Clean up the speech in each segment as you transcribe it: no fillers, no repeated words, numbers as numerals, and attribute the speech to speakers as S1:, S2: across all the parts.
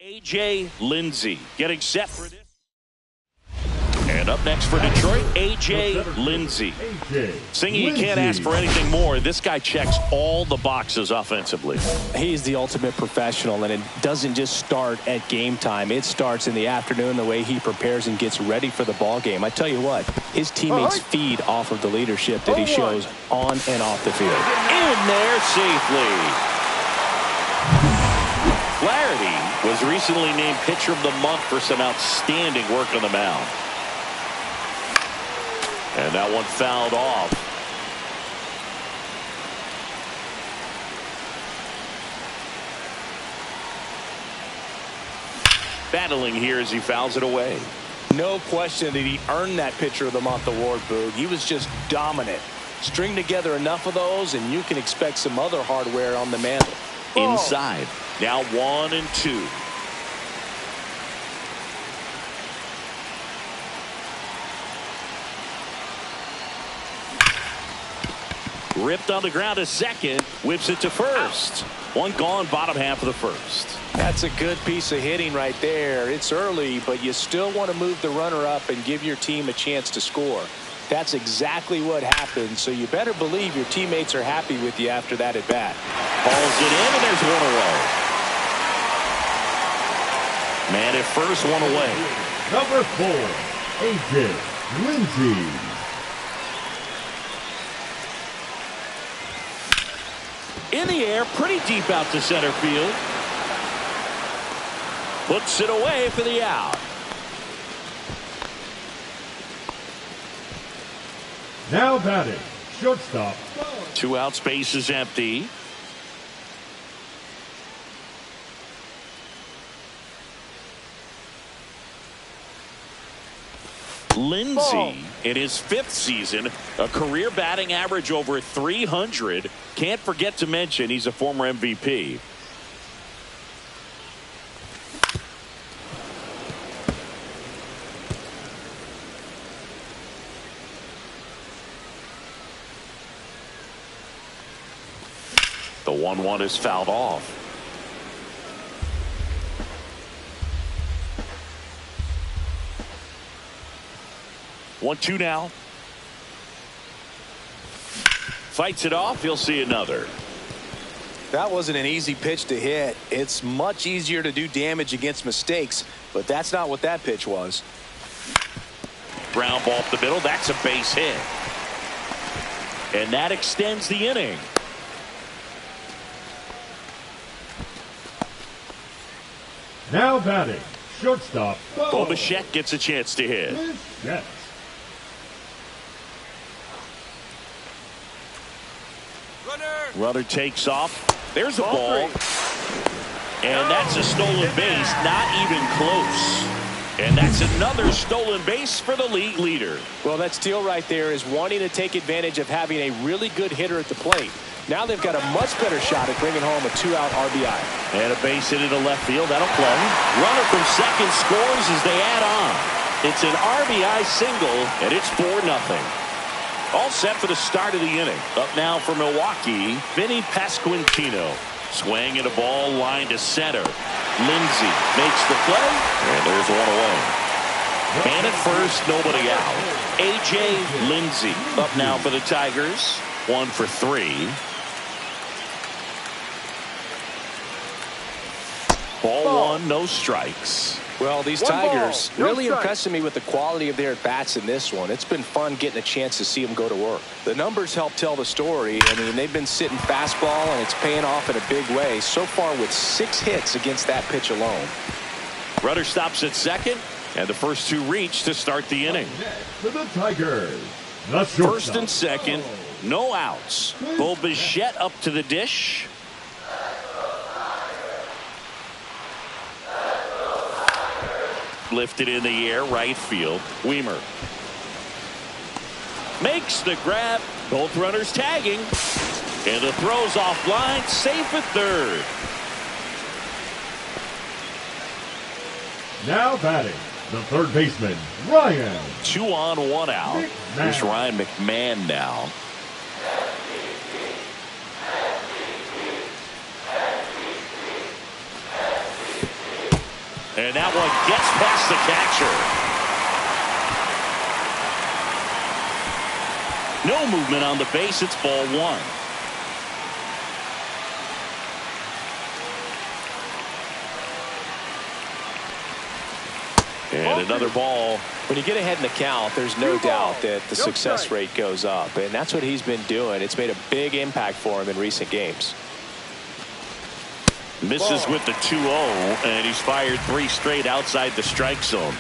S1: A.J. Lindsey getting set for this. And up next for Detroit, A.J. Lindsey. Singing you can't ask for anything more. This guy checks all the boxes offensively.
S2: He's the ultimate professional, and it doesn't just start at game time. It starts in the afternoon, the way he prepares and gets ready for the ball game. I tell you what, his teammates feed off of the leadership that he shows on and off the field.
S1: In there safely. Flaherty was recently named Pitcher of the Month for some outstanding work on the mound. And that one fouled off. Battling here as he fouls it away.
S2: No question that he earned that Pitcher of the Month award, Boog. He was just dominant. String together enough of those, and you can expect some other hardware on the mantle.
S1: Inside. Now 1-2. Ripped on the ground to second. Whips it to first. One gone, bottom half of the first.
S2: That's a good piece of hitting right there. It's early, but you still want to move the runner up and give your team a chance to score. That's exactly what happened, so you better believe your teammates are happy with you after that at bat.
S1: Hauls it in, and there's one away. Man at first, one away.
S3: Number 4, A.J. Lindsey.
S1: In the air, pretty deep out to center field. Puts it away for the out.
S3: Now batting, shortstop.
S1: 2 out, space is empty. Lindsey, in his 5th season, a career batting average over 300. Can't forget to mention he's a former MVP. The 1-1 is fouled off. One, two now. Fights it off. He'll see another.
S2: That wasn't an easy pitch to hit. It's much easier to do damage against mistakes, but that's not what that pitch was.
S1: Ground ball up the middle. That's a base hit. And that extends the inning.
S3: Now batting, shortstop.
S1: Bo Bichette gets a chance to hit.
S3: Yes.
S1: Runner takes off. There's a ball. And that's a stolen base. Not even close. And that's another stolen base for the league leader.
S2: Well, that steal right there is wanting to take advantage of having a really good hitter at the plate. Now they've got a much better shot at bringing home a 2-out RBI.
S1: And a base hit into left field. That'll play. Runner from second scores as they add on. It's an RBI single, and it's 4-0. All set for the start of the inning. Up now for Milwaukee, Vinny Pasquantino. Swing and a ball line to center. Lindsey makes the play, and there's one away. Man at first, nobody out. A.J. Lindsey up now for the Tigers. 1 for 3. Ball 1, no strikes.
S2: Well, these Tigers really impressing me with the quality of their at-bats in this one. It's been fun getting a chance to see them go to work. The numbers help tell the story. I mean, they've been sitting fastball, and it's paying off in a big way. So far with 6 hits against that pitch alone.
S1: Runner stops at second, and the first 2 reach to start the inning.
S3: For the Tigers,
S1: first and second, no outs. Bo Bichette up to the dish. Lifted in the air, right field. Weimer makes the grab. Both runners tagging. And the throw's offline. Safe at third.
S3: Now batting, the third baseman, Ryan.
S1: 2 on, 1 out.
S3: McMahon.
S1: Here's Ryan McMahon now. And that one gets past the catcher. No movement on the base. It's ball 1. And another ball.
S2: When you get ahead in the count, there's no doubt that the success rate goes up, and that's what he's been doing. It's made a big impact for him in recent games.
S1: Misses with the 2-0, and he's fired 3 straight outside the strike zone.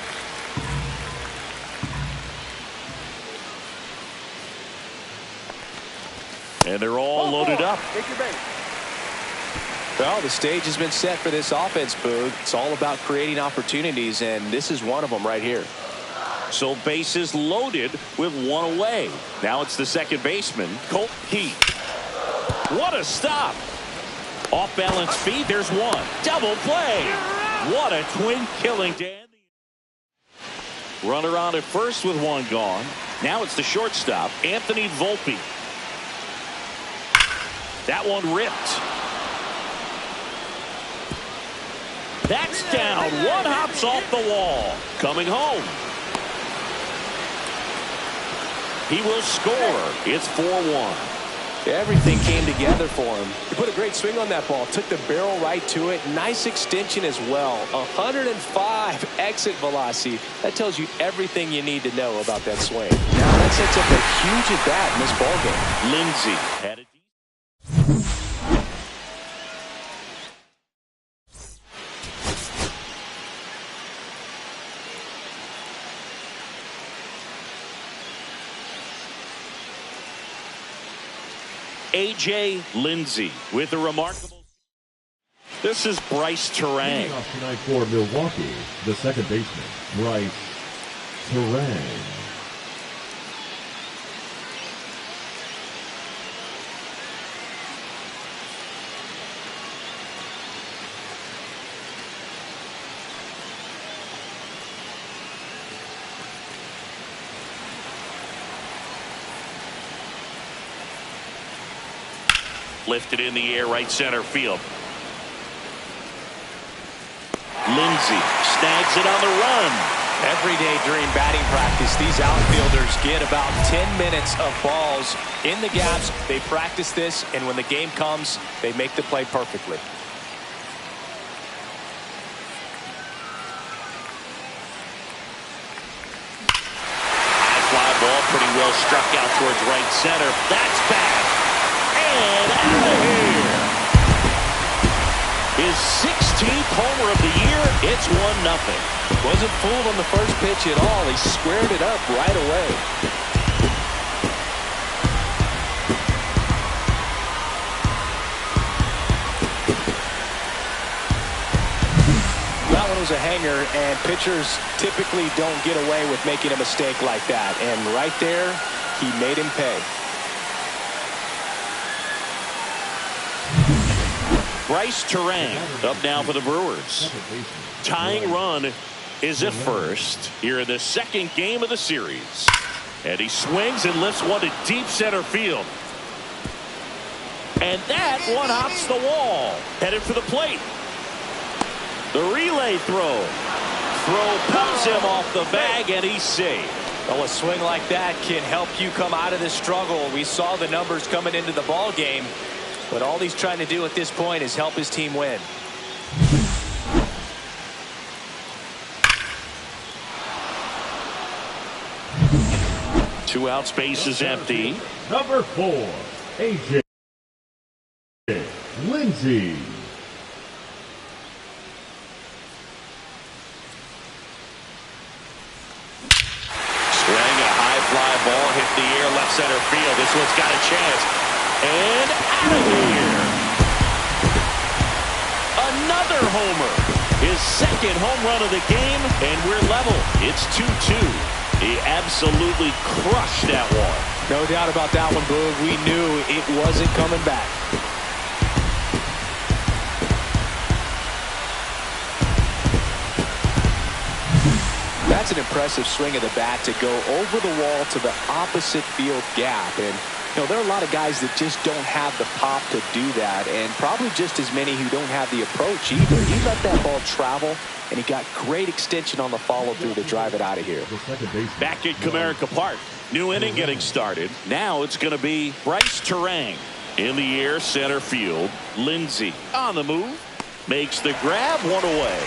S1: And they're all loaded up.
S2: Well, the stage has been set for this offense, Boog. It's all about creating opportunities, and this is one of them right here.
S1: So bases loaded with 1 away. Now it's the second baseman, Colt Heath. What a stop. Off balance feed. There's 1. Double play. What a twin killing, Dan. Runner on at first with 1 gone. Now it's the shortstop, Anthony Volpe. That one ripped. That's down. 1 hops off the wall. Coming home. He will score. It's 4-1.
S2: Everything came together for him. He put a great swing on that ball. Took the barrel right to it. Nice extension as well. 105 exit velocity. That tells you everything you need to know about that swing. Now that sets up a huge at bat in this ballgame.
S1: Lindsey had it. A.J. Lindsey with a remarkable. This is Bryce Terang.
S3: Leading off tonight for Milwaukee, the second baseman, Bryce Terang.
S1: Lifted in the air, right center field. Lindsey snags it on the run.
S2: Every day during batting practice, these outfielders get about 10 minutes of balls in the gaps. They practice this, and when the game comes, they make the play perfectly.
S1: High fly ball, pretty well struck out towards right center. That's back. And out of here. His 16th homer of the year. It's 1-0.
S2: Wasn't fooled on the first pitch at all. He squared it up right away. That one was a hanger, and pitchers typically don't get away with making a mistake like that. And right there, he made him pay.
S1: Bryce Terang up now for the Brewers. Tying run is at first here in the second game of the series. And he swings and lifts one to deep center field. And that one hops the wall. Headed for the plate. The relay throw. Throw pulls him off the bag, and he's safe.
S2: Well, a swing like that can help you come out of this struggle. We saw the numbers coming into the ball game. But all he's trying to do at this point is help his team win.
S1: Two out, space is empty.
S3: Number 4, A.J. Lindsey.
S1: Swing, a high fly ball hit the air, left center field. This one's got a chance. And out of here. Another homer. His second home run of the game, and we're level. It's 2-2. He absolutely crushed that one.
S2: No doubt about that one, Boog. We knew it wasn't coming back. That's an impressive swing of the bat to go over the wall to the opposite field gap. And, you know, there are a lot of guys that just don't have the pop to do that, and probably just as many who don't have the approach either. He let that ball travel, and he got great extension on the follow-through to drive it out of here.
S1: Back at Comerica Park. New inning getting started. Now it's going to be Bryce Turang. In the air, center field. Lindsey on the move. Makes the grab, one away.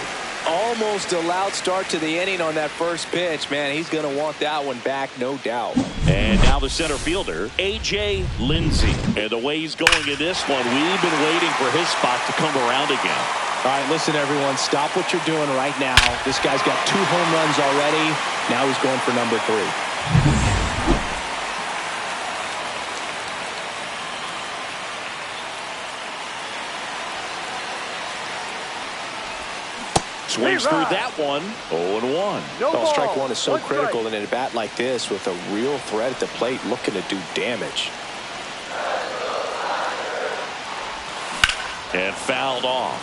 S2: Almost a loud start to the inning on that first pitch. Man, he's going to want that one back, no doubt.
S1: And now the center fielder, A.J. Lindsey. And the way he's going in this one, we've been waiting for his spot to come around again.
S2: All right, listen, everyone. Stop what you're doing right now. This guy's got 2 home runs already. Now he's going for number 3.
S1: Swings through that one. 0-1.
S2: Strike one is so critical in a bat like this with a real threat at the plate looking to do damage.
S1: And fouled off.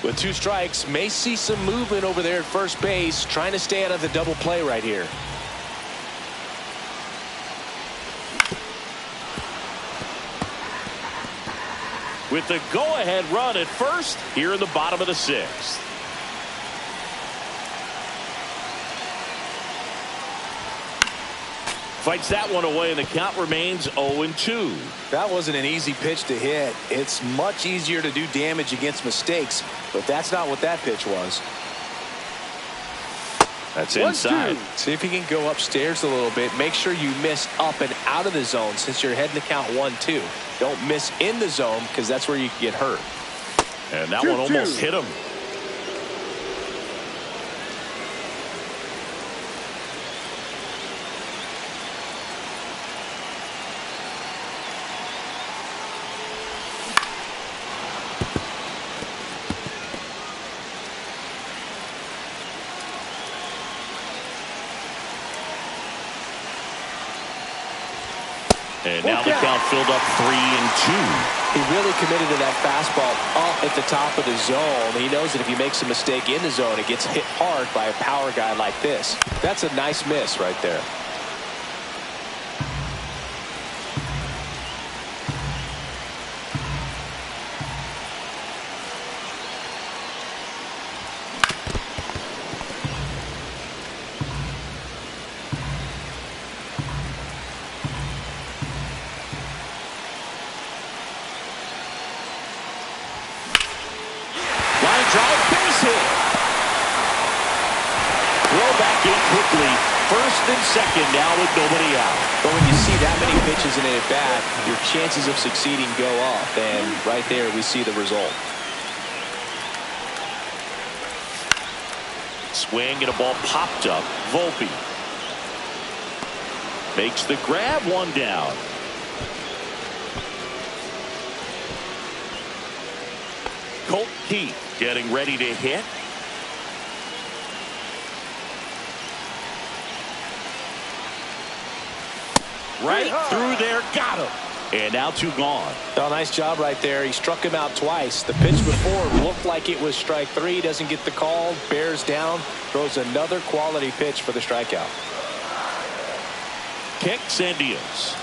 S2: With 2 strikes, may see some movement over there at first base, trying to stay out of the double play right here.
S1: With the go-ahead run at first here in the bottom of the 6th. Fights that one away, and the count remains 0-2.
S2: That wasn't an easy pitch to hit. It's much easier to do damage against mistakes, but that's not what that pitch was.
S1: That's inside.
S2: 1-2. See if he can go upstairs a little bit. Make sure you miss up and out of the zone since you're heading to count 1-2. Don't miss in the zone because that's where you can get hurt.
S1: And that one almost hit him. And now the count filled up 3-2.
S2: He really committed to that fastball up at the top of the zone. He knows that if he makes a mistake in the zone, it gets hit hard by a power guy like this. That's a nice miss right there.
S1: First and second now with nobody out.
S2: But when you see that many pitches in an at-bat, your chances of succeeding go up. And right there we see the result.
S1: Swing and a ball popped up. Volpe makes the grab, one down. Colt Keith getting ready to hit. Right through there, got him. And now 2 gone.
S2: Oh, nice job right there. He struck him out twice. The pitch before looked like it was strike 3. Doesn't get the call. Bears down. Throws another quality pitch for the strikeout.
S1: Kicks and deals.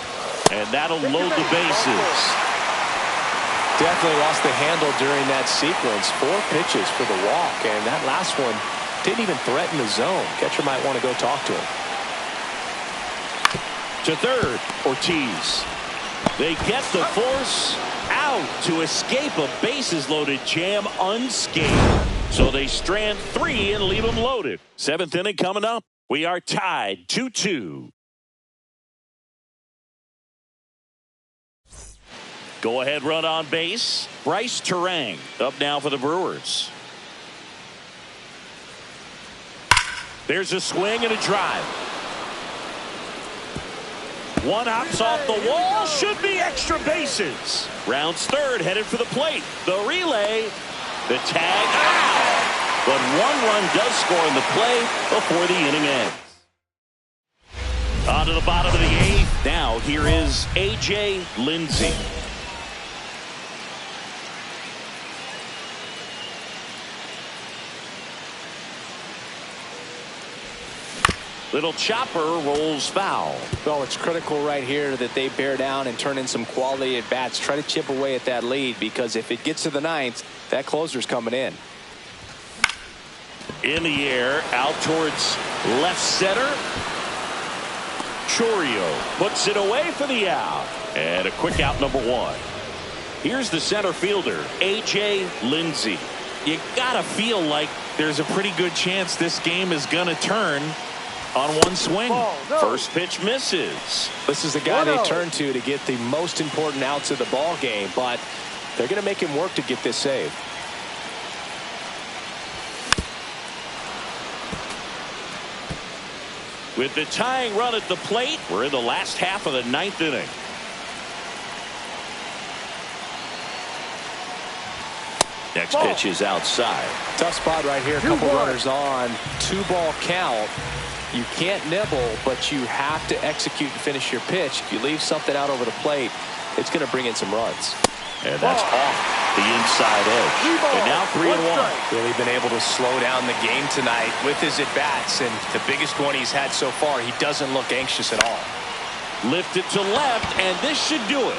S1: And that'll load the bases.
S2: Definitely lost the handle during that sequence. 4 pitches for the walk. And that last one didn't even threaten the zone. Catcher might want to go talk to him.
S1: To third, Ortiz. They get the force out to escape a bases-loaded jam unscathed. So they strand 3 and leave them loaded. 7th inning coming up. We are tied 2-2. Go-ahead run on base. Bryce Turang up now for the Brewers. There's a swing and a drive. One hops off the wall. Should be extra bases. Rounds third, headed for the plate. The relay. The tag. Ow! But 1 run does score in the play before the inning ends. On to the bottom of the 8th. Now here is A.J. Lindsey. Little chopper rolls foul.
S2: Well, it's critical right here that they bear down and turn in some quality at bats. Try to chip away at that lead, because if it gets to the ninth, that closer's coming in.
S1: In the air, out towards left center. Chourio puts it away for the out. And a quick out, number one. Here's the center fielder, A.J. Lindsey.
S4: You gotta feel like there's a pretty good chance this game is gonna turn on one swing.
S1: First pitch misses.
S2: This is the guy they turn to get the most important outs of the ball game, but they're going to make him work to get this save.
S1: With the tying run at the plate, we're in the last half of the ninth inning. Next pitch is outside.
S2: Tough spot right here. A couple runners on. 2-ball count. You can't nibble, but you have to execute and finish your pitch. If you leave something out over the plate, it's going to bring in some runs.
S1: And that's off the inside edge. And now 3-1.
S2: Really been able to slow down the game tonight with his at-bats, and the biggest one he's had so far, he doesn't look anxious at all.
S1: Lifted to left, and this should do it.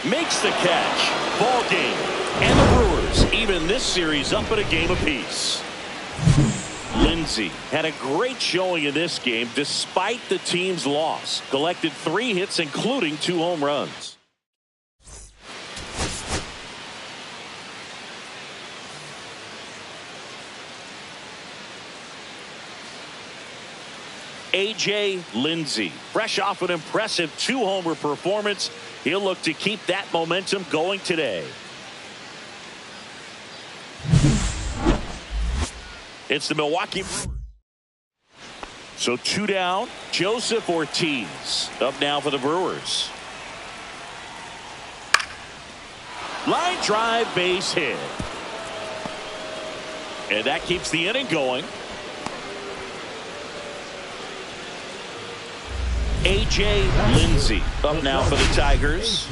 S1: Makes the catch. Ball game. And the Brewers even this series up at a game apiece. Lindsey had a great showing in this game despite the team's loss. Collected 3 hits, including 2 home runs. A.J. Lindsey, fresh off an impressive 2-homer performance. He'll look to keep that momentum going today. It's the Milwaukee Brewers. So 2 down. Joseph Ortiz up now for the Brewers. Line drive, base hit. And that keeps the inning going. A.J. Lindsey up now for the Tigers.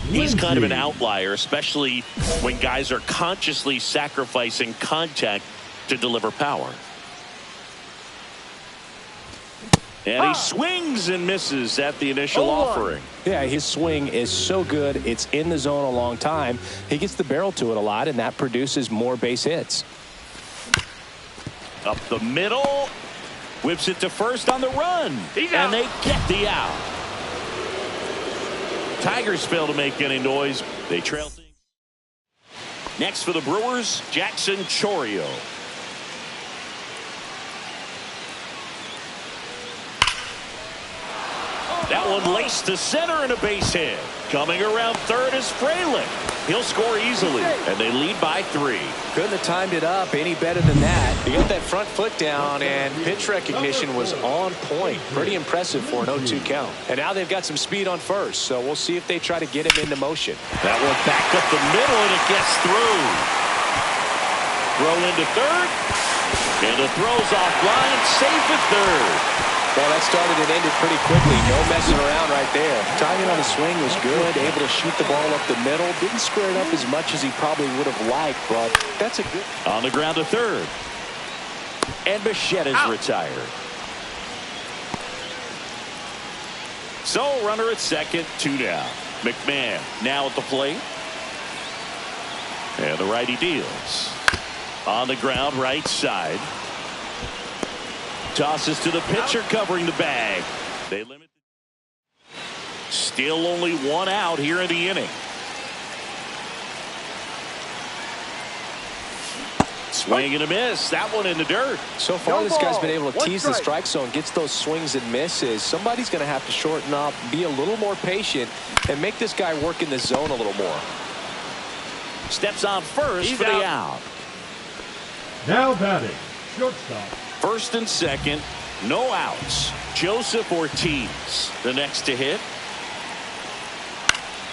S1: He's kind of an outlier, especially when guys are consciously sacrificing contact to deliver power. And he swings and misses at the initial offering.
S2: Yeah, his swing is so good. It's in the zone a long time. He gets the barrel to it a lot, and that produces more base hits.
S1: Up the middle. Whips it to first on the run. And they get the out. Tigers fail to make any noise. They trail things. Next for the Brewers, Jackson Chourio. That one laced to center and a base hit. Coming around third is Frelick. He'll score easily, and they lead by 3.
S2: Couldn't have timed it up any better than that. He got that front foot down, and pitch recognition was on point. Pretty impressive for an 0-2 count. And now they've got some speed on first, so we'll see if they try to get him into motion.
S1: That one back up the middle, and it gets through. Throw into third, and the throw's offline, safe at third.
S2: Well, that started and ended pretty quickly. No messing around right there. Timing on the swing was good. Able to shoot the ball up the middle. Didn't square it up as much as he probably would have liked, but that's a good.
S1: On the ground to third. And Bichette is retired. So runner at second, 2 down. McMahon now at the plate. And the righty deals. On the ground, right side. Tosses to the pitcher covering the bag. They limit. Still only 1 out here in the inning. Swing and a miss. That one in the dirt.
S2: So far, this guy's been able to tease the strike zone, gets those swings and misses. Somebody's going to have to shorten up, be a little more patient, and make this guy work in the zone a little more.
S1: Steps on first for the out.
S3: Now batting, shortstop.
S1: First and second, no outs. Joseph Ortiz, the next to hit.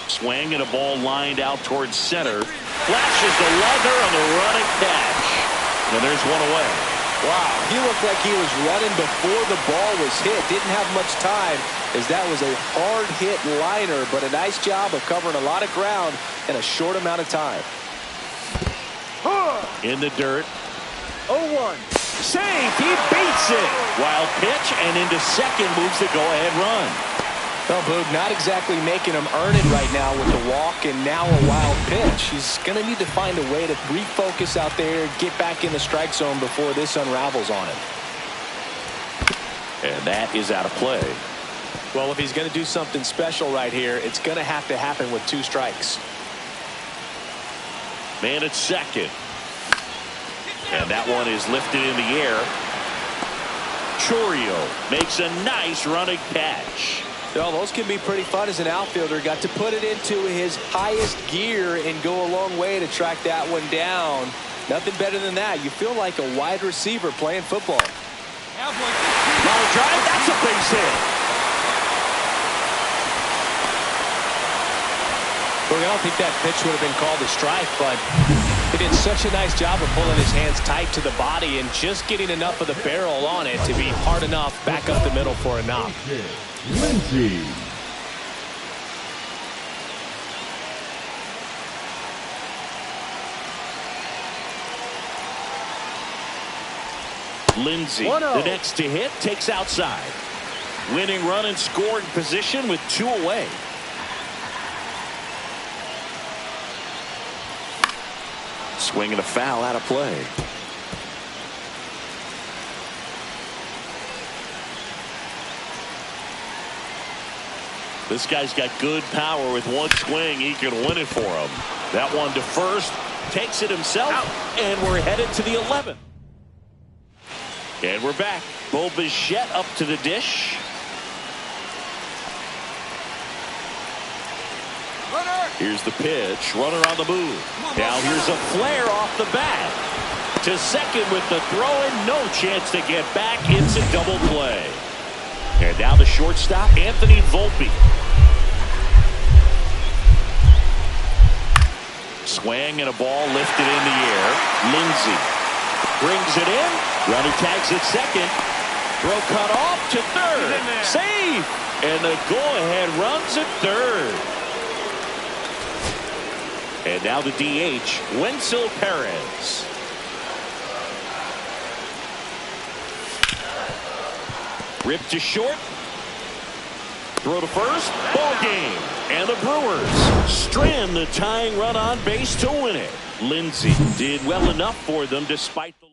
S1: Swing and a ball lined out towards center. Flashes the leather on the running catch. And there's one away.
S2: Wow, he looked like he was running before the ball was hit. Didn't have much time, as that was a hard hit liner, but a nice job of covering a lot of ground in a short amount of time.
S1: In the dirt.
S5: 0-1.
S1: Safe. He beats it. Wild pitch, and into second moves the go-ahead run.
S2: Well, Boog, not exactly making him earn it right now with the walk and now a wild pitch. He's going to need to find a way to refocus out there, get back in the strike zone before this unravels on him.
S1: And that is out of play.
S2: Well, if he's going to do something special right here, it's going to have to happen with 2 strikes.
S1: Man at second. And that one is lifted in the air. Chourio makes a nice running catch.
S2: Well, those can be pretty fun as an outfielder. Got to put it into his highest gear and go a long way to track that one down. Nothing better than that. You feel like a wide receiver playing football.
S1: Long drive. That's a base hit.
S2: Well, I don't think that pitch would have been called a strike, but he did such a nice job of pulling his hands tight to the body and just getting enough of the barrel on it to be hard enough back up the middle for a knock.
S3: Lindsey.
S1: Lindsey, the next to hit, takes outside. Winning run in scoring position with 2 away. Swing and a foul out of play. This guy's got good power. With one swing, he can win it for him. That one to first, takes it himself, and we're headed to the 11th. And we're back. Bo Bichette up to the dish. Here's the pitch. Runner on the move. Now here's a flare off the bat. To second with the throw and no chance to get back. It's a double play. And now the shortstop, Anthony Volpe. Swing and a ball lifted in the air. Lindsey brings it in. Runner tags at second. Throw cut off to third. Save. And the go-ahead runs at third. And now the DH, Wenceel Perez. Ripped to short. Throw to first. Ball game. And the Brewers strand the tying run on base to win it. Lindsey did well enough for them despite the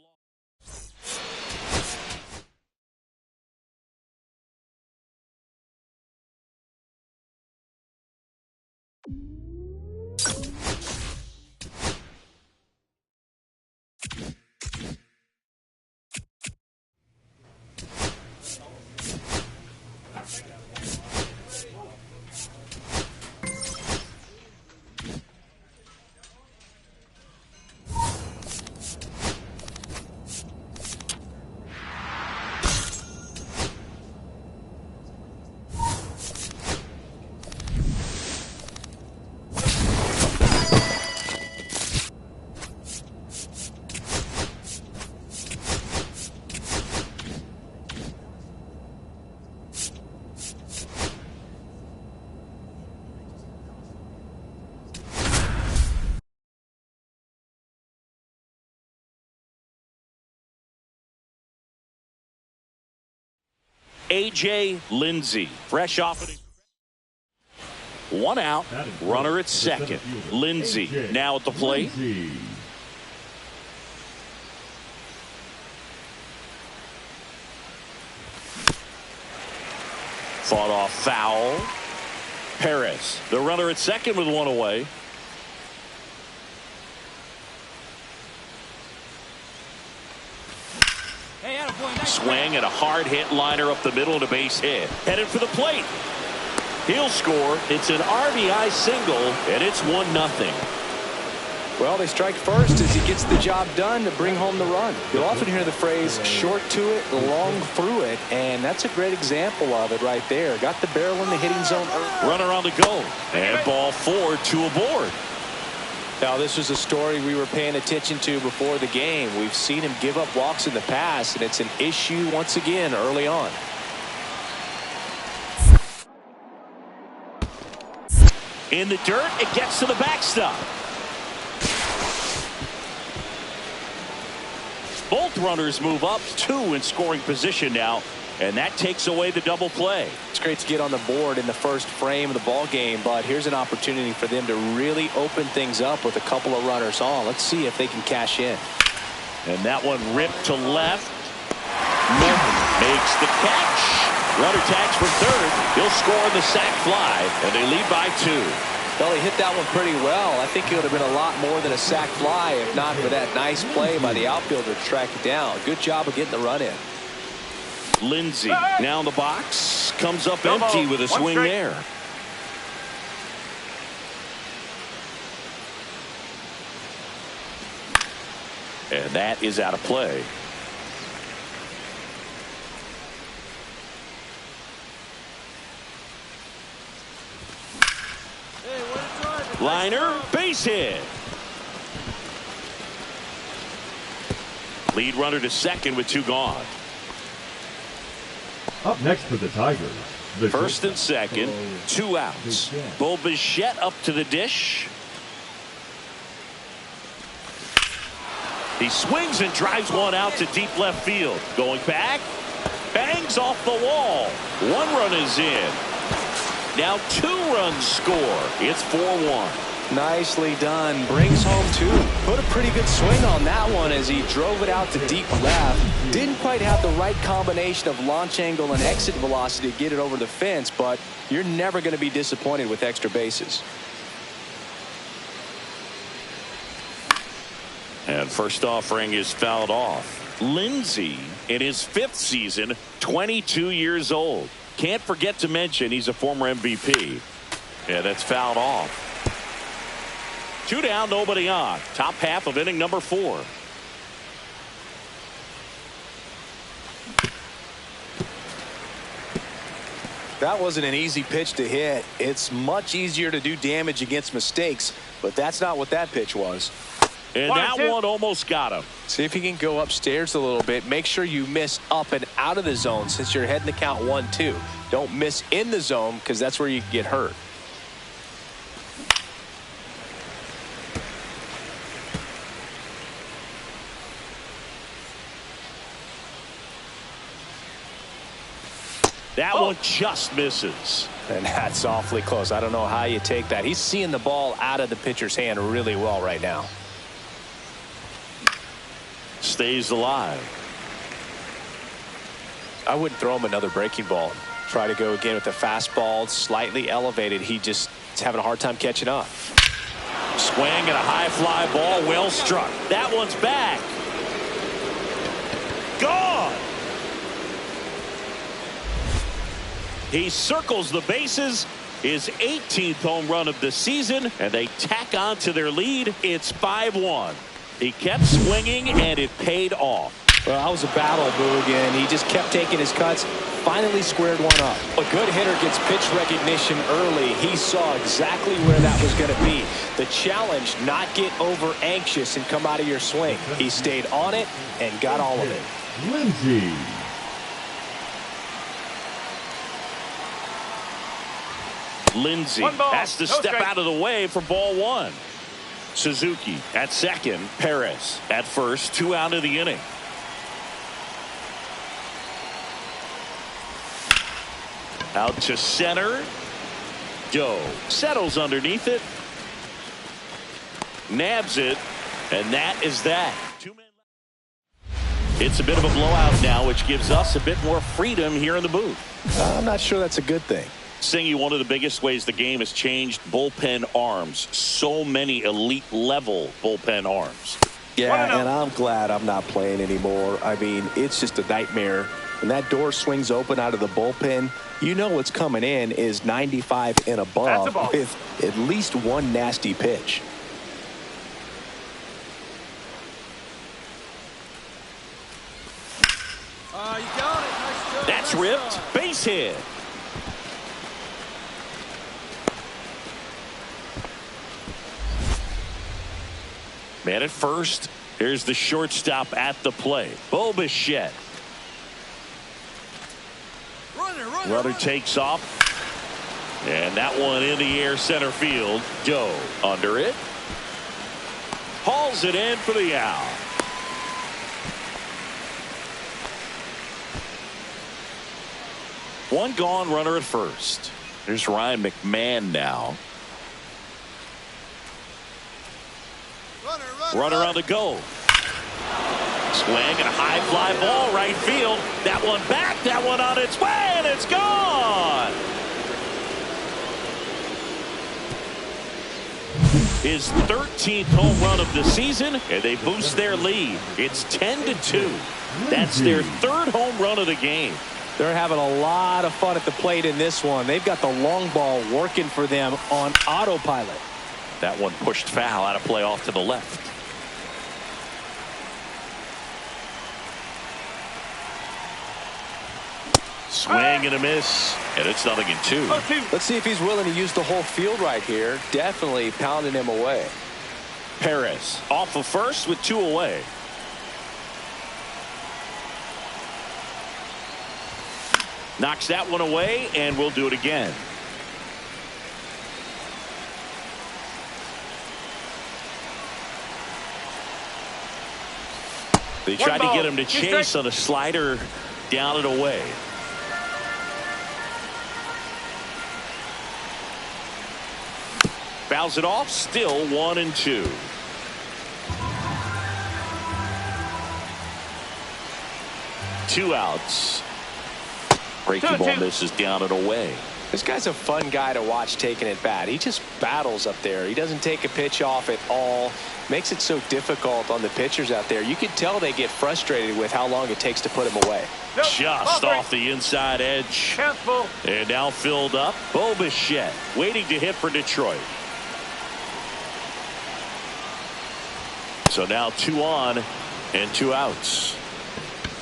S1: A.J. Lindsey, fresh off it. 1 out, runner at second. Lindsey now at the plate. Fought off foul. Perez, the runner at second with 1 away. Swing and a hard hit liner up the middle and a base hit. Headed for the plate. He'll score. It's an RBI single, and it's 1-0.
S2: Well, they strike first as he gets the job done to bring home the run. You'll often hear the phrase short to it, long through it, and that's a great example of it right there. Got the barrel in the hitting zone.
S1: Runner on the go. And ball 4, 2 aboard.
S2: Now, this was a story we were paying attention to before the game. We've seen him give up walks in the past, and it's an issue once again early on.
S1: In the dirt, it gets to the backstop. Both runners move up, 2 in scoring position now, and that takes away the double play.
S2: It's great to get on the board in the first frame of the ball game, but here's an opportunity for them to really open things up with a couple of runners on. Let's see if they can cash in.
S1: And that one ripped to left. Milton makes the catch. Runner tags for third. He'll score the sac fly, and they lead by 2.
S2: Well, he hit that one pretty well. I think it would have been a lot more than a sac fly if not for that nice play by the outfielder to track it down. Good job of getting the run in.
S1: Lindsey now in the box. Comes up empty with a swing there. And that is out of play. Liner, base hit. Lead runner to second with 2 gone.
S3: Up next for the Tigers. The
S1: First and second, 2 outs. Bo Bichette up to the dish. He swings and drives one out to deep left field. Going back, bangs off the wall. 1 run is in. Now 2 runs score. It's 4-1.
S2: Nicely done. Brings home 2. Put a pretty good swing on that one as he drove it out to deep left. Didn't quite have the right combination of launch angle and exit velocity to get it over the fence, but you're never going to be disappointed with extra bases.
S1: And first offering is fouled off. Lindsey in his 5th season, 22 years old. Can't forget to mention he's a former MVP. Yeah, that's fouled off. 2 down, nobody on. Top half of inning number 4.
S2: That wasn't an easy pitch to hit. It's much easier to do damage against mistakes, but that's not what that pitch was.
S1: And that one almost got him.
S2: See if you can go upstairs a little bit. Make sure you miss up and out of the zone since you're heading the count 1-2. Don't miss in the zone because that's where you can get hurt.
S1: That one just misses.
S2: And that's awfully close. I don't know how you take that. He's seeing the ball out of the pitcher's hand really well right now.
S1: Stays alive.
S2: I wouldn't throw him another breaking ball. Try to go again with the fastball slightly elevated. He just is having a hard time catching up.
S1: Swing and a high fly ball, well struck. That one's back. Gone. He circles the bases. His 18th home run of the season, and they tack on to their lead. It's 5-1. He kept swinging, and it paid off.
S2: Well, that was a battle, Boog, and he just kept taking his cuts. Finally squared one up. A good hitter gets pitch recognition early. He saw exactly where that was going to be. The challenge, not get over anxious and come out of your swing. He stayed on it and got all of it.
S3: Lindsey.
S1: Lindsey has to step out of the way for ball 1. Suzuki at second. Perez at first. 2 out of the inning. Out to center. Doe settles underneath it. Nabs it. And that is that. 2 men left. It's a bit of a blowout now, which gives us a bit more freedom here in the booth.
S2: I'm not sure that's a good thing.
S1: Singy, one of the biggest ways the game has changed, bullpen arms. So many elite level bullpen arms.
S2: Yeah, and I'm glad I'm not playing anymore. I mean, it's just a nightmare. When that door swings open out of the bullpen, you know what's coming in is 95 and above with at least one nasty pitch.
S1: That's ripped. Base hit. Man at first. Here's the shortstop at the plate. Bo Bichette. Runner takes off. And that one in the air center field. Doe under it. Hauls it in for the out. One gone, runner at first. Here's Ryan McMahon now. Runner on the go. Swing and a high fly ball right field. That one back, that one on its way, and it's gone. His 13th home run of the season, and they boost their lead. It's 10-2. That's their third home run of the game.
S2: They're having a lot of fun at the plate in this one. They've got the long ball working for them on autopilot.
S1: That one pushed foul, out of play off to the left. Swing and a miss, and it's 0-2.
S2: Let's see if he's willing to use the whole field right here. Definitely pounding him away.
S1: Perez off of first with 2 away. Knocks that one away, and we'll do it again. They tried to get him to chase on a slider down and away. Fouls it off, still 1-2. Two outs. Breaking ball misses down and away.
S2: This guy's a fun guy to watch taking at bat. He just battles up there. He doesn't take a pitch off at all. Makes it so difficult on the pitchers out there. You can tell they get frustrated with how long it takes to put him away.
S1: Just off the inside edge. And now filled up. Bo Bichette waiting to hit for Detroit. So now 2 on and 2 outs.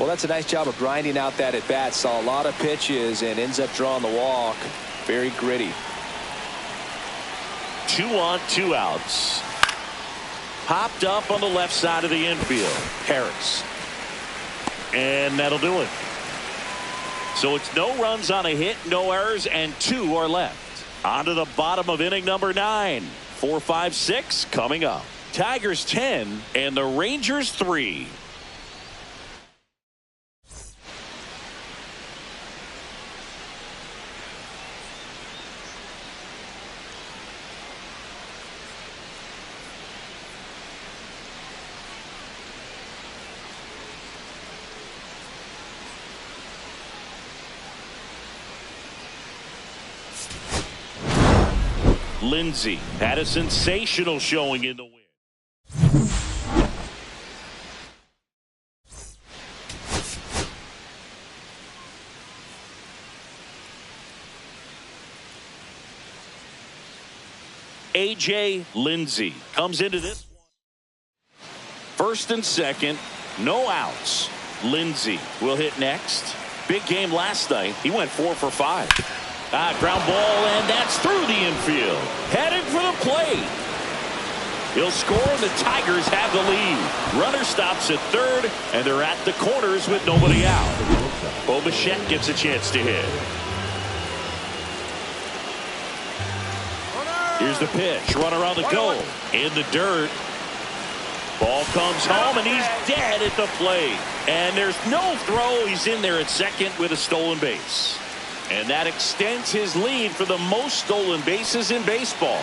S2: Well, that's a nice job of grinding out that at bat. Saw a lot of pitches and ends up drawing the walk. Very gritty.
S1: 2 on, 2 outs. Popped up on the left side of the infield. Harris. And that'll do it. So it's no runs on a hit, no errors, and 2 are left. On to the bottom of inning number 9. 4, 5, 6 coming up. Tigers 10 and the Rangers 3. Lindsey had a sensational showing in the win. A.J. Lindsey comes into this one. First and second, no outs. Lindsey will hit next. Big game last night. He went 4 for 5. Ground ball, and that's through the infield. Heading for the plate. He'll score, and the Tigers have the lead. Runner stops at third, and they're at the corners with nobody out. Bo Bichette gets a chance to hit. Here's the pitch. Runner on the go. In the dirt. Ball comes home, and he's dead at the plate. And there's no throw. He's in there at second with a stolen base. And that extends his lead for the most stolen bases in baseball.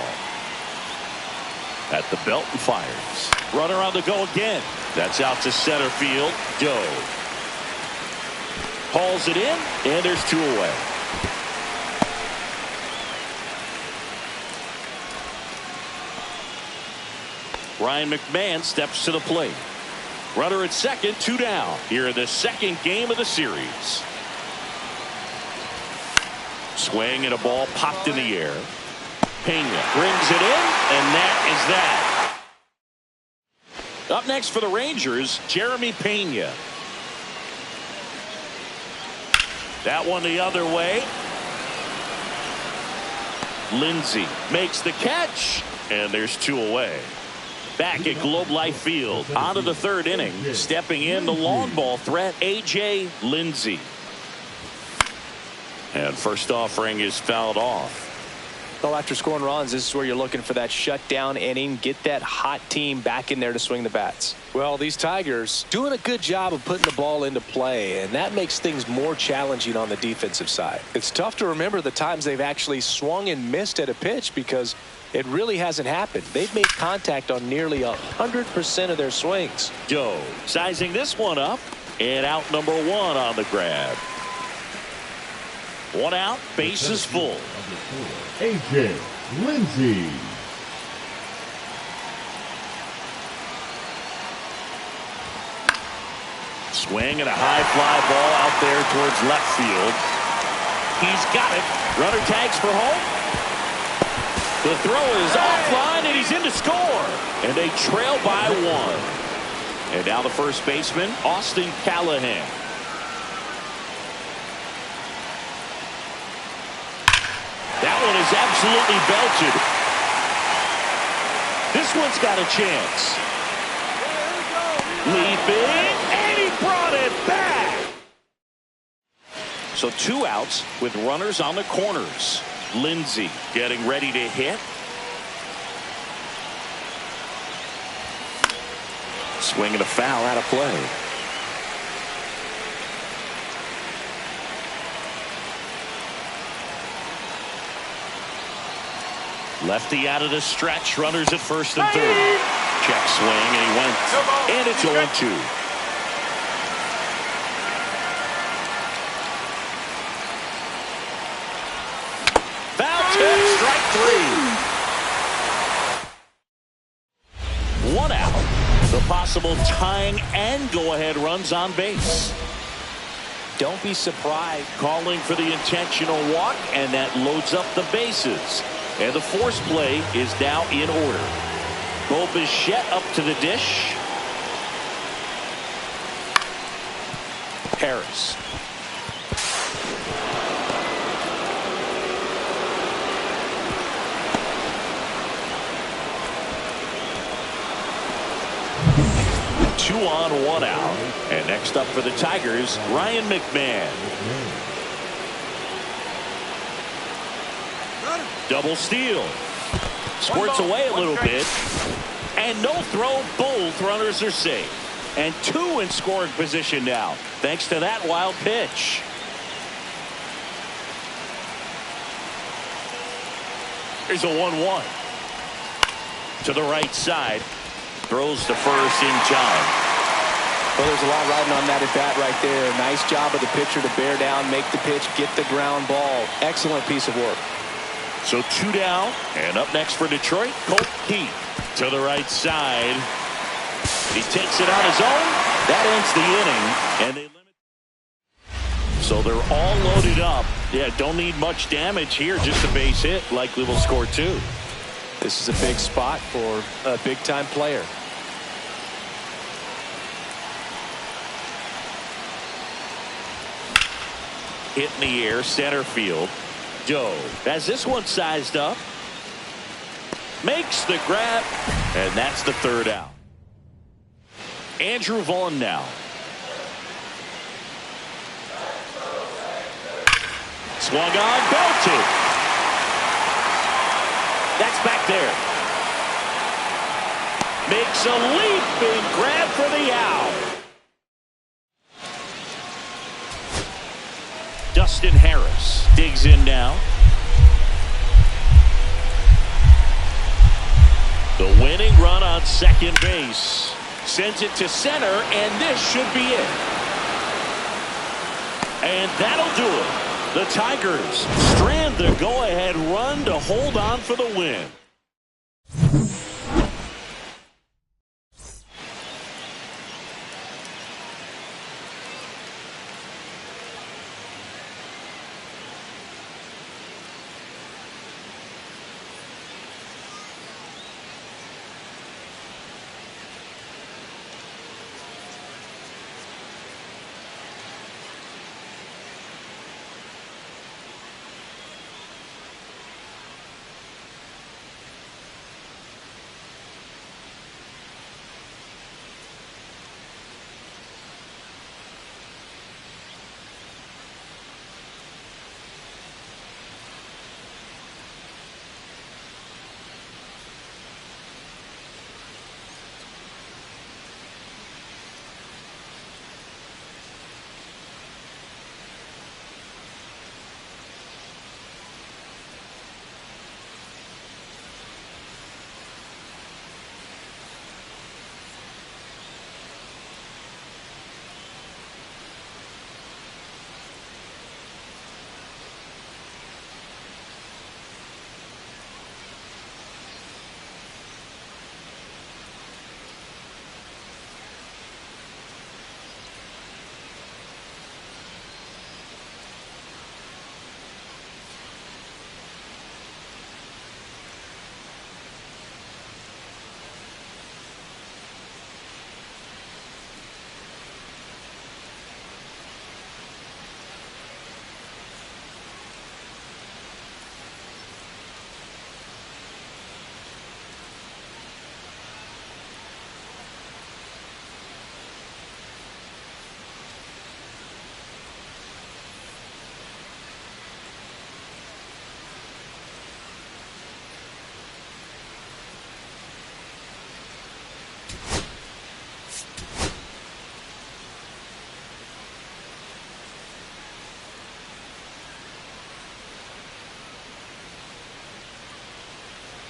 S1: At the belt and fires. Runner on the go again. That's out to center field. Doe. Hauls it in, and there's 2 away. Ryan McMahon steps to the plate. Runner at second, 2 down. Here in the second game of the series. Swing and a ball popped in the air. Pena brings it in, and that is that. Up next for the Rangers, Jeremy Pena. That one the other way. Lindsey makes the catch, and there's 2 away. Back at Globe Life Field, on to the third inning. Stepping in the long ball threat, A.J. Lindsey. And first offering is fouled off.
S2: Well, after scoring runs, this is where you're looking for that shutdown inning. Get that hot team back in there to swing the bats. Well, these Tigers doing a good job of putting the ball into play, and that makes things more challenging on the defensive side. It's tough to remember the times they've actually swung and missed at a pitch because it really hasn't happened. They've made contact on nearly 100% of their swings.
S1: Joe sizing this one up, and out number 1 on the grab. 1 out, bases full.
S3: A.J. Lindsey.
S1: Swing and a high fly ball out there towards left field. He's got it. Runner tags for home. The throw is offline, and he's in to score. And they trail by 1. And now the first baseman, Austin Callahan. That one is absolutely belted. This one's got a chance. Leaping, and he brought it back. So 2 outs with runners on the corners. Lindsey getting ready to hit. Swing and a foul out of play. Lefty out of the stretch. Runners at first and third. Check swing, and he went. And it's 0-2. Foul tip, strike 3. 1 out. The possible tying and go-ahead runs on base.
S2: Don't be surprised.
S1: Calling for the intentional walk, and that loads up the bases. And the force play is now in order. Bo Bichette up to the dish. Harris. Two on, 1 out. And next up for the Tigers, Ryan McMahon. Double steal. Squirts away a little bit. And no throw. Both runners are safe. And 2 in scoring position now, thanks to that wild pitch. Here's a 1-1. To the right side. Throws to first in time.
S2: Well, there's a lot riding on that at bat right there. Nice job of the pitcher to bear down, make the pitch, get the ground ball. Excellent piece of work.
S1: So 2 down, and up next for Detroit, Colt Keith. To the right side. He takes it on his own. That ends the inning, and they limit. So they're all loaded up. Yeah, don't need much damage here, just a base hit. Likely will score 2.
S2: This is a big spot for a big-time player.
S1: Hit in the air, center field. Joe has this one sized up. Makes the grab, and that's the 3rd out. Andrew Vaughn now. Swung on, belted. That's back there. Makes a leaping grab for the out. Dustin Harris digs in now. The winning run on second base sends it to center, and this should be it. And that'll do it. The Tigers strand the go-ahead run to hold on for the win.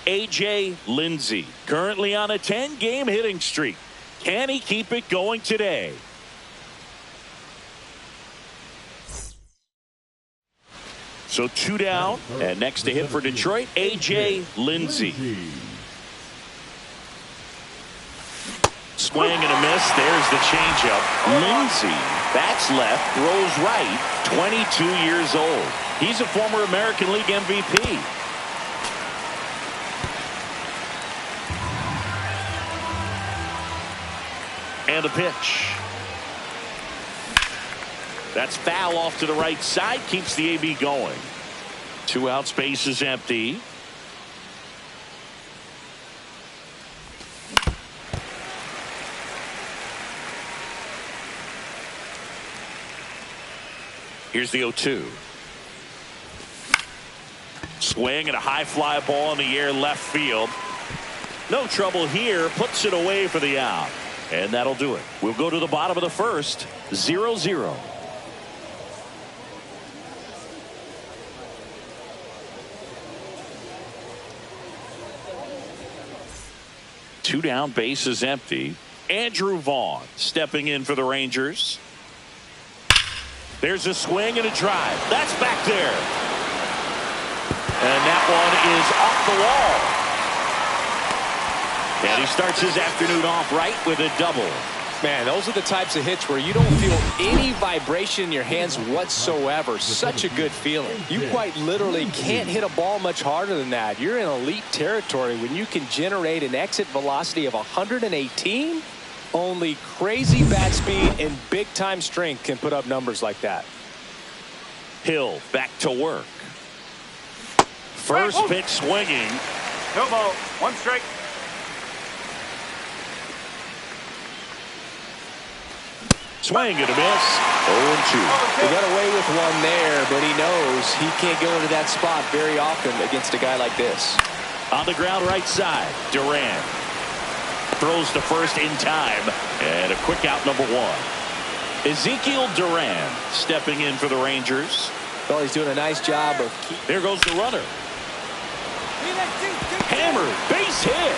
S1: A.J. Lindsey, currently on a 10-game hitting streak. Can he keep it going today? So 2 down, and next to hit for Detroit, A.J. Lindsey. Swing and a miss. There's the changeup. Lindsey bats left, throws right, 22 years old. He's a former American League MVP. And a pitch. That's foul off to the right side. Keeps the AB going. 2 outs, base is empty. Here's the 0-2. Swing and a high fly ball in the air left field. No trouble here. Puts it away for the out. And that'll do it. We'll go to the bottom of the first. 0-0. Two down, base is empty. Andrew Vaughn stepping in for the Rangers. There's a swing and a drive. That's back there. And that one is off the wall. And he starts his afternoon off right with a double.
S2: Man, those are the types of hits where you don't feel any vibration in your hands whatsoever. Such a good feeling. You quite literally can't hit a ball much harder than that. You're in elite territory when you can generate an exit velocity of 118. Only crazy bat speed and big-time strength can put up numbers like that.
S1: Hill back to work. First pitch swinging.
S5: No ball. 1 strike.
S1: Swing and a miss. 0-2.
S2: He got away with one there, but he knows he can't go into that spot very often against a guy like this.
S1: On the ground right side, Duran throws to first in time, and a quick out, number 1. Ezekiel Duran stepping in for the Rangers.
S2: Well, he's doing a nice job of
S1: There goes the runner. Hammered, base hit.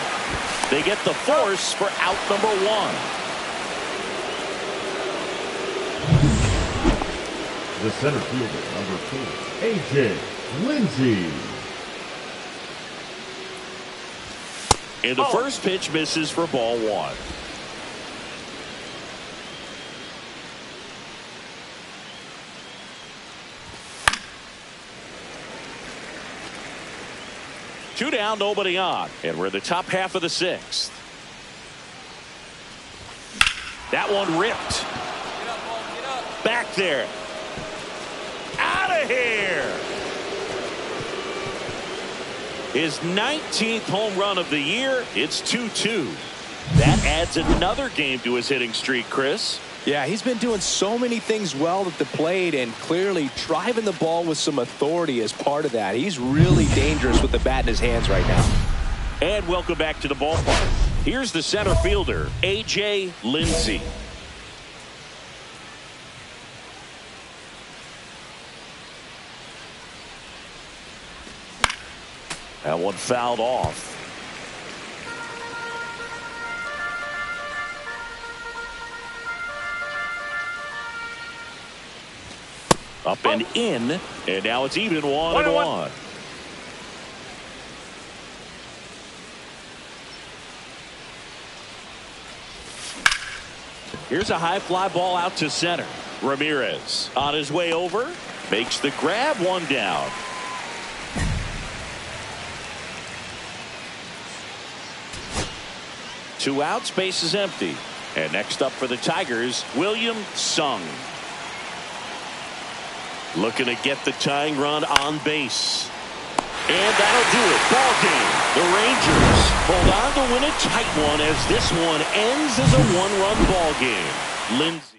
S1: They get the force for out number 1.
S3: The center fielder, number 4, A.J. Lindsey.
S1: And the first pitch misses for ball 1. Two down, nobody on, and we're in the top half of the 6th. That one ripped. Back there. Out of here. His 19th home run of the year. It's 2-2. That adds another game to his hitting streak, Chris.
S2: Yeah, he's been doing so many things well at the plate and clearly driving the ball with some authority as part of that. He's really dangerous with the bat in his hands right now.
S1: And welcome back to the ballpark. Here's the center fielder, A.J. Lindsey. That one fouled off. Up and in, and now it's even 1-1. Here's a high fly ball out to center. Ramirez on his way over, makes the grab, 1 down. Two outs, base is empty. And next up for the Tigers, William Sung. Looking to get the tying run on base. And that'll do it. Ball game. The Rangers hold on to win a tight one as this one ends as a 1-run ball game. Lindsey.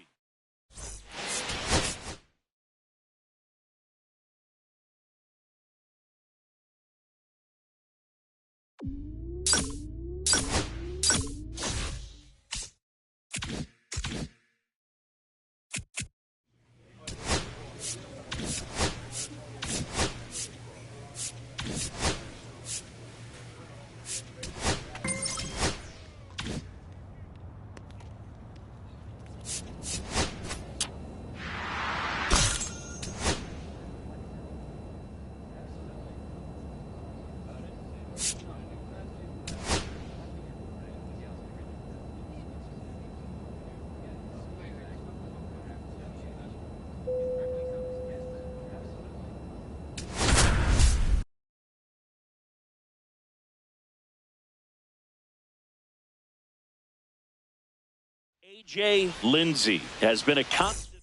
S1: A.J. Lindsey has been a constant.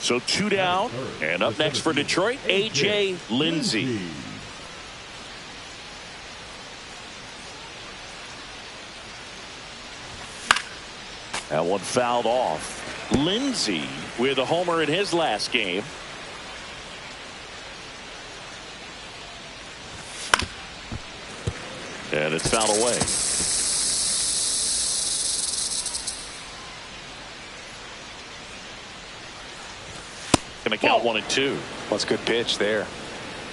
S1: So 2 down, and up next for Detroit, A.J. Lindsey. That one fouled off. Lindsey with a homer in his last game. And it's fouled away. Going to count 1 and 2.
S2: What's a good pitch there.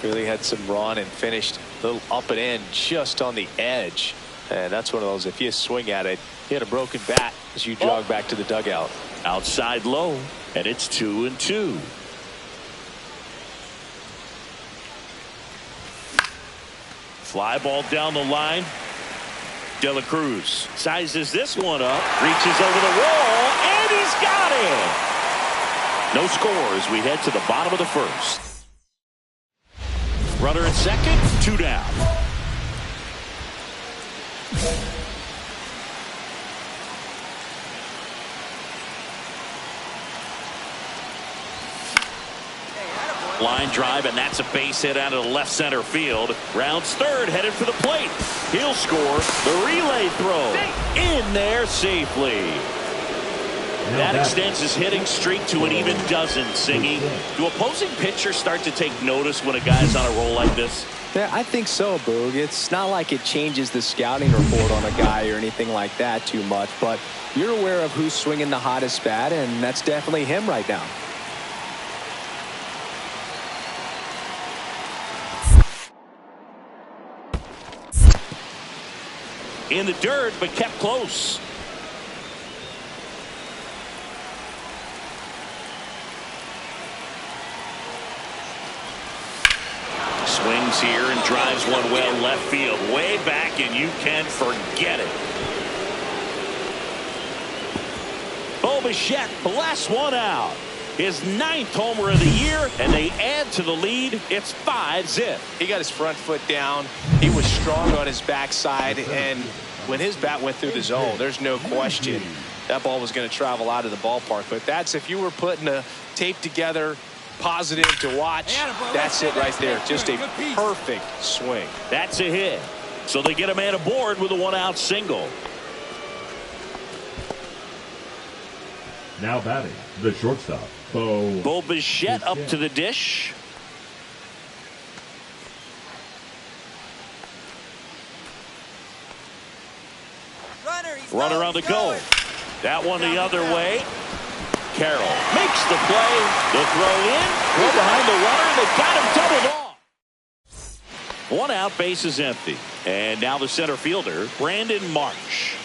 S2: Really had some run and finished a little up and in just on the edge. And that's one of those, if you swing at it, you hit a broken bat as you jog back to the dugout.
S1: Outside low, and it's 2 and 2. Fly ball down the line. De La Cruz sizes this one up, reaches over the wall, and he's got it. No scores. We head to the bottom of the first. Runner at second, 2 down. Line drive, and that's a base hit out of the left center field. Rounds third, headed for the plate. He'll score. The relay throw in there safely. That extends his hitting streak to an even dozen, Singy. Do opposing pitchers start to take notice when a guy's on a roll like this?
S2: Yeah, I think so, Boog. It's not like it changes the scouting report on a guy or anything like that too much, but you're aware of who's swinging the hottest bat, and that's definitely him right now.
S1: In the dirt, but kept close. Swings here and drives one well left field, way back, and you can forget it. Bo Bichette blasts one out. His 9th homer of the year, and they add to the lead. It's 5-zip.
S2: He got his front foot down. He was strong on his backside, and when his bat went through the zone, there's no question that ball was going to travel out of the ballpark. But that's if you were putting a tape together, positive to watch. That's it right there. Just a perfect swing.
S1: That's a hit. So they get a man aboard with a 1-out single.
S3: Now batting, the shortstop,
S1: Bo Bichette up to the dish. Runner on the go. That one the other way. Carroll makes the play. The throw in. Throw behind the runner. They got him doubled off. 1 out, base is empty. And now the center fielder, Brandon Marsh.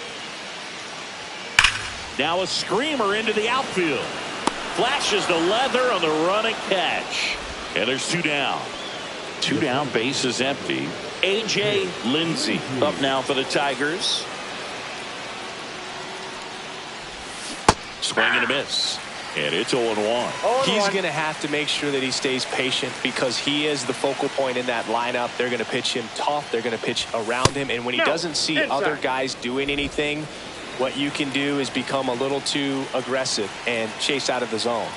S1: Now a screamer into the outfield. Flashes the leather on the running catch. And there's 2 down. 2 down, base is empty. A.J. Lindsey up now for the Tigers. Swing and a miss. And it's 0-1.
S2: He's going to have to make sure that he stays patient because he is the focal point in that lineup. They're going to pitch him tough. They're going to pitch around him. And when he doesn't see other guys doing anything, what you can do is become a little too aggressive and chase out of the zone.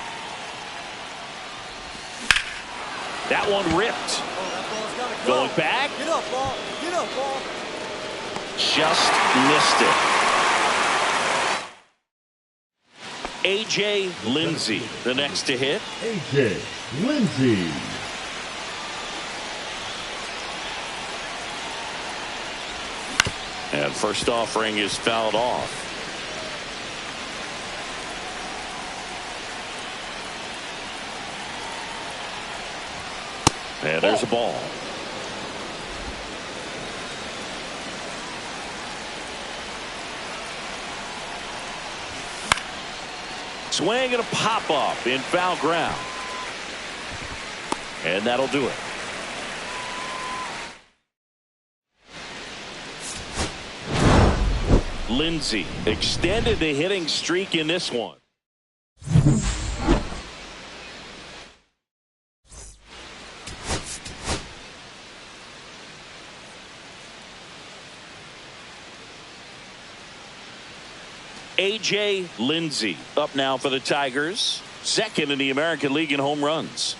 S1: That one ripped. Going back.
S6: Get up, ball. Get up, ball.
S1: Just missed it. A.J. Lindsey, the next to hit.
S3: A.J. Lindsey.
S1: And first offering is fouled off. And there's a ball. Swing and a pop up in foul ground. And that'll do it. Lindsey extended the hitting streak in this one. A.J. Lindsey up now for the Tigers. Second in the American League in home runs.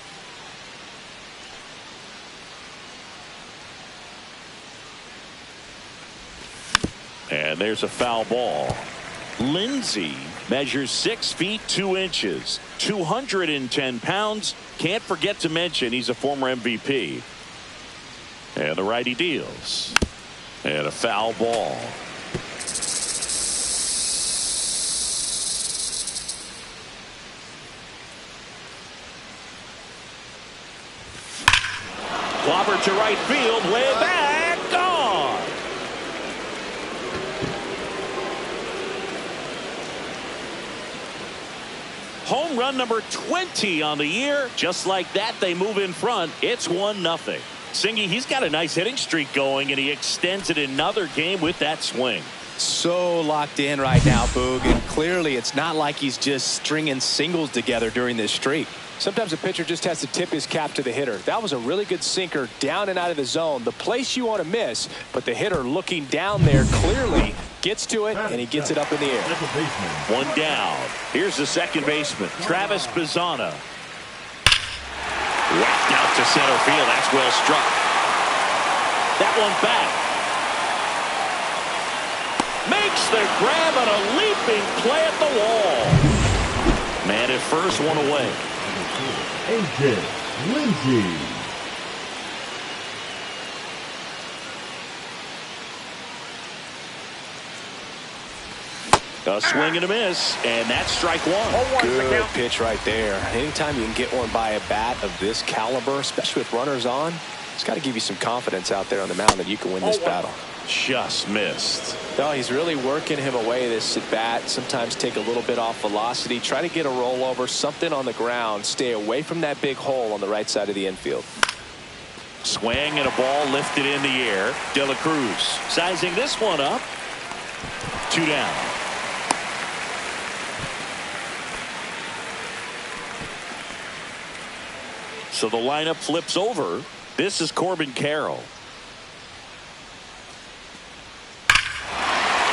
S1: And there's a foul ball. Lindsey measures 6 feet 2 inches, 210 pounds. Can't forget to mention he's a former MVP. And the righty deals. And a foul ball. Clobber to right field, way back, gone. Home run number 20 on the year. Just like that, they move in front. It's 1-0. Singy, he's got a nice hitting streak going, and he extends it another game with that swing.
S2: So locked in right now, Boog, and clearly it's not like he's just stringing singles together during this streak. Sometimes a pitcher just has to tip his cap to the hitter. That was a really good sinker down and out of the zone, the place you want to miss, but the hitter looking down there clearly gets to it, and he gets it up in the air.
S1: One down. Here's the second baseman, Travis Bazzana. Whacked out to center field. That's well struck. That one back. Makes the grab on a leaping play at the wall. Man at first, one away.
S3: A.J. Lindsey.
S1: A swing and a miss, and that's strike one.
S2: Good pitch right there. Anytime you can get one by a bat of this caliber, especially with runners on, it's got to give you some confidence out there on the mound that you can win this battle.
S1: Just missed.
S2: No, he's really working him away this at bat. Sometimes take a little bit off velocity, try to get a rollover, something on the ground, stay away from that big hole on the right side of the infield.
S1: Swing and a ball lifted in the air. De La Cruz sizing this one up. 2 down. So the lineup flips over. This is Corbin Carroll.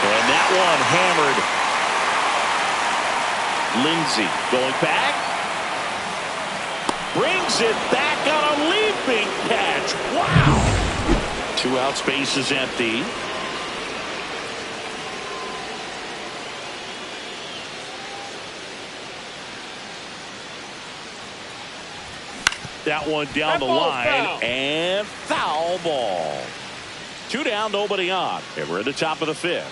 S1: And that one hammered. Lindsey going back. Brings it back on a leaping catch. Wow. 2 outs, base is empty. That one down the line, and foul ball. 2 down, nobody on. And we're at the top of the 5th.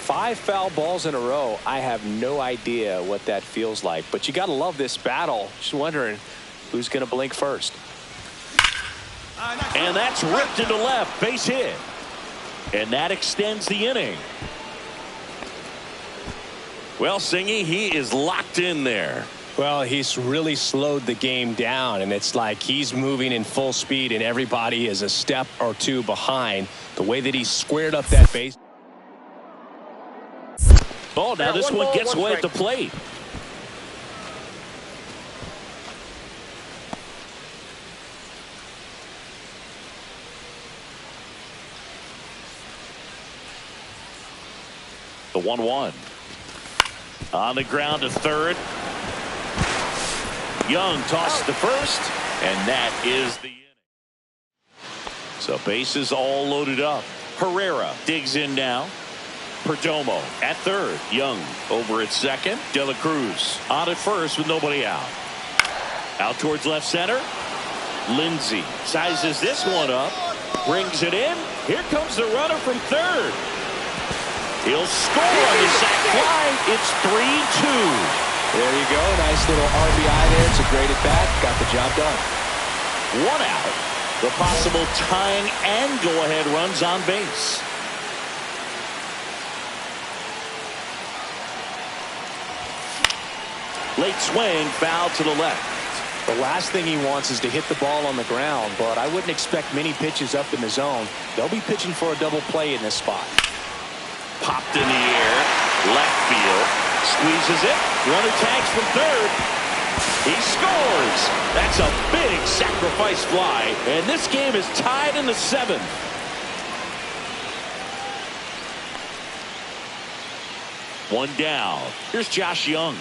S2: Five foul balls in a row. I have no idea what that feels like, but you got to love this battle. Just wondering who's going to blink first.
S1: And that's ripped into left, base hit. And that extends the inning. Well, Singy, he is locked in there.
S2: Well, he's really slowed the game down, and it's like he's moving in full speed, and everybody is a step or two behind. The way that he squared up that base.
S1: Oh, now this one gets away at the plate. The 1-1. On the ground to third. Young tossed to first, and that is the inning. So bases all loaded up. Herrera digs in now. Perdomo at third. Young over at second. De La Cruz on at first with nobody out. Out towards left center. Lindsey sizes this one up. Brings it in. Here comes the runner from third. He'll score on the sac fly. It's 3-2.
S2: There you go. Nice little RBI there. It's a great at bat. Got the job done.
S1: 1 out. The possible tying and go-ahead runs on base. Late swing, foul to the left.
S2: The last thing he wants is to hit the ball on the ground, but I wouldn't expect many pitches up in the zone. They'll be pitching for a double play in this spot.
S1: Popped in the air, left field, squeezes it, runner tags from third. He scores. That's a big sacrifice fly, and this game is tied in the 7th. One down. Here's Josh Young.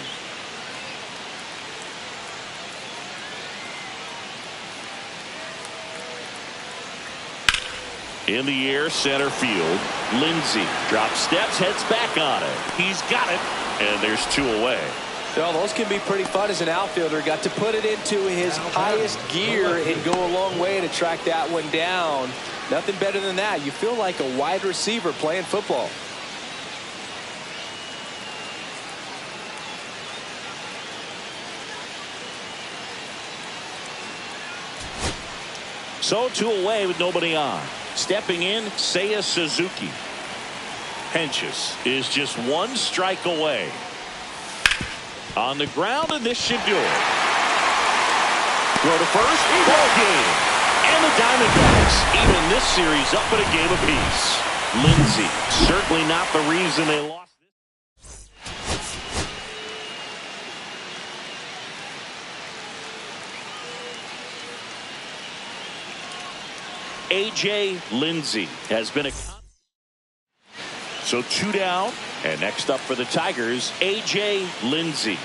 S1: In the air, center field. Lindsey drops steps, heads back on it. He's got it, and there's 2 away.
S2: Well, those can be pretty fun as an outfielder. Got to put it into his highest gear and go a long way to track that one down. Nothing better than that. You feel like a wide receiver playing football.
S1: So 2 away with nobody on. Stepping in, Seiya Suzuki. Hentges is just 1 strike away. On the ground, and this should do it. Throw to first, ball game. And the Diamondbacks even this series up at a game apiece. Lindsey, certainly not the reason they lost. A.J. Lindsey has been a... So 2 down, and next up for the Tigers, A.J. Lindsey.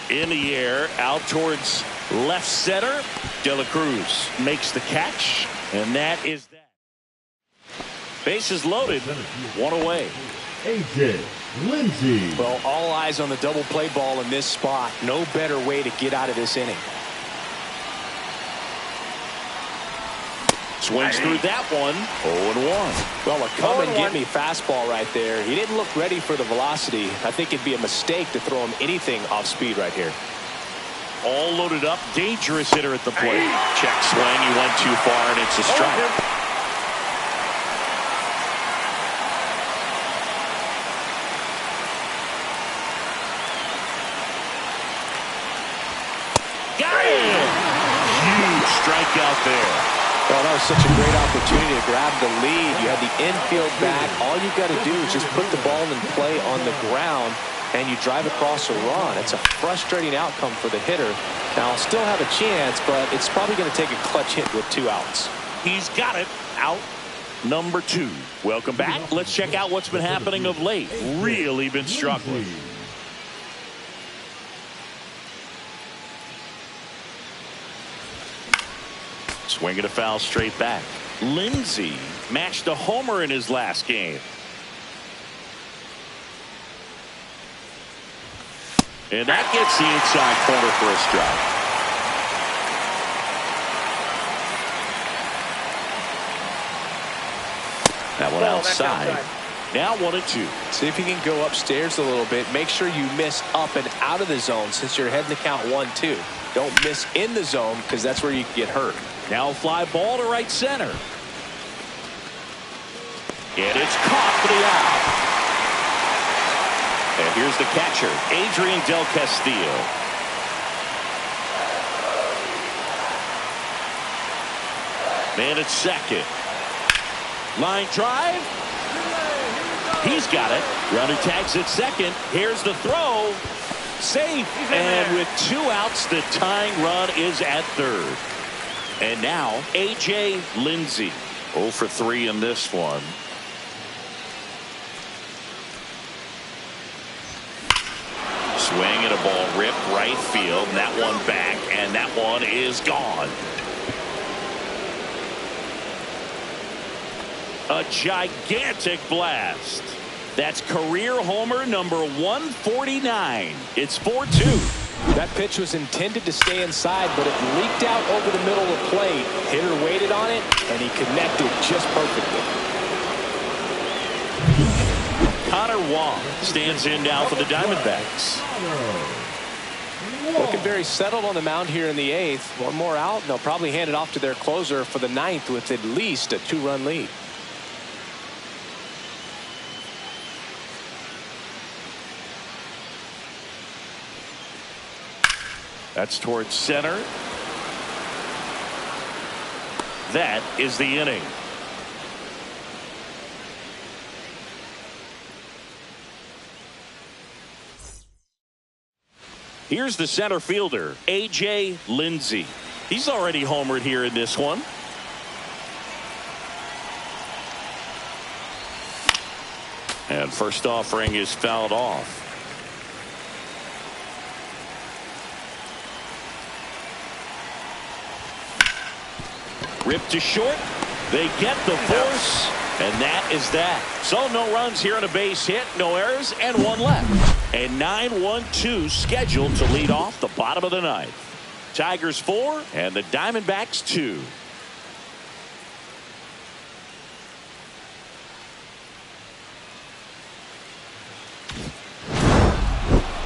S1: In the air, out towards left center. De La Cruz makes the catch, and that is that. Bases loaded, 1 away.
S3: A.J. Lindsey.
S2: Well, all eyes on the double play ball in this spot. No better way to get out of this inning.
S1: Swings through that one. 0-1.
S2: Well, a come-and-get-me fastball right there. He didn't look ready for the velocity. I think it'd be a mistake to throw him anything off speed right here.
S1: All loaded up. Dangerous hitter at the plate. Check swing. He went too far, and it's a strike. Got him! Huge strikeout there.
S2: Well, that was such a great opportunity to grab the lead. You had the infield back. All you've got to do is just put the ball in play on the ground, and you drive across a run. It's a frustrating outcome for the hitter. Now, I'll still have a chance, but it's probably going to take a clutch hit with 2 outs.
S1: He's got it. Out number 2. Welcome back. Let's check out what's been happening of late. Really been struggling. Swinging a foul straight back. Lindsey matched a homer in his last game. And that gets the inside corner for a strike. That one outside. Now 1-2.
S2: See if you can go upstairs a little bit. Make sure you miss up and out of the zone since you're heading to count 1-2. Don't miss in the zone because that's where you can get hurt.
S1: Now a fly ball to right center. And it's caught for the out. And here's the catcher, Adrian Del Castillo. Man at second. Line drive. He's got it. Runner tags at second. Here's the throw. Safe. And with 2 outs, the tying run is at third. And now A.J. Lindsey. 0 for 3 in this one. Swing and a ball ripped right field. And that one back. And that one is gone. A gigantic blast. That's career homer number 149. It's 4-2.
S2: That pitch was intended to stay inside, but it leaked out over the middle of the plate. Hitter waited on it, and he connected just perfectly.
S4: Connor Wong stands in now for the Diamondbacks.
S2: Looking very settled on the mound here in the 8th. One more out, and they'll probably hand it off to their closer for the 9th with at least a 2-run lead.
S4: That's towards center. That is the inning. Here's the center fielder, A.J. Lindsey. He's already homered here in this one. And first offering is fouled off. Ripped to short. They get the force, and that is that. So no runs here on a base hit, no errors, and one left. A 9-1-2 scheduled to lead off the bottom of the 9th. Tigers 4 and the Diamondbacks 2.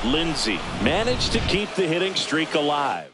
S4: Lindsey managed to keep the hitting streak alive.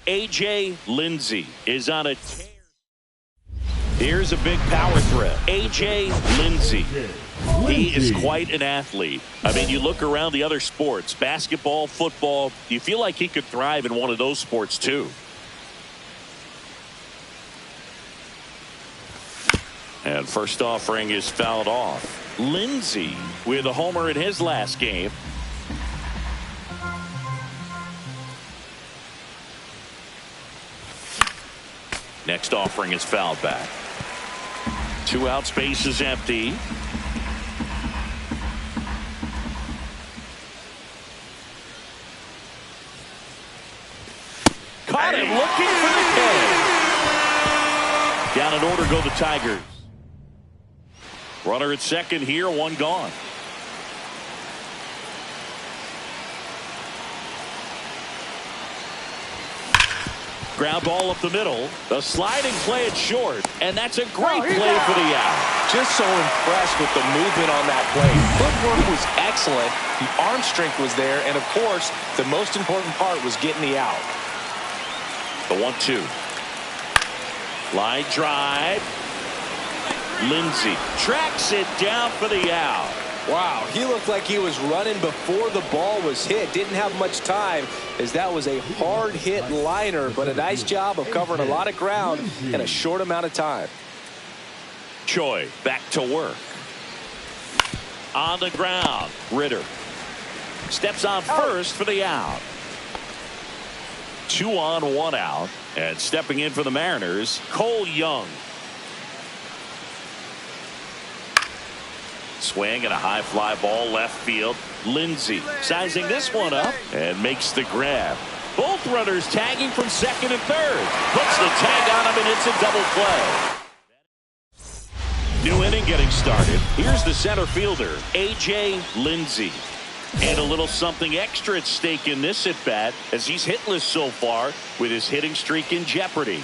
S4: A.J. Lindsey is on a tear. Here's a big power threat. A.J. Lindsey. He is quite an athlete. I mean, you look around the other sports, basketball, football, you feel like he could thrive in one of those sports too. And first offering is fouled off. Lindsey with a homer in his last game. Next offering is fouled back. 2 out, space is empty. Caught him looking for the K. Down in order go the Tigers. Runner at second here, one gone. Ground ball up the middle. The sliding play at short. And that's a great play for the out.
S2: Just so impressed with the movement on that play. Footwork was excellent. The arm strength was there. And, of course, the most important part was getting the out.
S1: The 1-2. Line drive. Lindsey tracks it down for the out.
S2: Wow, he looked like he was running before the ball was hit. Didn't have much time as that was a hard hit liner, but a nice job of covering a lot of ground in a short amount of time.
S1: Choi back to work.
S4: On the ground, Ritter steps on first for the out. 2 on, 1 out. And stepping in for the Mariners, Cole Young. Swing and a high fly ball left field. Lindsey sizing this one up and makes the grab. Both runners tagging from second and third. Puts the tag on him, and it's a double play. New inning getting started. Here's the center fielder, A.J. Lindsey. And a little something extra at stake in this at-bat as he's hitless so far with his hitting streak in jeopardy.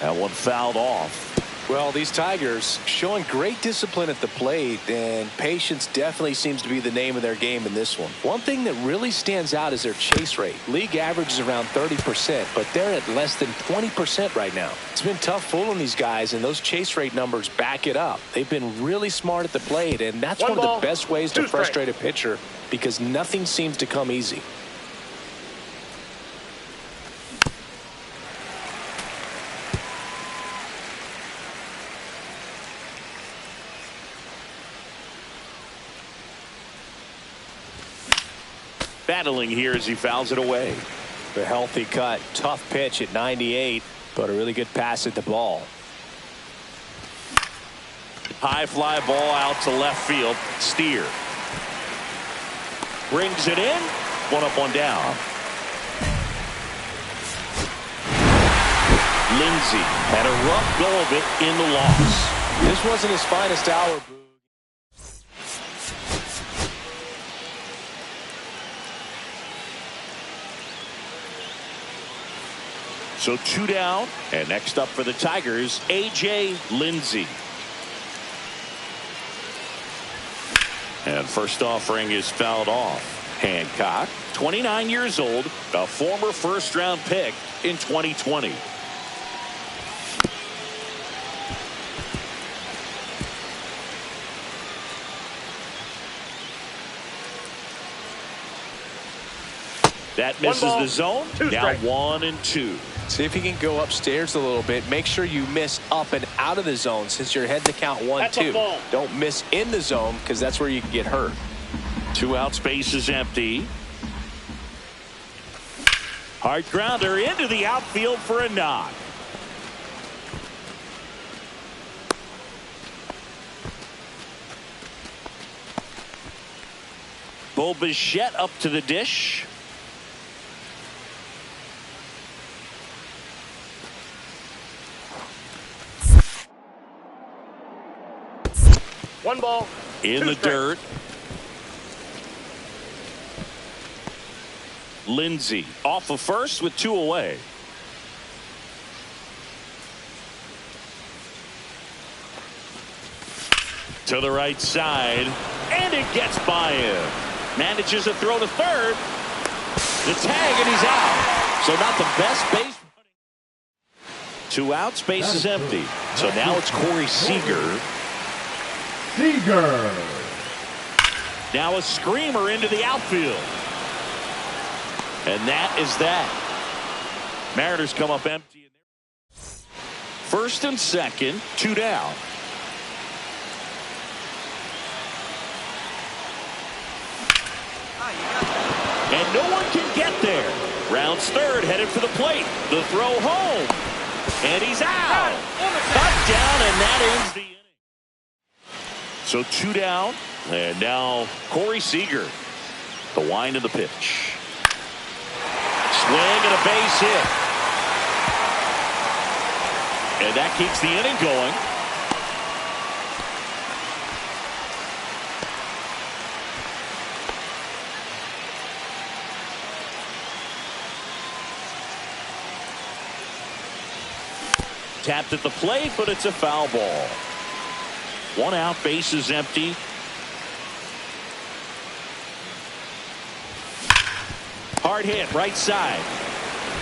S4: That one fouled off.
S2: Well, these Tigers showing great discipline at the plate, and patience definitely seems to be the name of their game in this one. One thing that really stands out is their chase rate. League average is around 30%, but they're at less than 20% right now. It's been tough fooling these guys, and those chase rate numbers back it up. They've been really smart at the plate, and that's one of the best ways to frustrate a pitcher because nothing seems to come easy.
S4: Battling here as he fouls it away.
S2: A healthy cut, tough pitch at 98, but a really good pass at the ball.
S4: High fly ball out to left field. Steer brings it in. 1 up, 1 down. Lindsey had a rough go of it in the loss.
S2: This wasn't his finest hour.
S4: So 2 down, and next up for the Tigers, A.J. Lindsey. And first offering is fouled off. Hancock, 29 years old, a former first-round pick in 2020. That misses the zone. Now 1-2.
S2: See if you can go upstairs a little bit. Make sure you miss up and out of the zone since you're heading to count 1-2. Don't miss in the zone because that's where you can get hurt.
S4: 2 out, space is empty. Hard grounder into the outfield for a knock. Bo Bichette up to the dish.
S5: One ball.
S4: In the dirt. Lindsey off of first with 2 away. To the right side, and it gets by him. Manages a throw to third. The tag, and he's out. So not the best base. 2 outs, base is empty. So now it's Corey Seager.
S3: Seager.
S4: Now a screamer into the outfield. And that is that. Mariners come up empty. First and second, 2 down. And no one can get there. Rounds third, headed for the plate. The throw home. And he's out. Touchdown, and that ends the inning. So 2 down, and now Corey Seager. The wind of the pitch. Swing and a base hit. And that keeps the inning going. Tapped at the plate, but it's a foul ball. 1 out, base is empty. Hard hit, right side.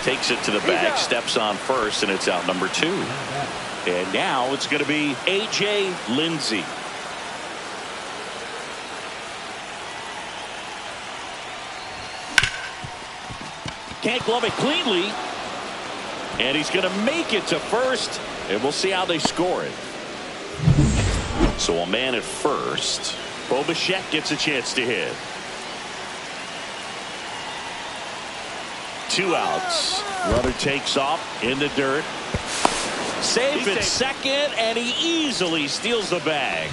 S4: Takes it to the bag, steps on first, and it's out number 2. And now it's going to be A.J. Lindsey. Can't glove it cleanly. And he's going to make it to first, and we'll see how they score it.
S1: So a man at first. Bo Bichette gets a chance to hit. 2 outs. Runner takes off in the dirt. Safe at second, and he easily steals the bag.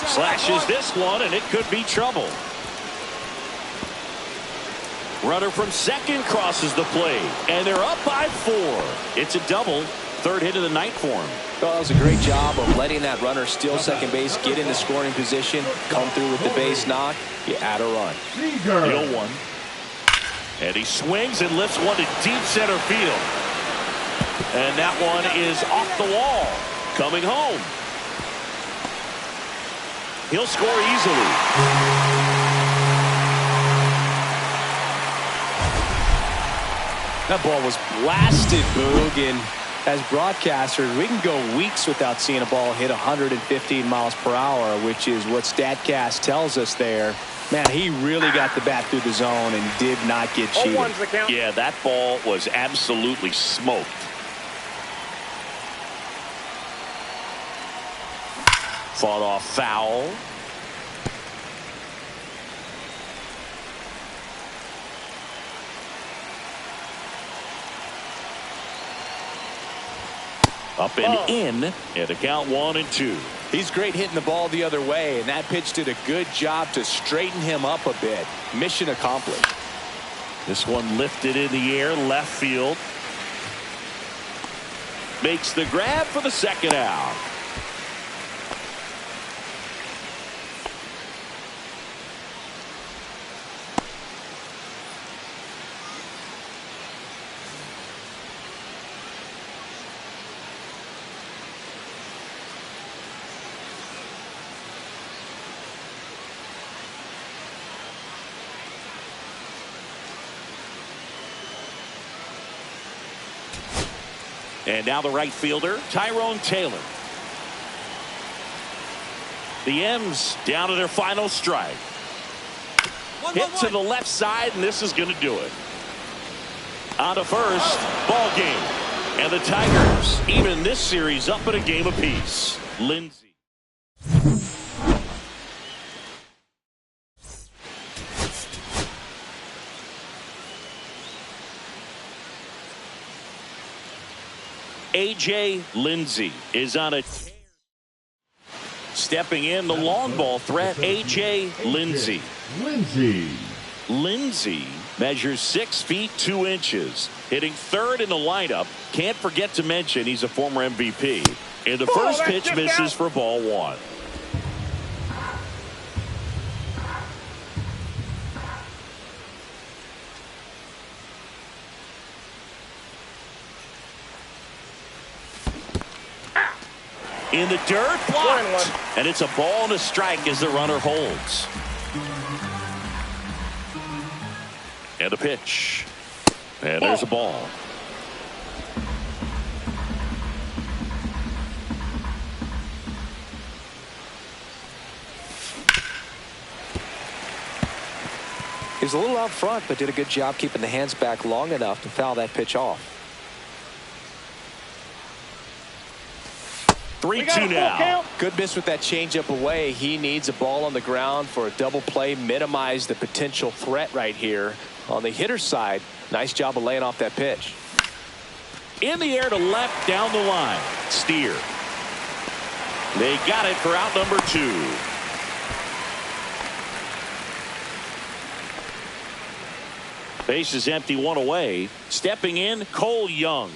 S1: Slashes this one, and it could be trouble. Runner from second crosses the plate, and they're up by 4. It's a double. 3rd hit of the night for him.
S2: Well, that was a great job of letting that runner steal second base, get in the scoring position, come through with the base knock. You add a run.
S1: The 0-1. And he swings and lifts one to deep center field. And that one is off the wall. Coming home. He'll score easily.
S2: That ball was blasted, Boog, and as broadcasters, we can go weeks without seeing a ball hit 115 miles per hour, which is what StatCast tells us there. Man, he really got the bat through the zone and did not get cheated.
S1: Yeah, that ball was absolutely smoked. Fought off foul. Up and in, and the count 1-2.
S2: He's great hitting the ball the other way, and that pitch did a good job to straighten him up a bit. Mission accomplished.
S1: This one lifted in the air, left field. Makes the grab for the second out. And now the right fielder, Tyrone Taylor. The M's down to their final strike. Hit to the left side, and this is going to do it. On to first, ball game. And the Tigers even this series up at a game apiece. Lindsey. A.J. Lindsey is on a tear. Stepping in, the long ball threat, A.J. Lindsey. Lindsey measures 6 feet 2 inches. Hitting 3rd in the lineup. Can't forget to mention he's a former MVP. And the first pitch misses for ball 1. In the dirt, blocked. And it's a ball and a strike as the runner holds. And a pitch. And there's a ball.
S2: He was a little out front, but did a good job keeping the hands back long enough to foul that pitch off.
S1: 3-2 now.
S2: Good miss with that changeup away. He needs a ball on the ground for a double play. Minimize the potential threat right here. On the hitter's side, nice job of laying off that pitch.
S1: In the air to left, down the line. Steer. They got it for out number 2. Base is empty, 1 away. Stepping in, Cole Young.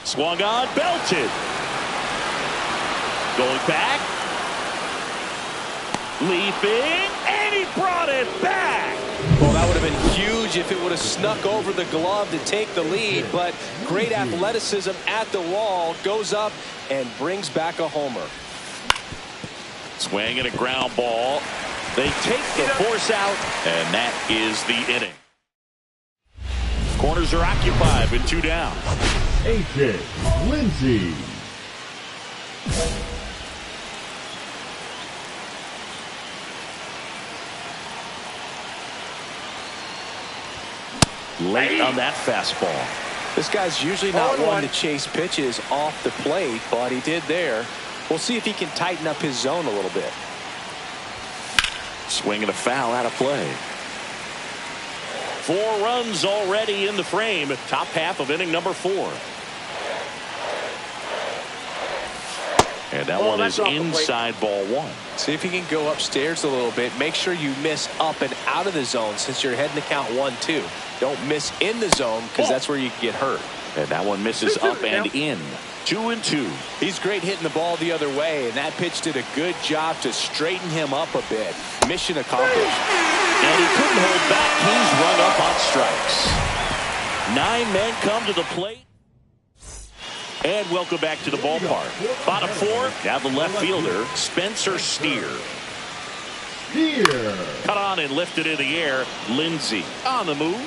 S1: Swung on, belted. Going back. Leaping, and he brought it back.
S2: Well, that would have been huge if it would have snuck over the glove to take the lead, but great athleticism at the wall, goes up and brings back a homer.
S1: Swing and a ground ball. They take the force out, and that is the inning. Corners are occupied with 2 down.
S3: A.J. Lindsey.
S4: late on that fastball.
S2: This guy's usually not one to chase pitches off the plate, but he did there. We'll see if he can tighten up his zone a little bit.
S4: Swing and a foul out of play. 4 runs already in the frame. Top half of inning number 4. And that one is inside ball 1.
S2: See if he can go upstairs a little bit. Make sure you miss up and out of the zone since you're heading to count 1-2. Don't miss in the zone because that's where you get hurt.
S4: And that one misses up and in. 2-2.
S2: He's great hitting the ball the other way, and that pitch did a good job to straighten him up a bit. Mission accomplished.
S4: And he couldn't hold back. He's run up on strikes. 9 men come to the plate. And welcome back to the ballpark. Bottom 4, now the left fielder, Spencer Steer. Cut on and lifted in the air. Lindsey on the move.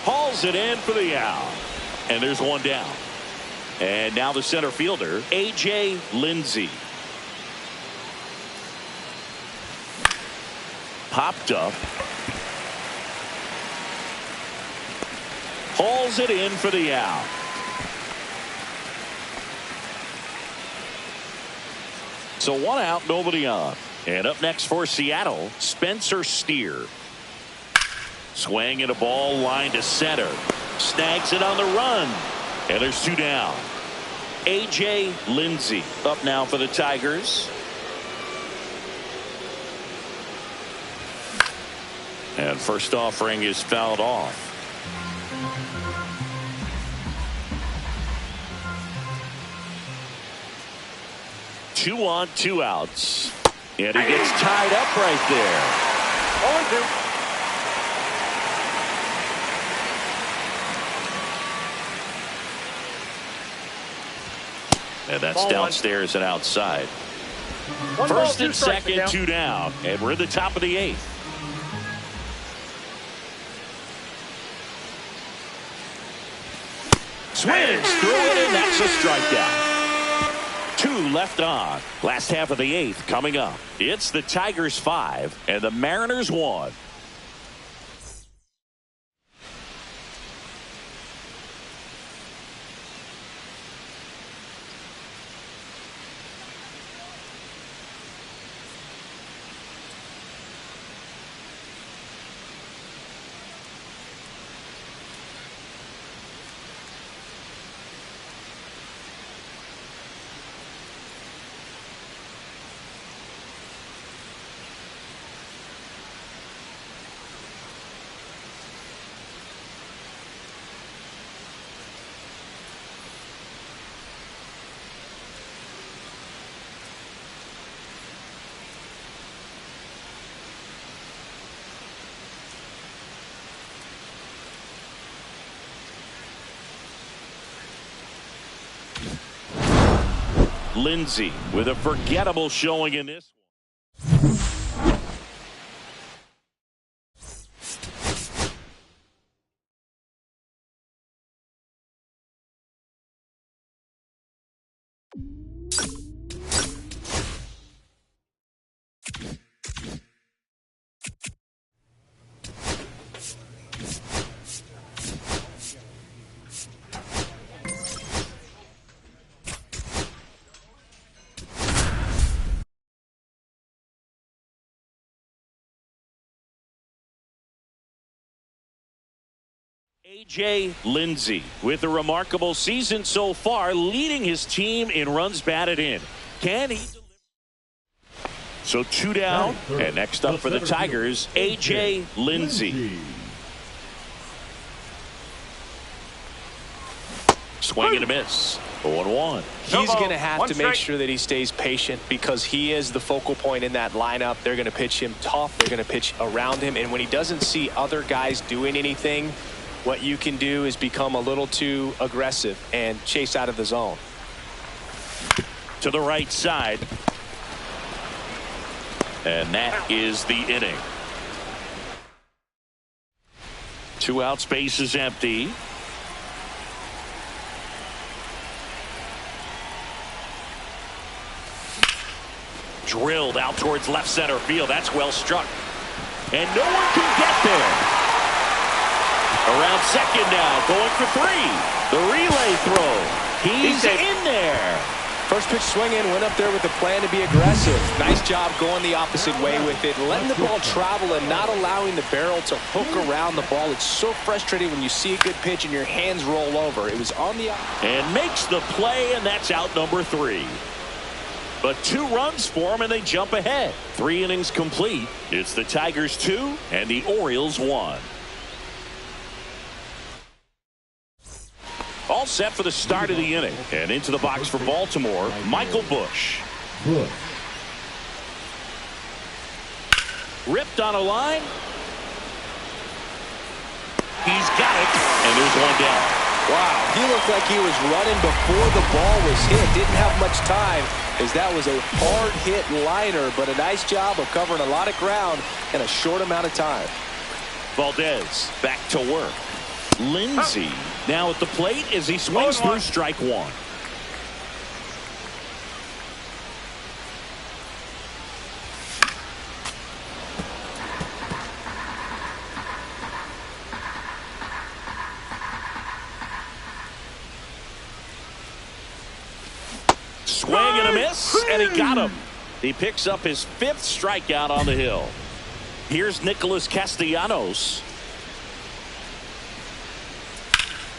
S4: Hauls it in for the out. And there's one down. And now the center fielder, A.J. Lindsey. Popped up. Hauls it in for the out. So 1 out, nobody on. And up next for Seattle, Spencer Steer. Swing and a ball line to center. Snags it on the run. And there's 2 down. A.J. Lindsey up now for the Tigers. And first offering is fouled off. 2 on, 2 outs. And he gets tied up right there.
S5: 0-2.
S4: And that's downstairs and outside. First and second, 2 down. And we're in the top of the 8th. Swings through it, and that's a strikeout. 2 left on. Last half of the 8th coming up. It's the Tigers 5 and the Mariners 1. Lindsey with a forgettable showing in this one. A.J. Lindsey with a remarkable season so far, leading his team in runs batted in. Can he deliver? So 2 down, and next up for the Tigers, A.J. Lindsey. Swing and a miss. 0-1.
S2: He's going to have to make sure that he stays patient because he is the focal point in that lineup. They're going to pitch him tough. They're going to pitch around him. And when he doesn't see other guys doing anything, what you can do is become a little too aggressive and chase out of the zone.
S4: To the right side. And that is the inning. 2 out, space is empty. Drilled out towards left center field. That's well struck. And no one can get there. Around second now, going for three. The relay throw. He's in there.
S2: First pitch swing in, went up there with a plan to be aggressive. Nice job going the opposite way with it, letting the ball travel and not allowing the barrel to hook around the ball. It's so frustrating when you see a good pitch and your hands roll over. It was on the...
S4: And makes the play, and that's out number 3. But 2 runs for him, and they jump ahead. 3 innings complete. It's the Tigers 2 and the Orioles 1. All set for the start of the inning. And into the box for Baltimore, Michael Busch. Ripped on a line. He's got it. And there's one down.
S2: Wow, he looked like he was running before the ball was hit. Didn't have much time, as that was a hard hit liner, but a nice job of covering a lot of ground in a short amount of time.
S4: Valdez back to work. Lindsey now at the plate as he swings through strike 1. Swing and a miss, and he got him. He picks up his 5th strikeout on the hill. Here's Nicholas Castellanos.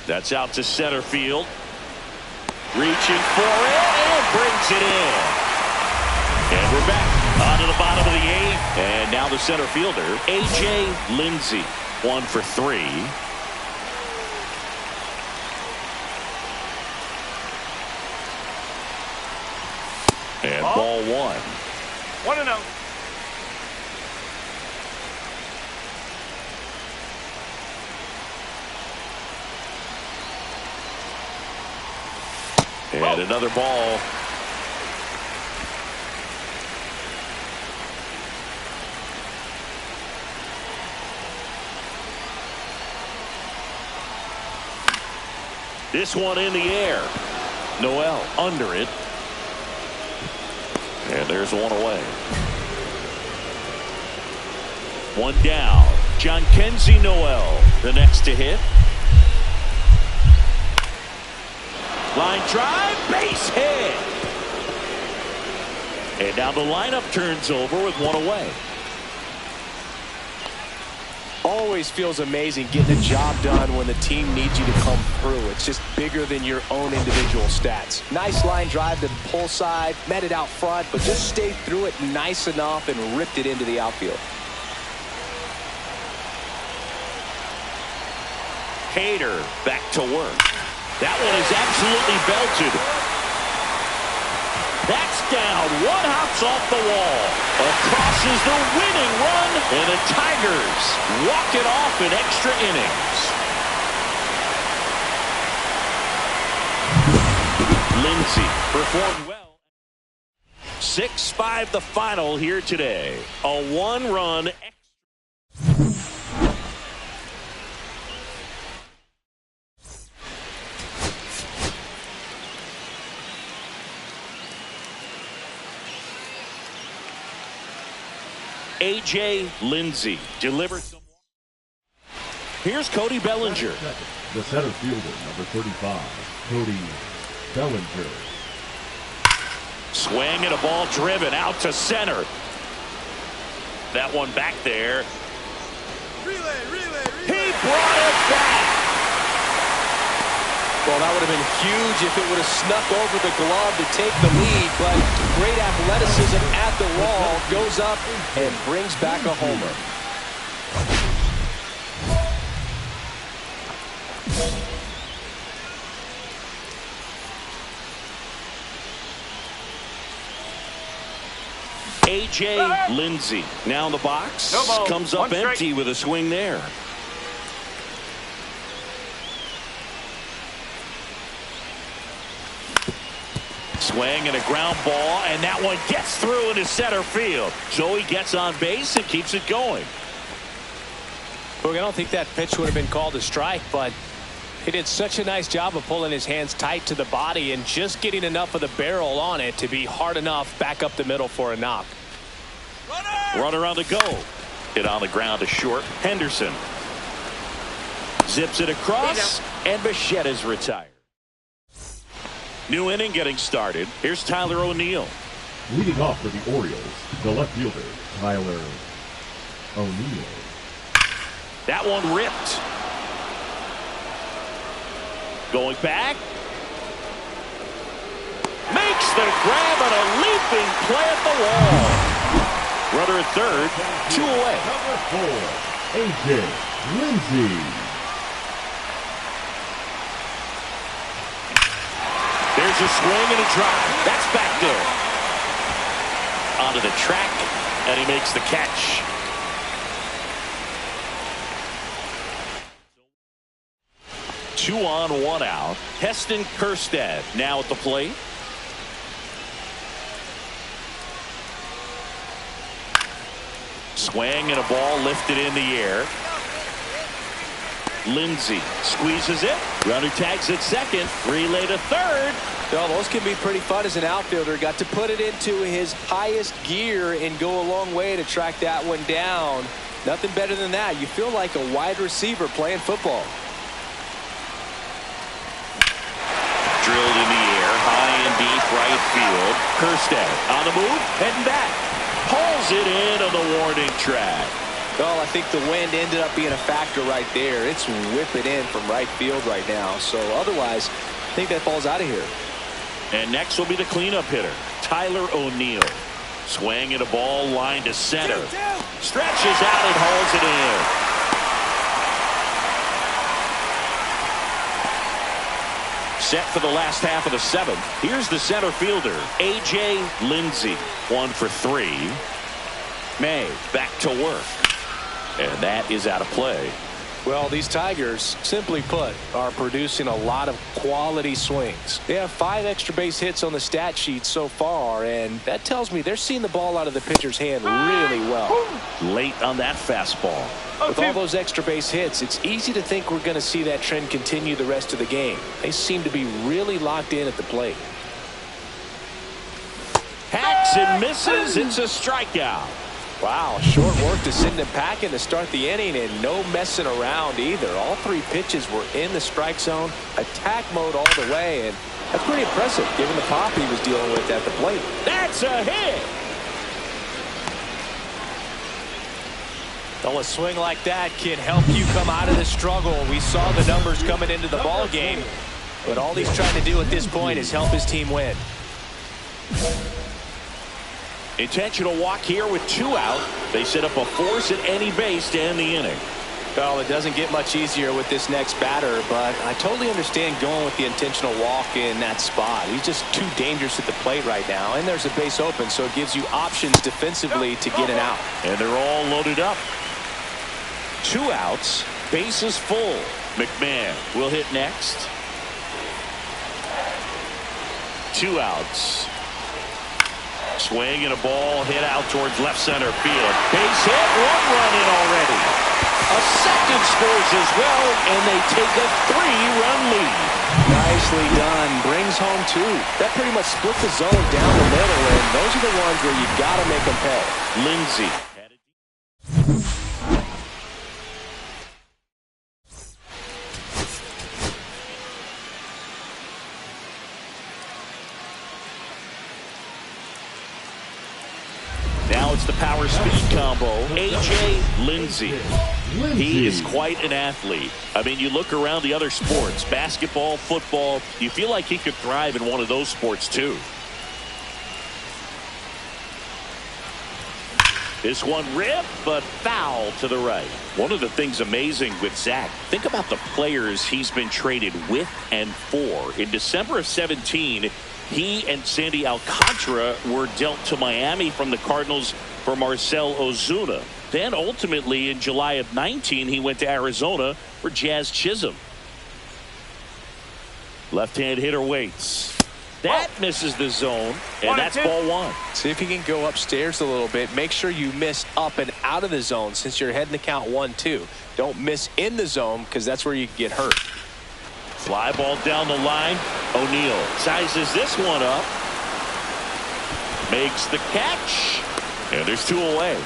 S4: That's out to center field. Reaching for it and brings it in. And we're back onto the bottom of the 8th. And now the center fielder, A.J. Lindsey. 1 for 3. And ball 1.
S5: 1-0.
S4: And another ball. This one in the air. Noel under it. And there's one away. 1 down. Jhonkensy Noel, the next to hit. Line drive, base hit. And now the lineup turns over with 1 away.
S2: Always feels amazing getting a job done when the team needs you to come through. It's just bigger than your own individual stats. Nice line drive to the pull side, met it out front, but just stayed through it nice enough and ripped it into the outfield.
S4: Hader back to work. That one is absolutely belted. That's down. 1 hops off the wall. Across is the winning run. And the Tigers walk it off in extra innings. Lindsey performed well. 6-5 the final here today. A 1-run extra. A.J. Lindsey delivered some. Here's Cody Bellinger.
S3: The center fielder, number 35, Cody Bellinger.
S4: Swing and a ball driven out to center. That one back there.
S6: Relay.
S4: He brought it back.
S2: Well, that would have been huge if it would have snuck over the glove to take the lead, but great athleticism at the wall, goes up and brings back a homer.
S4: A.J. Lindsey now in the box.
S5: No ball.
S4: Comes up
S5: 1 strike.
S4: empty with a swing there. Swing and a ground ball, and that one gets through into center field. So he gets on base and keeps it going.
S2: Look, I don't think that pitch would have been called a strike, but he did such a nice job of pulling his hands tight to the body and just getting enough of the barrel on it to be hard enough back up the middle for a knock.
S4: Runner on the go. Hit on the ground to short. Henderson. Zips it across, and Bichette is retired. New inning getting started. Here's Tyler O'Neill.
S3: Leading off for the Orioles, the left fielder, Tyler O'Neill.
S4: That one ripped. Going back. Makes the grab and a leaping play at the wall. Runner at third, 2 away.
S3: Number 4, A.J. Lindsey.
S4: There's a swing and a drive. That's back there. Onto the track, and he makes the catch. Two on, one out. Heston Kjerstad now at the plate. Swing and a ball lifted in the air. Lindsey squeezes it. Runner tags at second. Relay to third.
S2: Well, those can be pretty fun as an outfielder. Got to put it into his highest gear and go a long way to track that one down. Nothing better than that. You feel like a wide receiver playing football.
S4: Drilled in the air, high and deep right field. Kjerstad on the move, heading back. Pulls it in on the warning track.
S2: Well, I think the wind ended up being a factor right there. It's whipping in from right field right now. So otherwise, I think that ball's out of here.
S4: And next will be the cleanup hitter, Tyler O'Neill. Swing and a ball line to center. Stretches out and hauls it in. Set for the last half of the seventh. Here's the center fielder, A.J. Lindsey. 1 for 3. May back to work. And that is out of play.
S2: Well, these Tigers, simply put, are producing a lot of quality swings. They have 5 extra base hits on the stat sheet so far, and that tells me they're seeing the ball out of the pitcher's hand really well.
S4: Late on that fastball.
S2: With all those extra base hits, it's easy to think we're going to see that trend continue the rest of the game. They seem to be really locked in at the plate.
S4: Hacks and misses. It's a strikeout.
S2: Wow, short work to send him packing to start the inning, and no messing around either. All 3 pitches were in the strike zone, attack mode all the way, and that's pretty impressive given the pop he was dealing with at the plate.
S4: That's a hit.
S2: Well, a swing like that can help you come out of the struggle. We saw the numbers coming into the ball game, but all he's trying to do at this point is help his team win.
S4: Intentional walk here with 2 out. They set up a force at any base to end the inning.
S2: Well, it doesn't get much easier with this next batter, but I totally understand going with the intentional walk in that spot. He's just too dangerous at the plate right now, and there's a base open, so it gives you options defensively to get an out.
S4: And they're all loaded up. 2 outs, bases full. McMahon will hit next. 2 outs. Swing and a ball hit out towards left center field. Base hit, 1 run in already. A second scores as well, and they take a 3-run lead.
S2: Nicely done. Brings home 2. That pretty much split the zone down the middle, and those are the ones where you've got to make them pay.
S4: Lindsey. Now it's the power speed combo. A.J. Lindsey. He is quite an athlete. I mean, you look around the other sports, basketball, football, you feel like he could thrive in one of those sports too. This one ripped, but foul to the right. One of the things amazing with Zach, think about the players he's been traded with and for. In December of 17, he and Sandy Alcantara were dealt to Miami from the Cardinals for Marcell Ozuna. Then ultimately in July of 19, he went to Arizona for Jazz Chisholm. Left-hand hitter waits. That misses the zone, and that's ball 1.
S2: See if you can go upstairs a little bit. Make sure you miss up and out of the zone since you're heading to count 1-2. Don't miss in the zone because that's where you get hurt.
S4: Fly ball down the line. O'Neill sizes this one up. Makes the catch. And there's 2 away.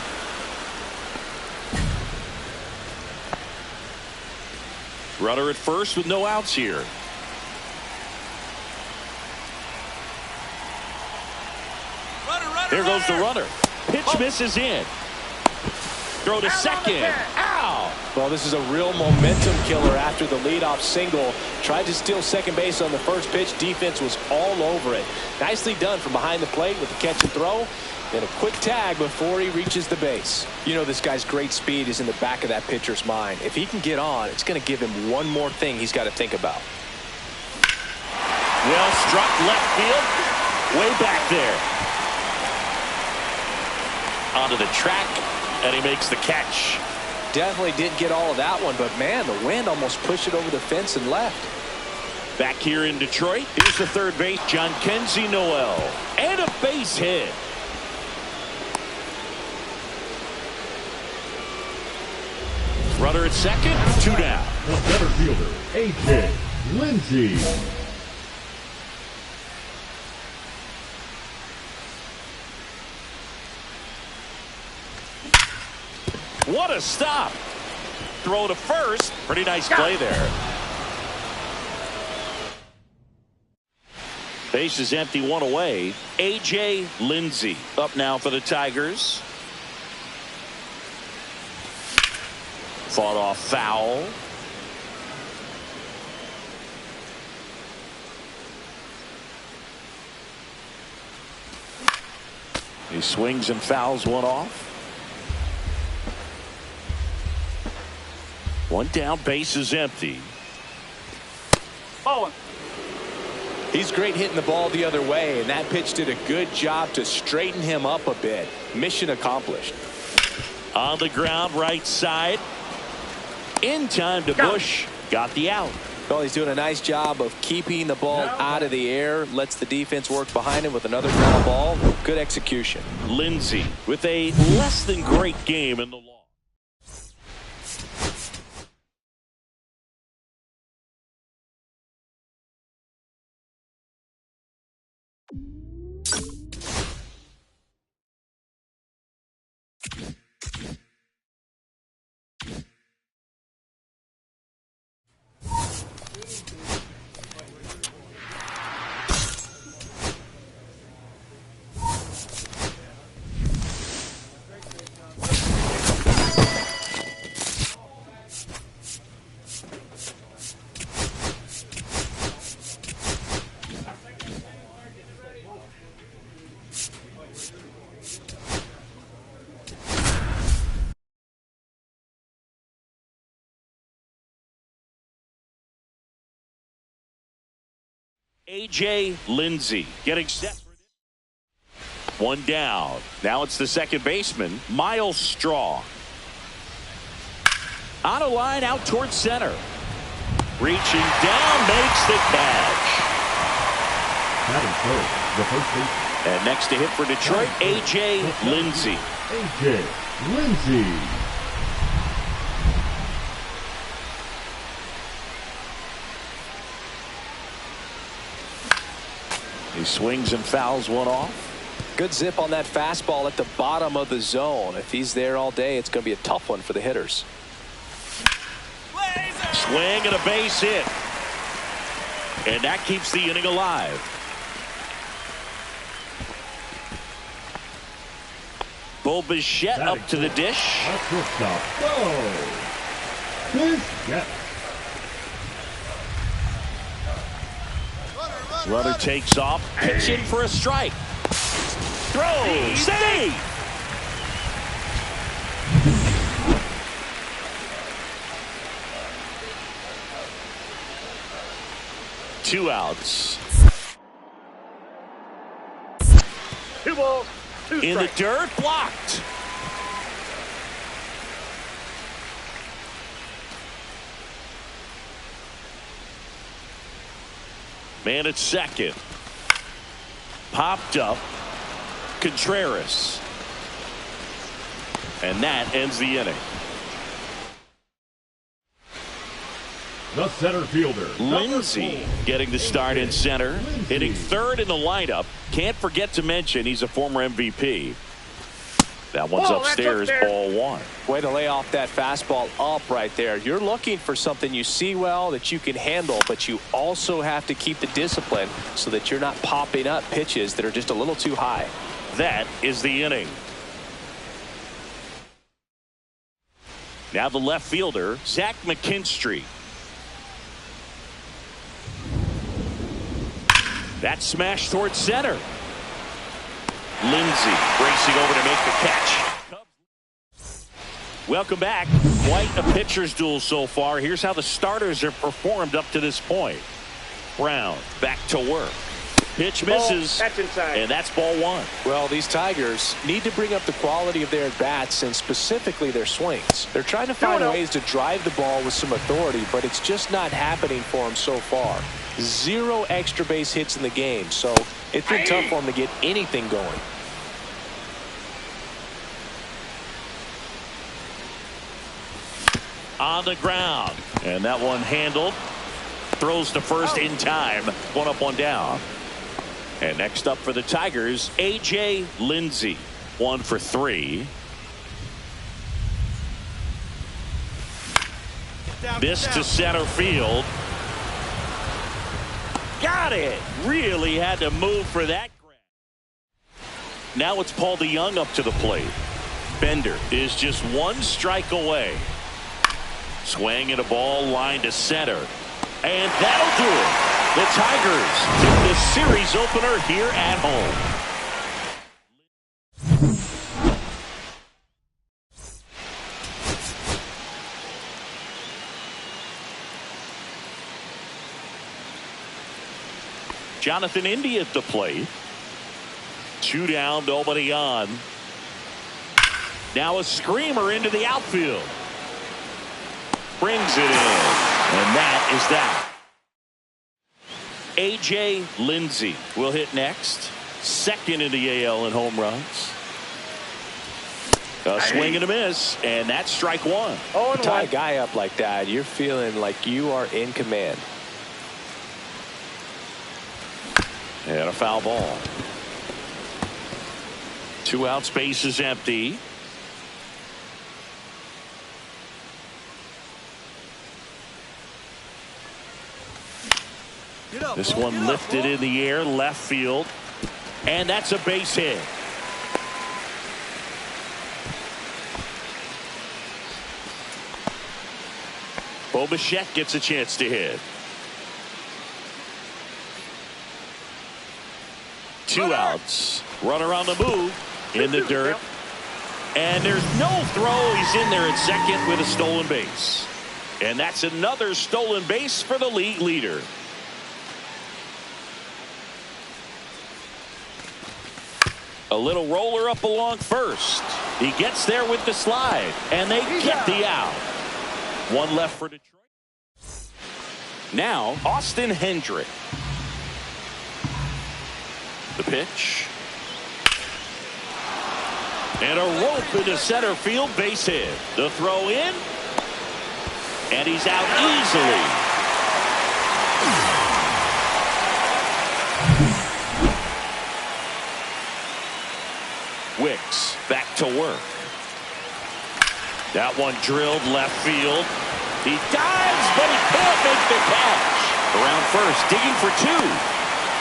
S4: Runner at first with no outs here. Here goes the runner. Pitch misses in. Throw to second. Ow!
S2: Well, this is a real momentum killer after the leadoff single. Tried to steal second base on the first pitch. Defense was all over it. Nicely done from behind the plate with the catch and throw. Then a quick tag before he reaches the base. You know this guy's great speed is in the back of that pitcher's mind. If he can get on, it's going to give him one more thing he's got to think about.
S4: Well struck left field. Way back there. Onto the track, and he makes the catch.
S2: Definitely didn't get all of that one, but man, the wind almost pushed it over the fence and left.
S4: Back here in Detroit, here's the third base, Jhonkensy Noel. And a base hit. Runner at second, 2 down.
S3: The center fielder, A.J. Lindsey.
S4: What a stop. Throw to first. Pretty nice play there. Base is empty, 1 away. A.J. Lindsey up now for the Tigers. Fought off foul. He swings and fouls one off. 1 down, base is empty.
S5: Bowling.
S2: He's great hitting the ball the other way, and that pitch did a good job to straighten him up a bit. Mission accomplished.
S4: On the ground, right side. In time to Bush. Got the out.
S2: Well, he's doing a nice job of keeping the ball out of the air. Lets the defense work behind him with another ground ball. Good execution.
S4: Lindsey with a less than great game in the loss. A.J. Lindsey getting set. 1 down. Now it's the second baseman, Miles Straw. On a line out towards center. Reaching down, makes the catch.
S3: Batting first, the first baseman.
S4: And next to hit for Detroit, A.J. Lindsey.
S3: A.J. Lindsey.
S4: He swings and fouls one off.
S2: Good zip on that fastball at the bottom of the zone. If he's there all day, it's going to be a tough one for the hitters.
S4: Swing and a base hit. And that keeps the inning alive. Bo Bichette up to the dish.
S3: A shortstop, Bo Bichette.
S4: Runner takes off. Pitch in for a strike. Throw. Save. Two outs.
S5: 2 balls, 2 strikes.
S4: In the dirt, blocked. Man at second. Popped up. Contreras. And that ends the inning.
S3: The center fielder,
S4: Lindsey getting the start in center. Hitting third in the lineup. Can't forget to mention he's a former MVP.
S1: That one's upstairs, ball one.
S2: Way to lay off that fastball up right there. You're looking for something you see well that you can handle, but you also have to keep the discipline so that you're not popping up pitches that are just a little too high.
S1: That is the inning. Now the left fielder, Zach McKinstry. That smash towards center. Lindsey racing over to make the catch. Welcome back. Quite a pitcher's duel so far. Here's how the starters have performed up to this point. Brown back to work. Pitch misses.
S5: That's inside.
S1: And that's ball one.
S2: Well, these Tigers need to bring up the quality of their bats and specifically their swings. They're trying to find ways to drive the ball with some authority, but it's just not happening for them so far. 0 extra base hits in the game, so it's been tough for them to get anything going.
S1: On the ground. And that one handled. Throws to first in time. 1 up, 1 down. And next up for the Tigers, A.J. Lindsey. 1 for 3. This to center field. Got it. Really had to move for that. Now it's Paul DeJong up to the plate. Bender is just 1 strike away. Swing and a ball line to center. And that'll do it. The Tigers get the series opener here at home. Jonathan India at the plate. 2 down, nobody on. Now a screamer into the outfield. Brings it in. And that is that. A.J. Lindsey will hit next. 2nd in the AL in home runs. A swing and a miss. And that's strike 1.
S2: Tie a guy up like that, you're feeling like you are in command.
S1: And a foul ball. 2 outs, base is empty. This one lifted in the air, left field. And that's a base hit. Bo Bichette gets a chance to hit. 2 outs. Runner on the move in the dirt. And there's no throw. He's in there at second with a stolen base. And that's another stolen base for the league leader. A little roller up along first. He gets there with the slide. And they get the out. 1 left for Detroit. Now, Austin Hendrick. The pitch. And a rope into center field, base hit. The throw in. And he's out easily. Wicks back to work. That one drilled left field. He dives, but he can't make the catch. Around first, digging for 2.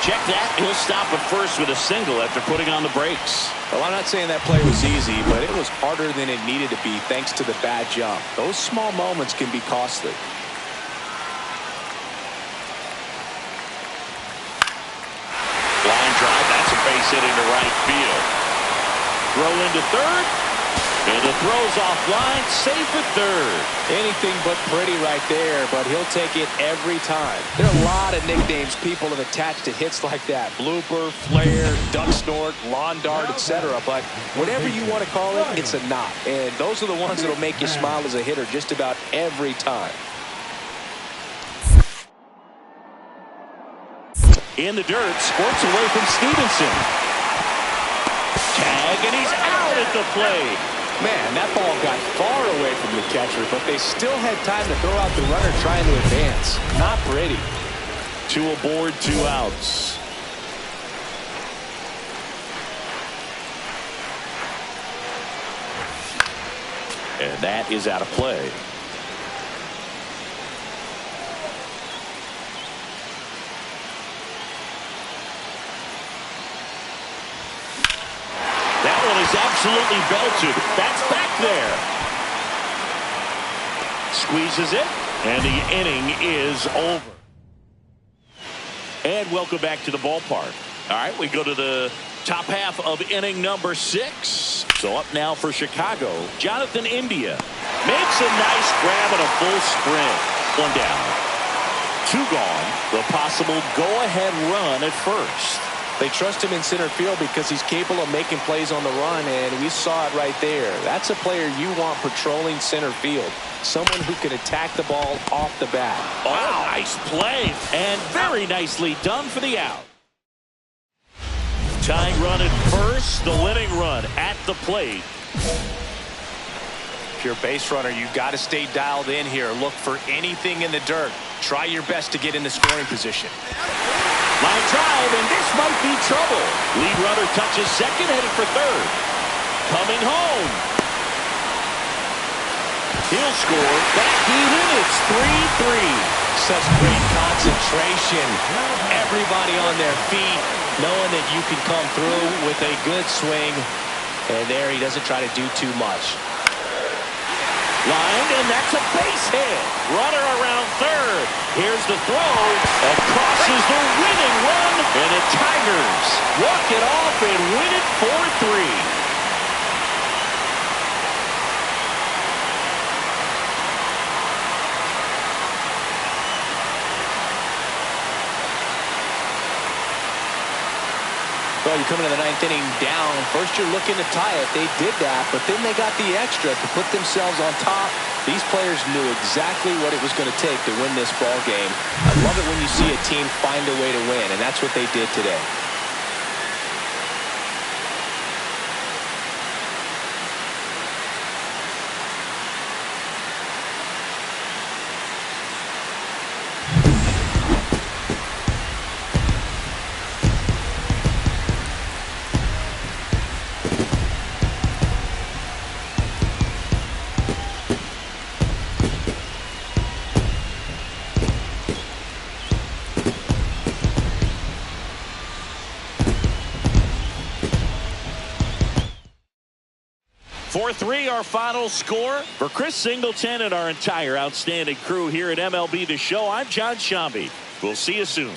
S1: Check that. He'll stop at first with a single after putting on the brakes.
S2: Well, I'm not saying that play was easy, but it was harder than it needed to be thanks to the bad jump. Those small moments can be costly.
S1: Line drive. That's a base hit into right field. Throw into third. And the throw's offline, safe at third.
S2: Anything but pretty right there, but he'll take it every time. There are a lot of nicknames people have attached to hits like that. Blooper, flare, duck snort, lawn dart, etc. But whatever you want to call it, it's a knot. And those are the ones that will make you smile as a hitter just about every time.
S1: In the dirt, squirts away from Stevenson. Tag, and he's out at the plate.
S2: Man, that ball got far away from the catcher, but they still had time to throw out the runner trying to advance. Not pretty.
S1: 2 aboard, 2 outs. And that is out of play. That one is absolutely belted. That's back there. Squeezes it, and the inning is over. And welcome back to the ballpark. All right, we go to the top half of inning number 6. So up now for Chicago, Jonathan India makes a nice grab and a full sprint. 1 down. 2 gone. The possible go-ahead run at first.
S2: They trust him in center field because he's capable of making plays on the run, and we saw it right there. That's a player you want patrolling center field. Someone who can attack the ball off the bat.
S1: Oh, nice play. And very nicely done for the out. Tying run at first, the winning run at the plate.
S2: If you're a base runner, you've got to stay dialed in here. Look for anything in the dirt. Try your best to get in the scoring position.
S1: Line drive, and this might be trouble. Lead runner touches second, headed for third. Coming home. He'll score. Back even. It's 3-3.
S2: Such great concentration. Everybody on their feet, knowing that you can come through with a good swing. And there he doesn't try to do too much.
S1: Lined, and that's a base hit. Runner around third. Here's the throw. Across is the winning run. And the Tigers walk it off and win it 4-3.
S2: Well, you come into the 9th inning down. First, you're looking to tie it. They did that, but then they got the extra to put themselves on top. These players knew exactly what it was going to take to win this ball game. I love it when you see a team find a way to win, and that's what they did today.
S1: Our final score. For Chris Singleton and our entire outstanding crew here at MLB The Show, I'm John Shambi. We'll see you soon.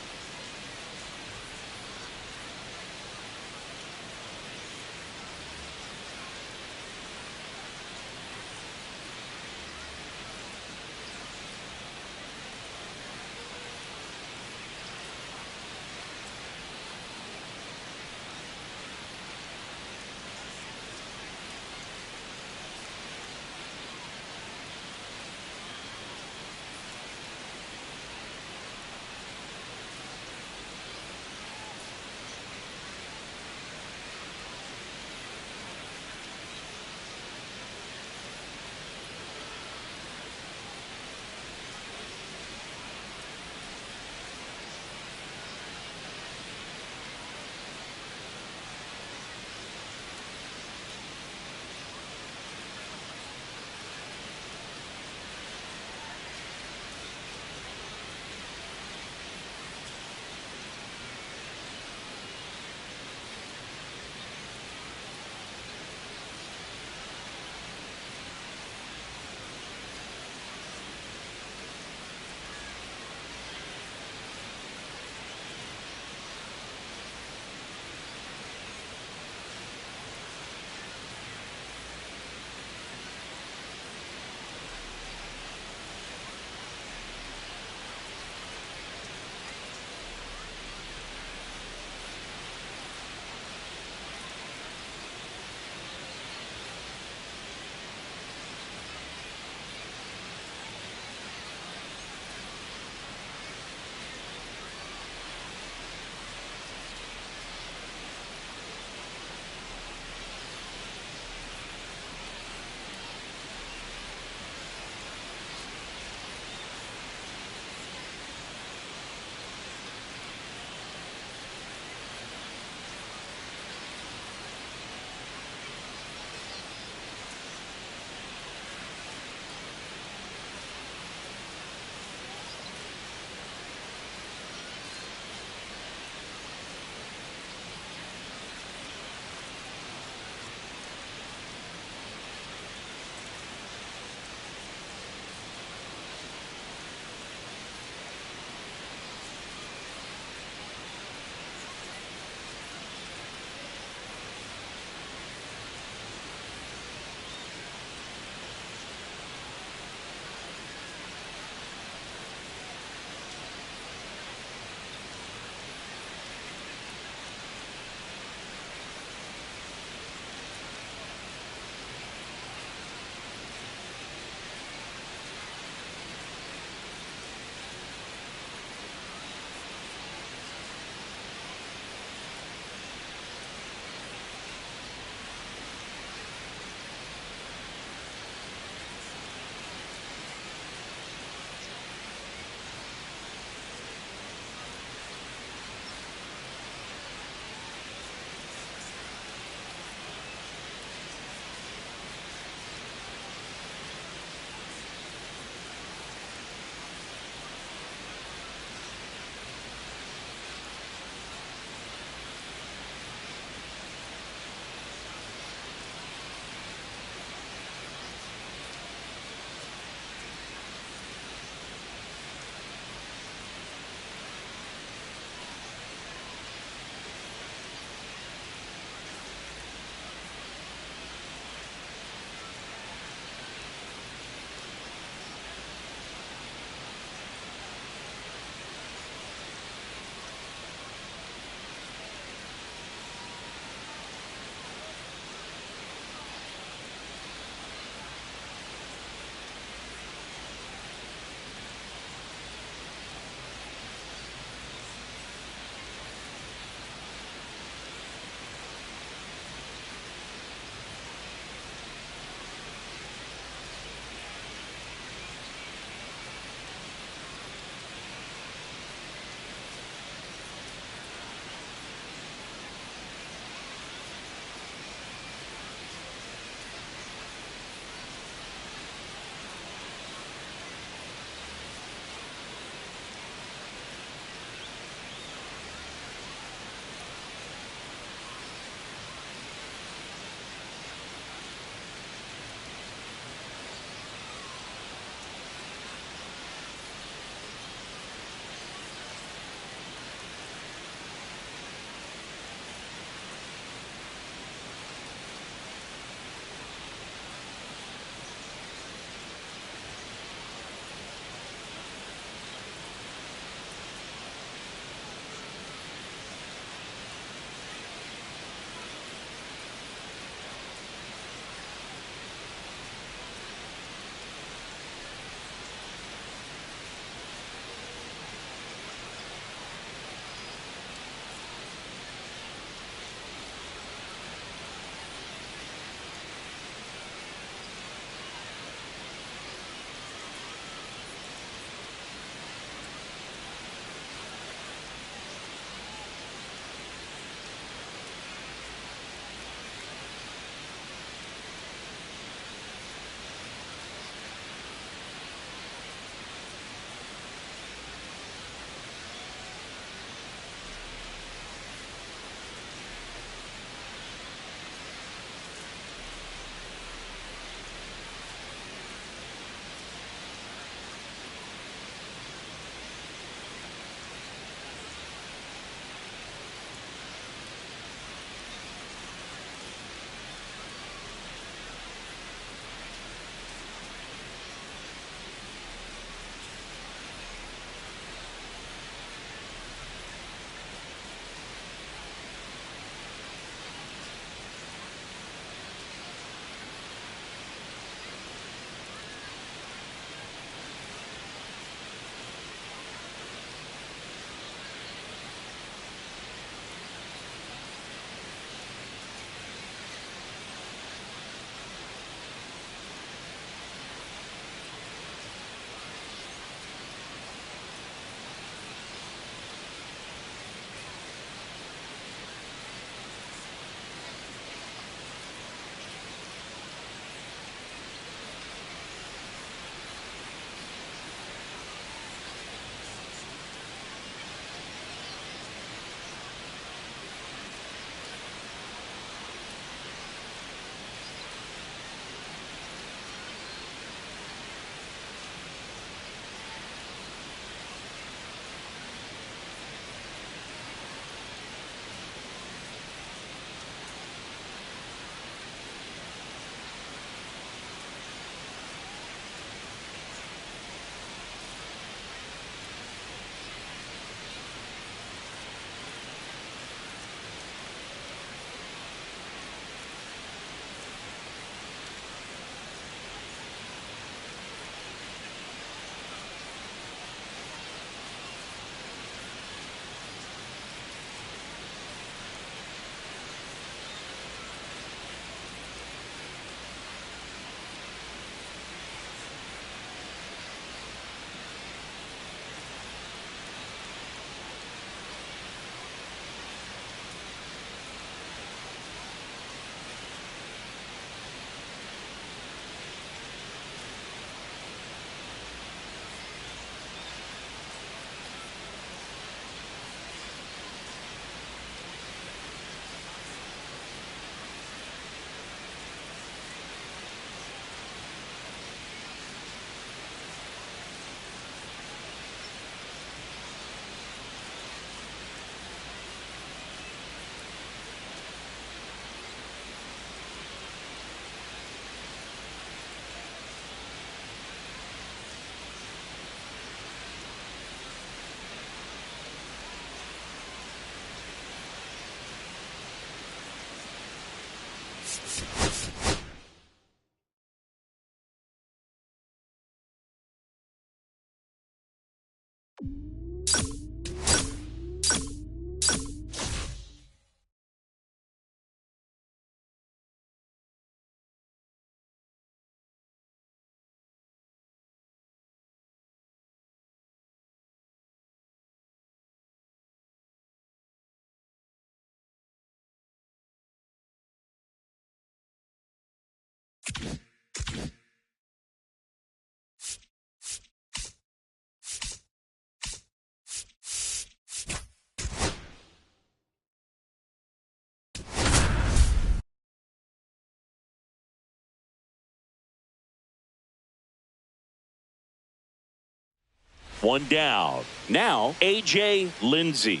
S4: One down. Now, A.J. Lindsey.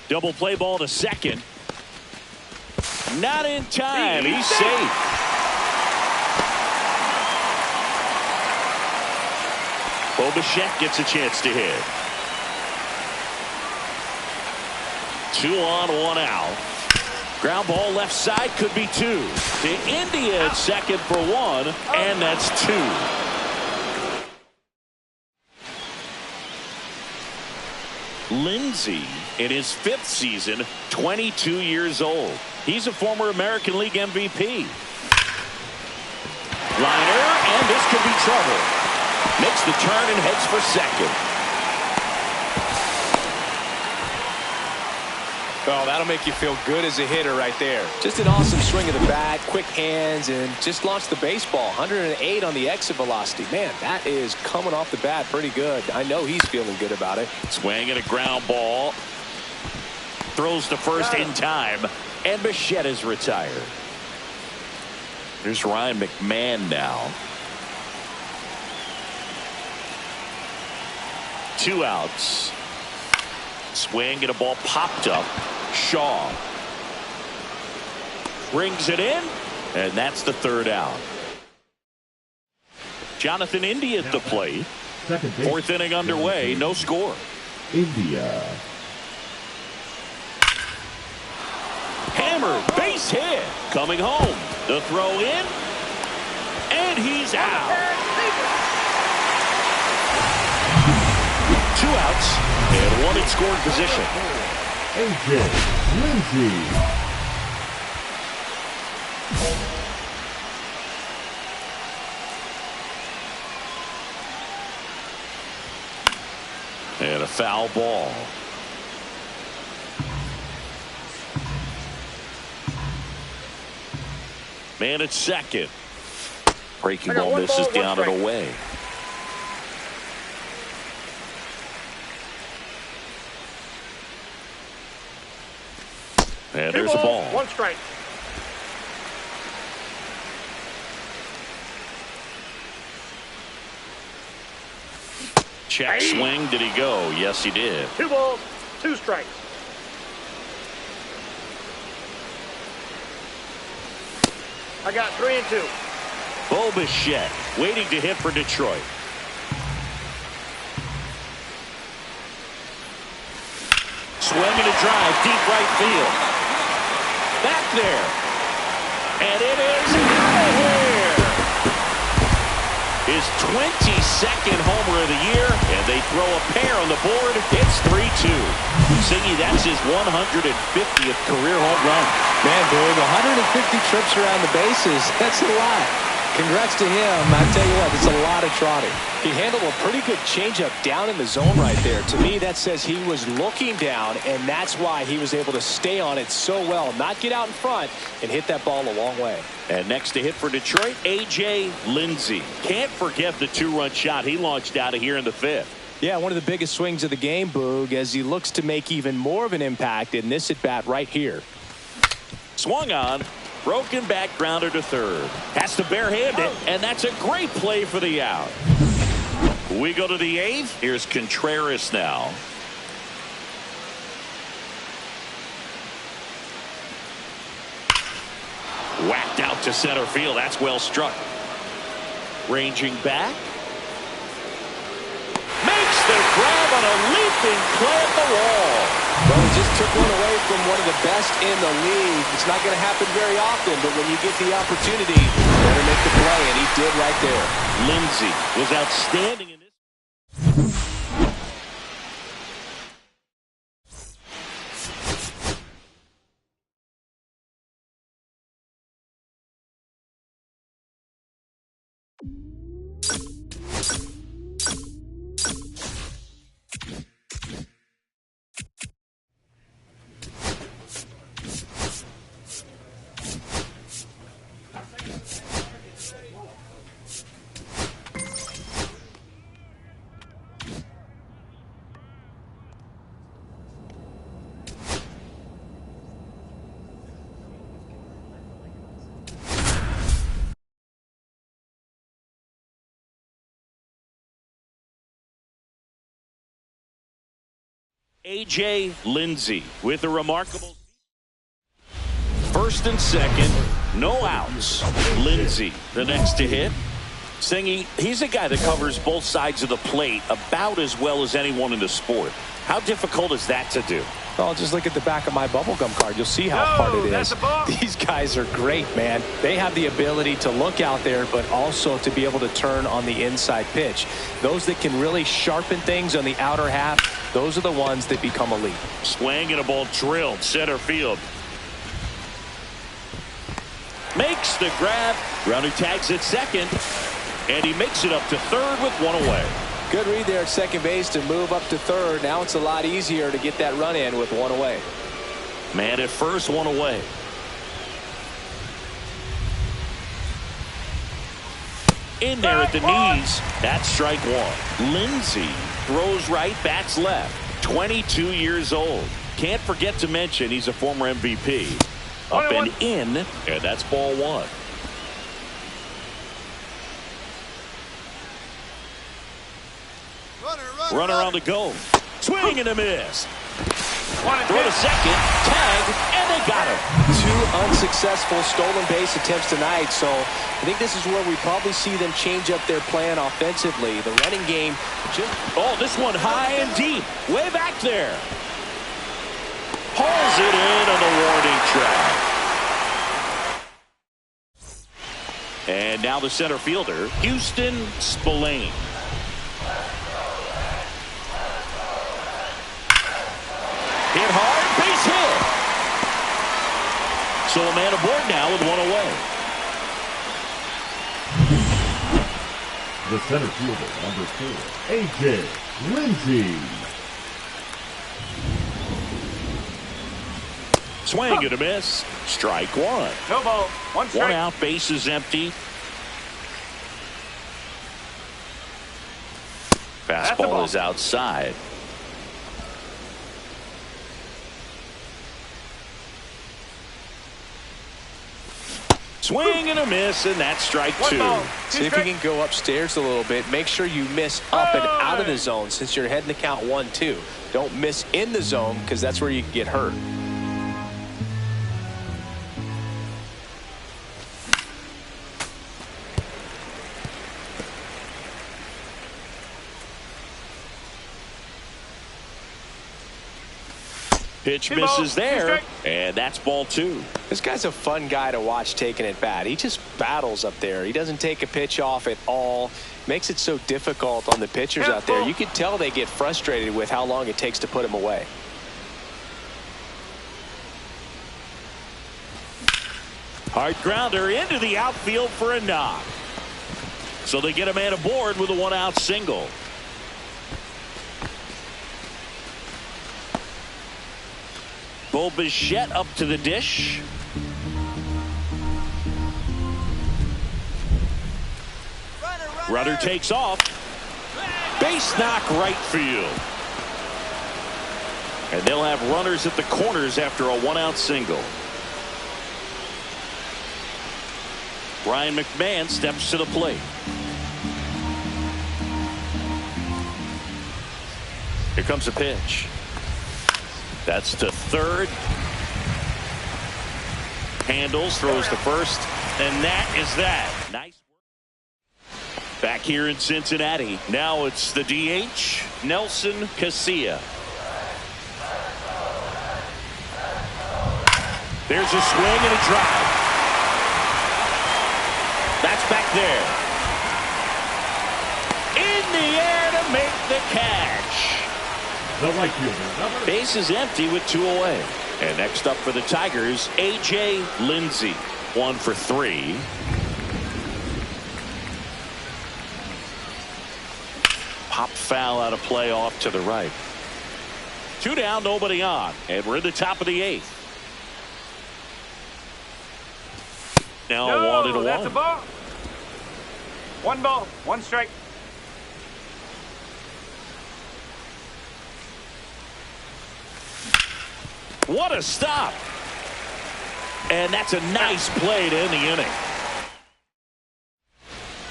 S4: Double play ball to second. Not in time. He's safe. Bo Bichette gets a chance to hit. 2 on, 1 out. Ground ball left side, could be 2. To India at second for 1, and that's 2. Lindsey, in his 5th season, 22 years old. He's a former American League MVP. Liner, and this could be trouble. Makes the turn and heads for second.
S2: Oh, that'll make you feel good as a hitter right there. Just an awesome swing of the bat, quick hands, and just launched the baseball. 108 on the exit velocity. Man, that is coming off the bat pretty good. I know he's feeling good about it.
S4: Swing and a ground ball. Throws to first in time, and Bichette is retired. There's Ryan McMahon now. 2 outs. Swing and a ball popped up. Shaw brings it in, and that's the 3rd out. Jonathan India at the plate. 4th inning underway, no score.
S3: India.
S4: Hammer, base hit. Coming home. The throw in, and he's out. 2 outs, and 1 in scoring position.
S3: A.J. Lindsey.
S4: And a foul ball. Man at second. Breaking ball misses down and away. And there's a ball.
S5: 1 strike.
S4: Check swing. Did he go? Yes, he did.
S5: 2 balls, 2 strikes. I got 3 and 2.
S4: Bo Bichette waiting to hit for Detroit. Swing and a drive, deep right field. Back there. And it is out of here. His 22nd homer of the year, and they throw a pair on the board. It's 3-2. Singy, that's his 150th career home run.
S2: Man, Boog, 150 trips around the bases. That's a lot. Congrats to him. I tell you what, it's a lot of trotting. He handled a pretty good changeup down in the zone right there. To me, that says he was looking down, and that's why he was able to stay on it so well, not get out in front, and hit that ball a long way.
S4: And next to hit for Detroit, A.J. Lindsey. Can't forget the 2-run shot he launched out of here in the 5th.
S2: Yeah, one of the biggest swings of the game, Boog, as he looks to make even more of an impact in this at-bat right here.
S4: Swung on. Broken back grounder to third. Has to barehand it, and that's a great play for the out. We go to the 8th. Here's Contreras now. Whacked out to center field. That's well struck. Ranging back. Makes the grab on a leaping play at the wall.
S2: Well, he just took one away from one of the best in the league. It's not going to happen very often, but when you get the opportunity, you better make the play, and he did right there.
S4: Lindsey was outstanding in this. A.J. Lindsey with a remarkable first and second, no outs. Lindsey, the next to hit. Singy, he's a guy that covers both sides of the plate about as well as anyone in the sport. How difficult is that to do?
S2: Well, just look at the back of my bubblegum card. You'll see how hard it is. These guys are great, man. They have the ability to look out there, but also to be able to turn on the inside pitch. Those that can really sharpen things on the outer half, those are the ones that become elite.
S4: Swing and a ball drilled center field. Makes the grab. Runner tags at second, and he makes it up to third with one away.
S2: Good read there at second base to move up to third. Now it's a lot easier to get that run in with one away.
S4: Man at first, one away. In there at the knees. That's strike one. Lindsey throws right, bats left. 22 years old. Can't forget to mention he's a former MVP. Up and in, and that's ball one. Runner on the go. Swing and a miss. Throw to second. Tag, and they got him.
S2: Two unsuccessful stolen base attempts tonight, so I think this is where we probably see them change up their plan offensively. The running game just...
S4: Oh, this one high and deep. Way back there. Hauls it in on the warning track. And now the center fielder, Houston Spillane. Hit hard, base hit. So a man aboard now with one away.
S3: The center fielder, number 4, A.J. Lindsey.
S4: Swing and a miss. Strike one.
S5: No ball. One strike.
S4: One out, base is empty. Fastball is outside. Swing and a miss, and that's strike two.
S2: See if you can go upstairs a little bit. Make sure you miss up and out of the zone since you're heading to count 1-2. Don't miss in the zone because that's where you can get hurt.
S4: Pitch misses there, and that's ball two.
S2: This guy's a fun guy to watch taking at bat. He just battles up there. He doesn't take a pitch off at all. Makes it so difficult on the pitchers out there. You can tell they get frustrated with how long it takes to put him away.
S4: Hard grounder into the outfield for a knock. So they get a man aboard with a one-out single. Bo Bichette up to the dish. Runner takes off. Base knock right field. And they'll have runners at the corners after a one-out single. Ryan McMahon steps to the plate. Here comes a pitch. That's to third. Handles, throws to first, and that is that. Nice work. Back here in Cincinnati. Now it's the DH, Nelson Casilla. There's a swing and a drive. That's back there. In the air to make the catch.
S3: The right fielder,
S4: Base is empty with two away. And next up for the Tigers, A.J. Lindsey. 1 for 3. Pop foul out of play off to the right. 2 down, nobody on. And we're in the top of the 8th. Now
S5: No,
S4: 1-1.
S5: that's a ball. 1 ball, 1 strike.
S4: What a stop. And that's a nice play to end the inning.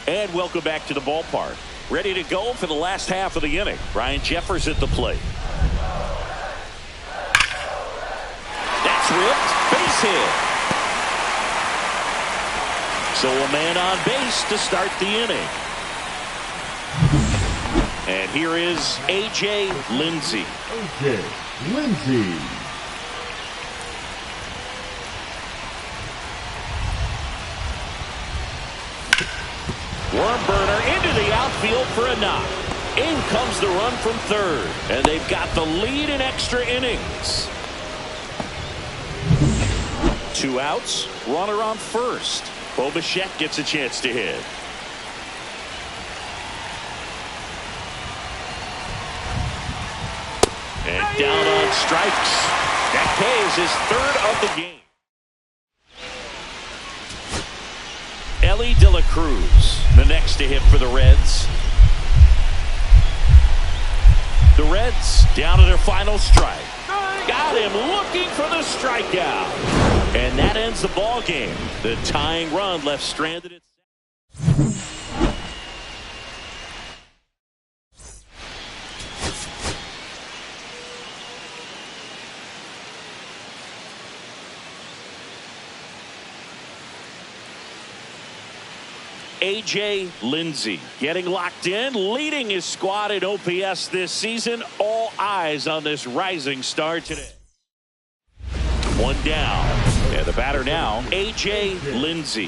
S4: And welcome back to the ballpark. Ready to go for the last half of the inning. Ryan Jeffers at the plate. ripped. Base hit. So a man on base to start the inning. And here is A.J. Lindsey.
S3: A.J. Lindsey.
S4: Worm burner into the outfield for a knock. In comes the run from third. And they've got the lead in extra innings. 2 outs. Runner on first. Bo Bichette gets a chance to hit. And down on strikes. That pays his third of the game. Elly De La Cruz, the next to hit for the Reds. The Reds down to their final strike. Got him looking for the strikeout. And that ends the ball game. The tying run left stranded at A.J. Lindsey getting locked in, leading his squad in OPS this season. All eyes on this rising star today. 1 down. And the batter now, A.J. Lindsey.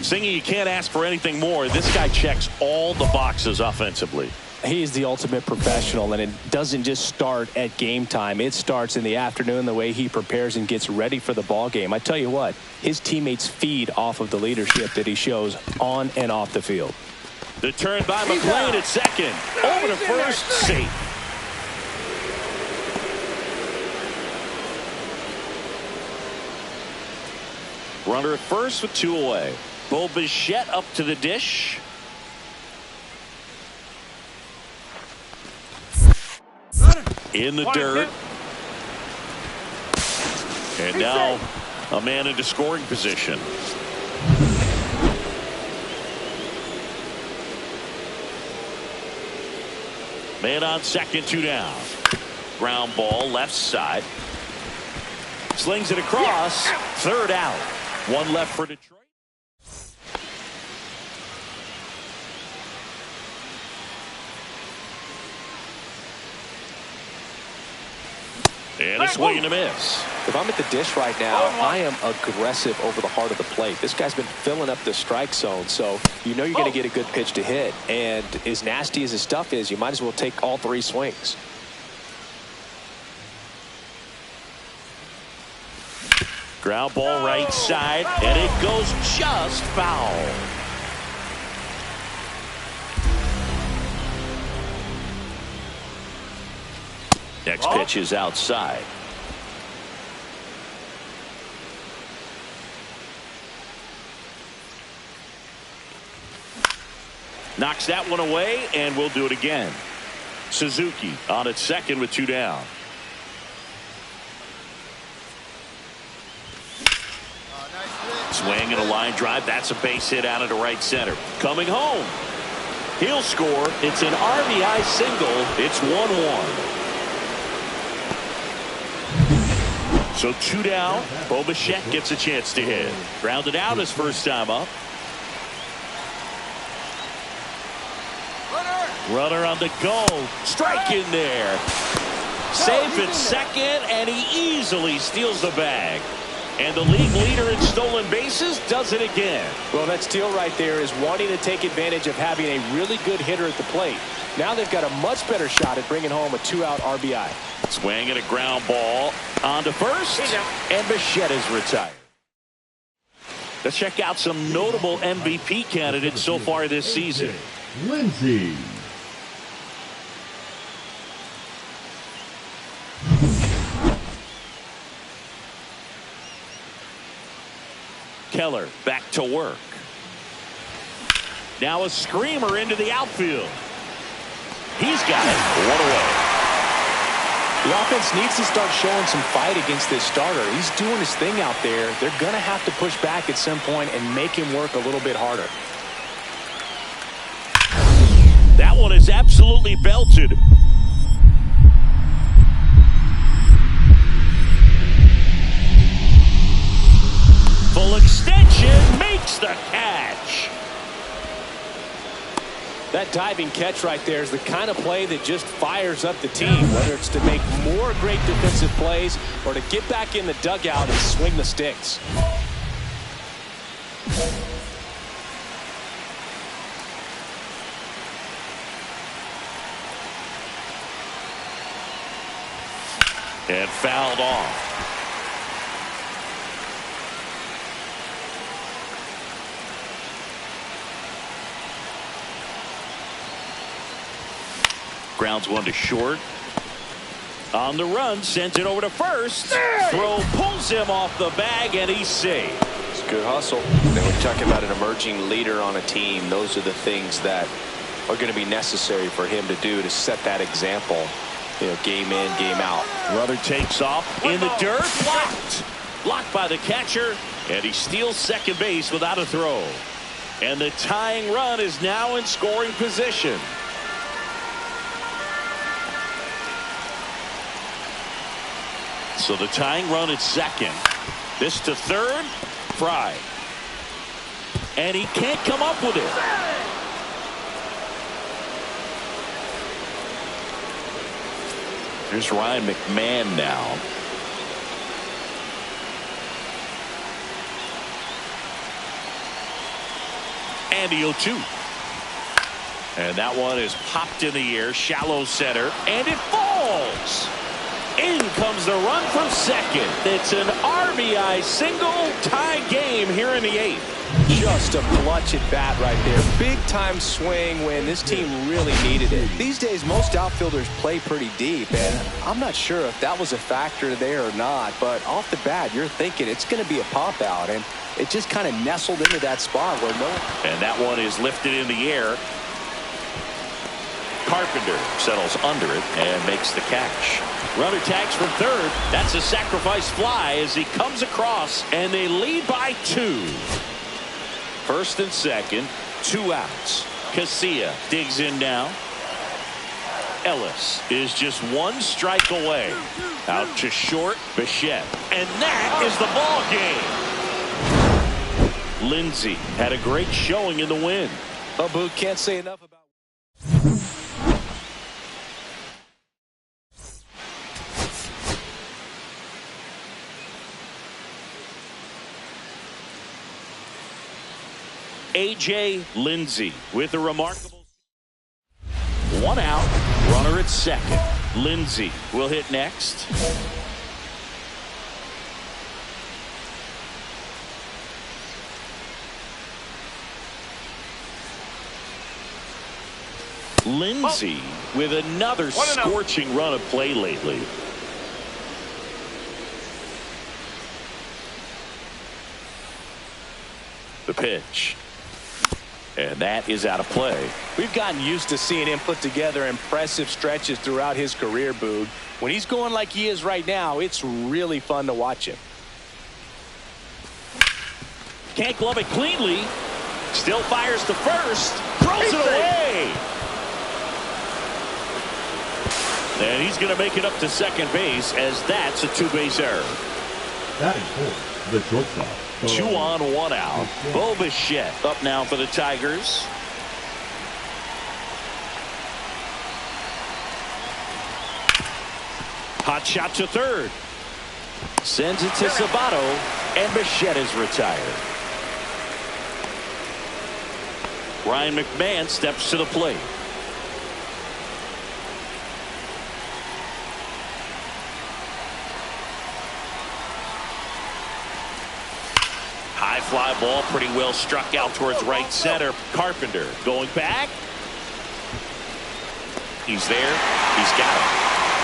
S4: Singing, you can't ask for anything more. This guy checks all the boxes offensively.
S2: He's the ultimate professional, and it doesn't just start at game time. It starts in the afternoon, the way he prepares and gets ready for the ball game. I tell you what, his teammates feed off of the leadership that he shows on and off the field.
S4: The turn by McLean at second. Over to first, safe. Runner at first with 2 away. Bo Bichette up to the dish. In the dirt. And now a man into scoring position. Man on second, 2 down. Ground ball left side. Slings it across. Third out. 1 left for Detroit. And a swing and a miss.
S2: If I'm at the dish right now, I am aggressive over the heart of the plate. This guy's been filling up the strike zone, so you know you're going to get a good pitch to hit. And as nasty as his stuff is, you might as well take all 3 swings.
S4: Ground ball right side, and it goes just foul. Next pitch is outside. Knocks that one away, and we'll do it again. Suzuki on at second with 2 down. Swing and a line drive. That's a base hit out into right center. Coming home. He'll score. It's an RBI single. It's 1-1. So 2 down. Bo Bichette gets a chance to hit. Grounded out his first time up. Runner on the go. Strike in there. Safe at second, and he easily steals the bag. And the league leader in stolen bases does it again.
S2: Well, that steal right there is wanting to take advantage of having a really good hitter at the plate. Now they've got a much better shot at bringing home a 2-out RBI.
S4: Swing and a ground ball on to first, and Bichette is retired. Let's check out some notable MVP candidates so far this season.
S3: Lindsey.
S4: Keller back to work. Now a screamer into the outfield. He's got it. 1 away.
S2: The offense needs to start showing some fight against this starter. He's doing his thing out there. They're going to have to push back at some point and make him work a little bit harder.
S4: That one is absolutely belted.
S2: That diving catch right there is the kind of play that just fires up the team, whether it's to make more great defensive plays or to get back in the dugout and swing the sticks.
S1: And fouled off. Grounds one to short. On the run, sends it over to first. Throw pulls him off the bag, and he's safe.
S2: It's good hustle. When we talk about an emerging leader on a team, those are the things that are going to be necessary for him to do to set that example. You know, game in, game out.
S1: Runner takes off in the dirt. Blocked. Blocked by the catcher, and he steals second base without a throw. And the tying run is now in scoring position. So the tying run at second. This to third. Fry. And he can't come up with it. Here's Ryan McMahon now. And the 0-2. And that one is popped in the air. Shallow center. And it falls. In comes the run from second. It's an RBI single, tie game here in the 8th.
S2: Just a clutch at bat right there. Big time swing when this team really needed it. These days most outfielders play pretty deep, and I'm not sure if that was a factor there or not, but off the bat you're thinking it's going to be a pop out, and it just kind of nestled into that spot where no.
S1: And that one is lifted in the air. Carpenter settles under it and makes the catch. Runner tags from third. That's a sacrifice fly as he comes across, and they lead by 2. First and second, 2 outs. Casilla digs in now. Ellis is just 1 strike away. Out to short, Bichette. And that is the ball game. Lindsey had a great showing in the win.
S2: Oh, Boog, can't say enough about.
S1: A.J. Lindsey with a remarkable 1 out, runner at second. Lindsey will hit next. Lindsey with another scorching run of play lately. The pitch. And that is out of play.
S2: We've gotten used to seeing him put together impressive stretches throughout his career, Boog. When he's going like he is right now, it's really fun to watch him.
S1: Can't glove it cleanly. Still fires to first. Throws it away. And he's going to make it up to second base as that's a 2-base error.
S3: Batting fourth, the shortstop.
S1: 2 on, 1 out. Bo Bichette up now for the Tigers. Hot shot to third. Sends it to Sabato, and Bichette is retired. Ryan McMahon steps to the plate. High fly ball, pretty well struck out towards right center. Carpenter going back. He's there. He's got it.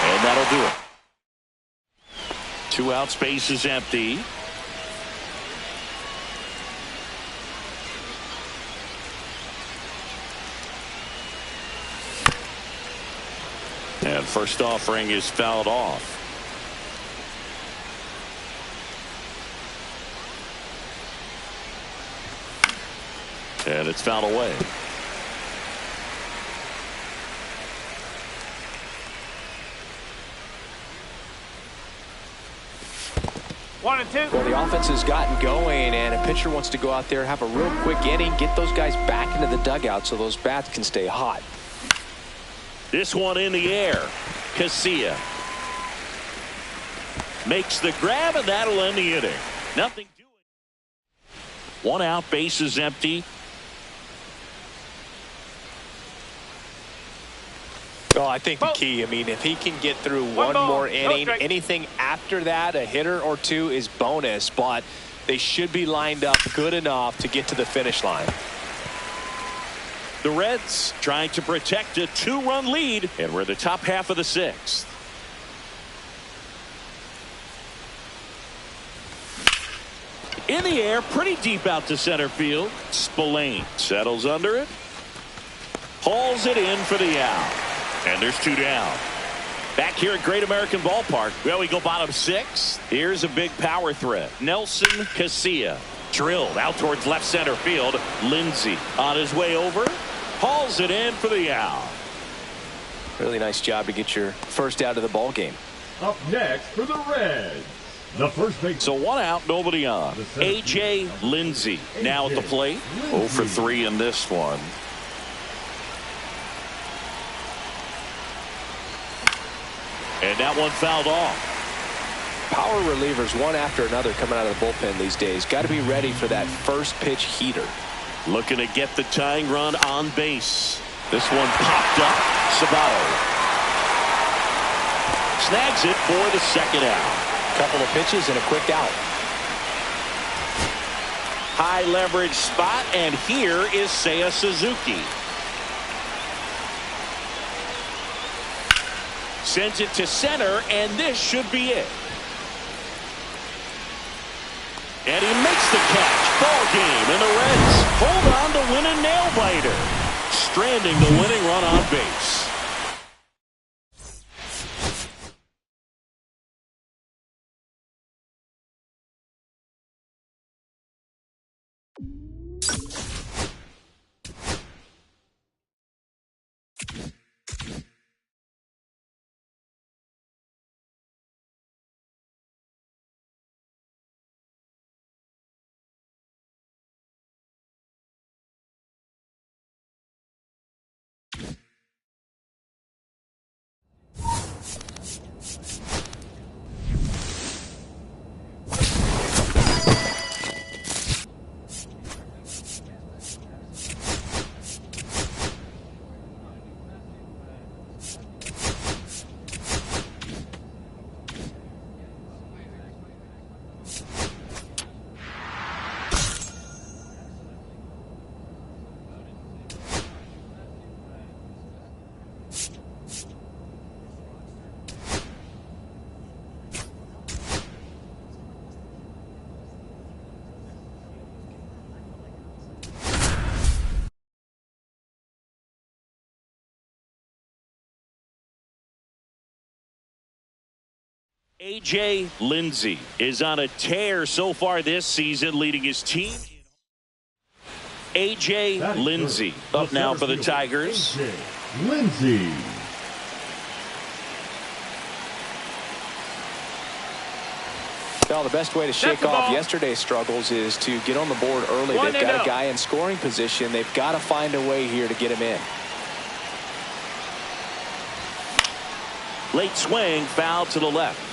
S1: And that'll do it. 2 out, space is empty. And first offering is fouled off. And it's fouled away.
S5: 1 and 2.
S2: Well, the offense has gotten going, and a pitcher wants to go out there, have a real quick inning, get those guys back into the dugout so those bats can stay hot.
S4: This one in the air. Casilla makes the grab, and that'll end the inning. Nothing doing. 1 out, base is empty.
S2: Well, I think the key, I mean, if he can get through one more inning, anything after that, a hitter or two is bonus, but they should be lined up good enough to get to the finish line.
S4: The Reds trying to protect a 2-run lead, and we're in the top half of the 6th. In the air, pretty deep out to center field. Spillane settles under it. Hauls it in for the out. And there's 2 down. Back here at Great American Ballpark. Well, we go bottom 6. Here's a big power threat. Nelson Casilla drilled out towards left center field. Lindsey on his way over. Hauls it in for the out.
S2: Really nice job to get your first out of the ball game.
S3: Up next for the Reds, the first base.
S4: So 1 out, nobody on. A.J. Lindsey now at the plate. 0 for 3 in this one. And that one fouled off.
S2: Power relievers one after another coming out of the bullpen these days. Got to be ready for that first pitch heater.
S4: Looking to get the tying run on base. This one popped up. Sabato snags it for the second out.
S2: Couple of pitches and a quick out.
S4: High leverage spot, and here is Seiya Suzuki. Sends it to center, and this should be it. And he makes the catch. Ball game, and the Reds hold on to win a nail-biter, stranding the winning run on base. A.J. Lindsey is on a tear so far this season, leading his team. A.J. Lindsey up now for the Tigers.
S3: A.J. Lindsey.
S2: Well, the best way to shake off yesterday's struggles is to get on the board early. They've got a guy in scoring position. They've got to find a way here to get him in.
S4: Late swing, foul to the left.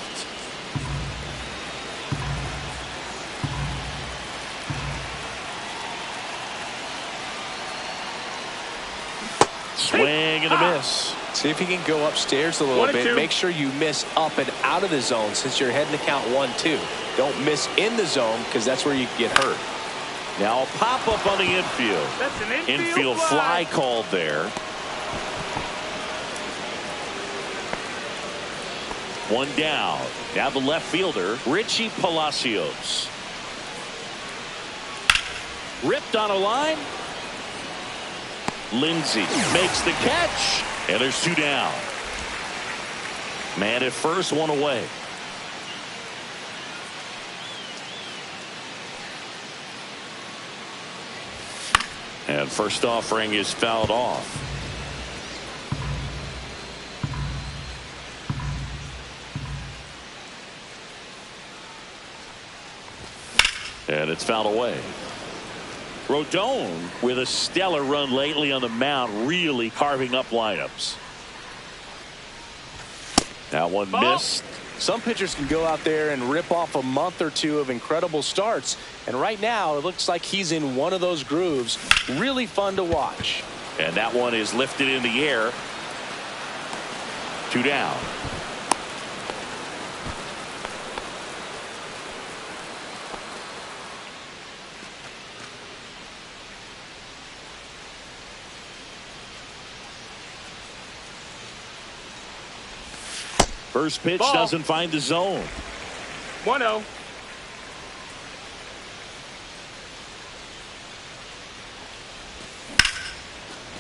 S4: Swing and a miss.
S2: See if you can go upstairs a little bit. Make sure you miss up and out of the zone since you're heading to count 1-2. Don't miss in the zone because that's where you get hurt.
S4: Now a pop up on the infield.
S5: That's an
S4: infield fly called there. One down. Now the left fielder, Richie Palacios. Ripped on a line. Lindsey makes the catch, and there's 2 down. Man at first, 1 away. And first offering is fouled off.
S1: And it's fouled away. Rodon with a stellar run lately on the mound, really carving up lineups. That one missed.
S2: Some pitchers can go out there and rip off a month or two of incredible starts. And right now, it looks like he's in one of those grooves. Really fun to watch.
S1: And that one is lifted in the air. 2 down. First pitch doesn't find the zone.
S5: 1-0.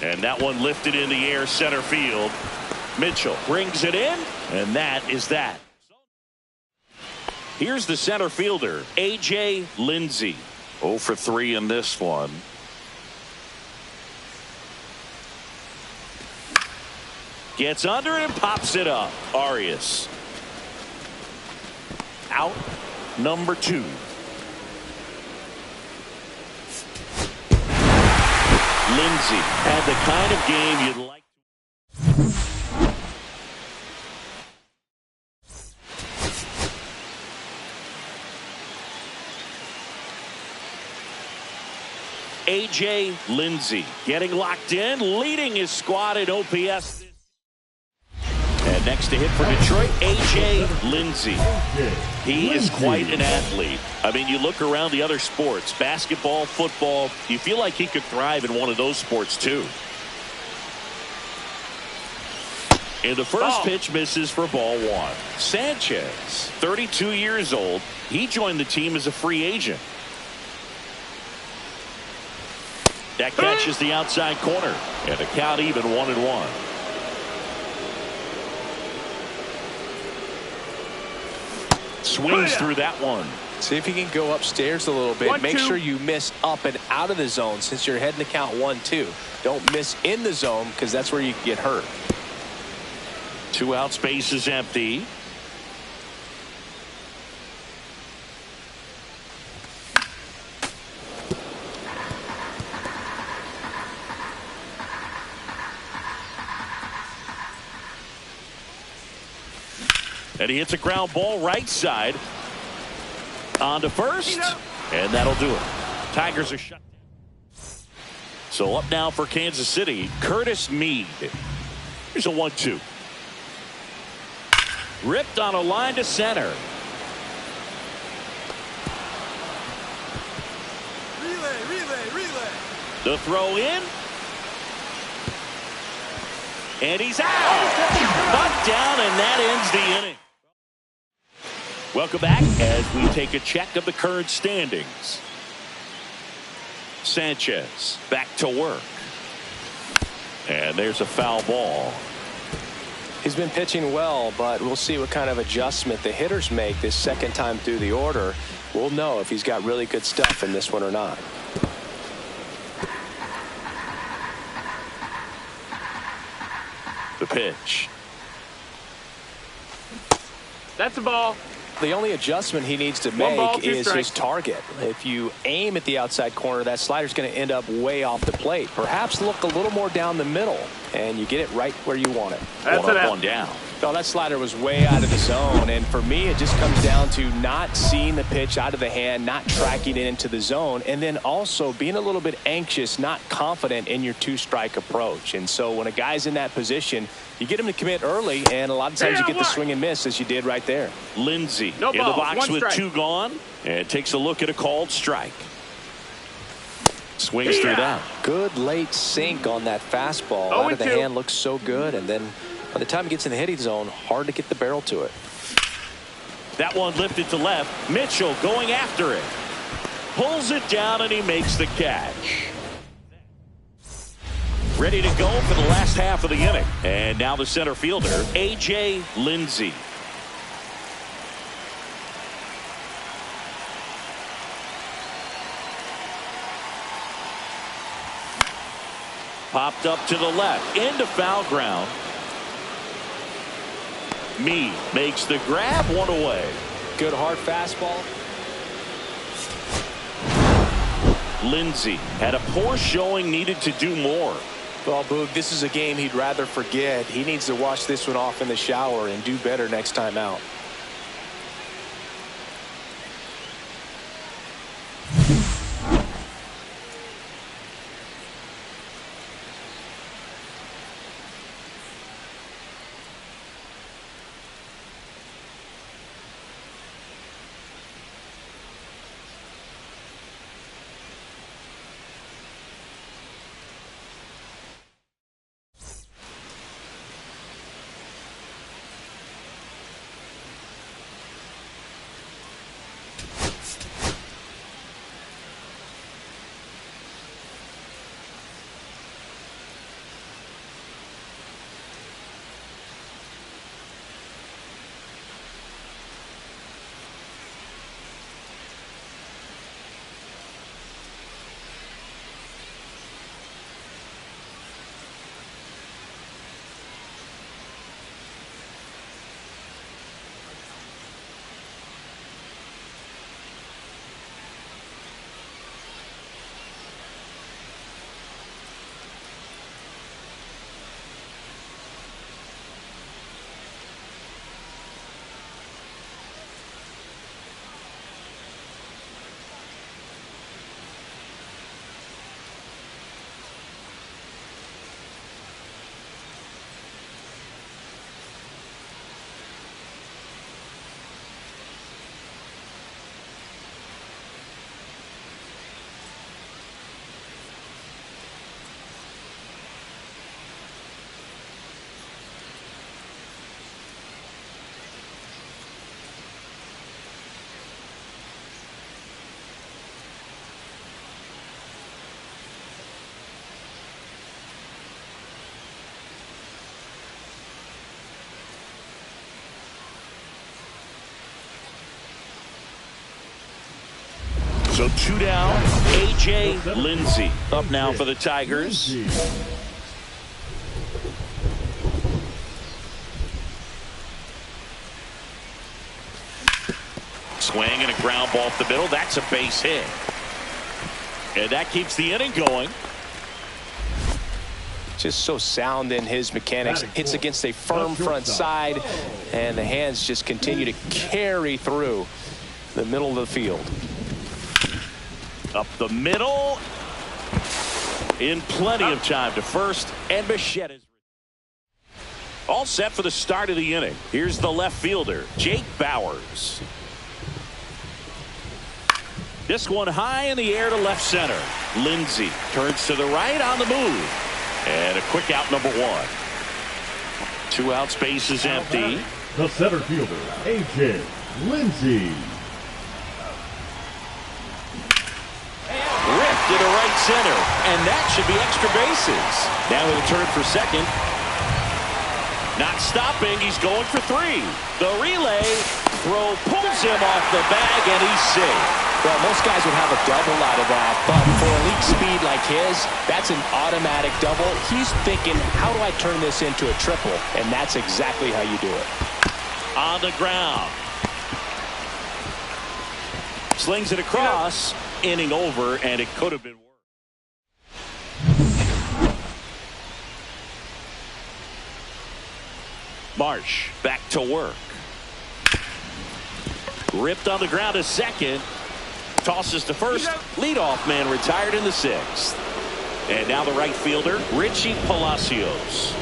S1: And that one lifted in the air, center field. Mitchell brings it in, and that is that. Here's the center fielder, A.J. Lindsey. 0 for 3 in this one. Gets under it and pops it up. Arias. Out number 2. Lindsey had the kind of game you'd like. A.J. Lindsey getting locked in, leading his squad in OPS. And next to hit for Detroit, A.J. Lindsey. He is quite an athlete. I mean, you look around the other sports, basketball, football, you feel like he could thrive in one of those sports too. And the first pitch misses for ball 1. Sanchez, 32 years old. He joined the team as a free agent. That catches the outside corner. And the count even 1-1. Swings through that one.
S2: See if you can go upstairs a little bit. Make sure you miss up and out of the zone since you're heading to count 1-2. Don't miss in the zone because that's where you get hurt.
S1: 2 out, space is empty. And he hits a ground ball right side. On to first. And that'll do it. Tigers are shut down. So up now for Kansas City, Curtis Mead. Here's a 1-2. Ripped on a line to center.
S6: Relay.
S1: The throw in. And he's out. Knocked down, and that ends the inning. Welcome back as we take a check of the current standings. Sanchez back to work. And there's a foul ball.
S2: He's been pitching well, but we'll see what kind of adjustment the hitters make this second time through the order. We'll know if he's got really good stuff in this one or not.
S1: The pitch.
S5: That's a ball.
S2: The only adjustment he needs to make is his target. If you aim at the outside corner, that slider's going to end up way off the plate. Perhaps look a little more down the middle, and you get it right where you want it.
S5: That's
S1: One up, one down.
S2: No, that slider was way out of the zone, and for me, it just comes down to not seeing the pitch out of the hand, not tracking it into the zone, and then also being a little bit anxious, not confident in your 2-strike approach. And so when a guy's in that position, you get him to commit early, and a lot of times you get the swing and miss as you did right there.
S1: Lindsey
S5: No
S1: in the
S5: ball,
S1: box with
S5: strike.
S1: 2 gone, and takes a look at a called strike. Swings through that.
S2: Good late sink on that fastball. Out of the hand looks so good, and then by the time it gets in the hitting zone, hard to get the barrel to it.
S1: That one lifted to left. Mitchell going after it. Pulls it down, and he makes the catch. Ready to go for the last half of the inning. And now the center fielder, A.J. Lindsey. Popped up to the left, into foul ground. Mead makes the grab, 1 away.
S2: Good hard fastball.
S1: Lindsey had a poor showing, needed to do more.
S2: Well, Boog, this is a game he'd rather forget. He needs to wash this one off in the shower and do better next time out.
S1: So 2 down. A.J. Lindsey up now for the Tigers. Swing and a ground ball up the middle. That's a base hit. And that keeps the inning going.
S2: Just so sound in his mechanics. Hits against a firm front side, and the hands just continue to carry through the middle of the field.
S1: Up the middle. In plenty of time to first, and Bichette is all set for the start of the inning. Here's the left fielder, Jake Bauers. This one high in the air to left center. Lindsey turns to the right on the move. And a quick out, number 1. 2 outs, base is empty.
S3: The center fielder, A.J. Lindsey.
S1: Ripped to the right center, and that should be extra bases. Now he'll turn for second. Not stopping, he's going for 3. The relay throw pulls him off the bag, and he's safe.
S2: Well, most guys would have a double out of that, but for elite speed like his, that's an automatic double. He's thinking, how do I turn this into a triple? And that's exactly how you do it.
S1: On the ground. Slings it across. Inning over, and it could have been worse. Marsh back to work. Ripped on the ground to second. Tosses to first. Leadoff man retired in the 6th. And now the right fielder, Richie Palacios.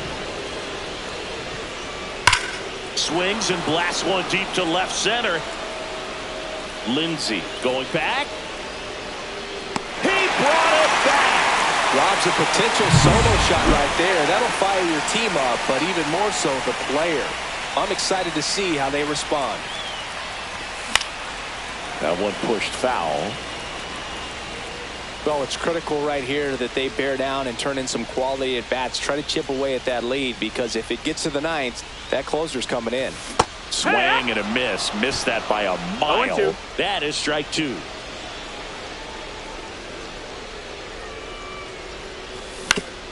S1: Swings and blasts one deep to left center. Lindsey going back. He brought it back.
S2: Rob's a potential solo shot right there. That'll fire your team up, but even more so the player. I'm excited to see how they respond.
S1: That one pushed foul.
S2: Well, it's critical right here that they bear down and turn in some quality at bats. Try to chip away at that lead, because if it gets to the 9th, that closer's coming in.
S1: Swing and a miss. Missed that by a mile. That is strike 2.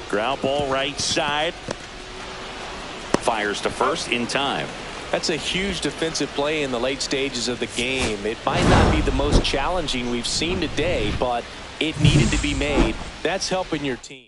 S1: Ground ball right side. Fires to first in time.
S2: That's a huge defensive play in the late stages of the game. It might not be the most challenging we've seen today, but It needed to be made. That's helping your team.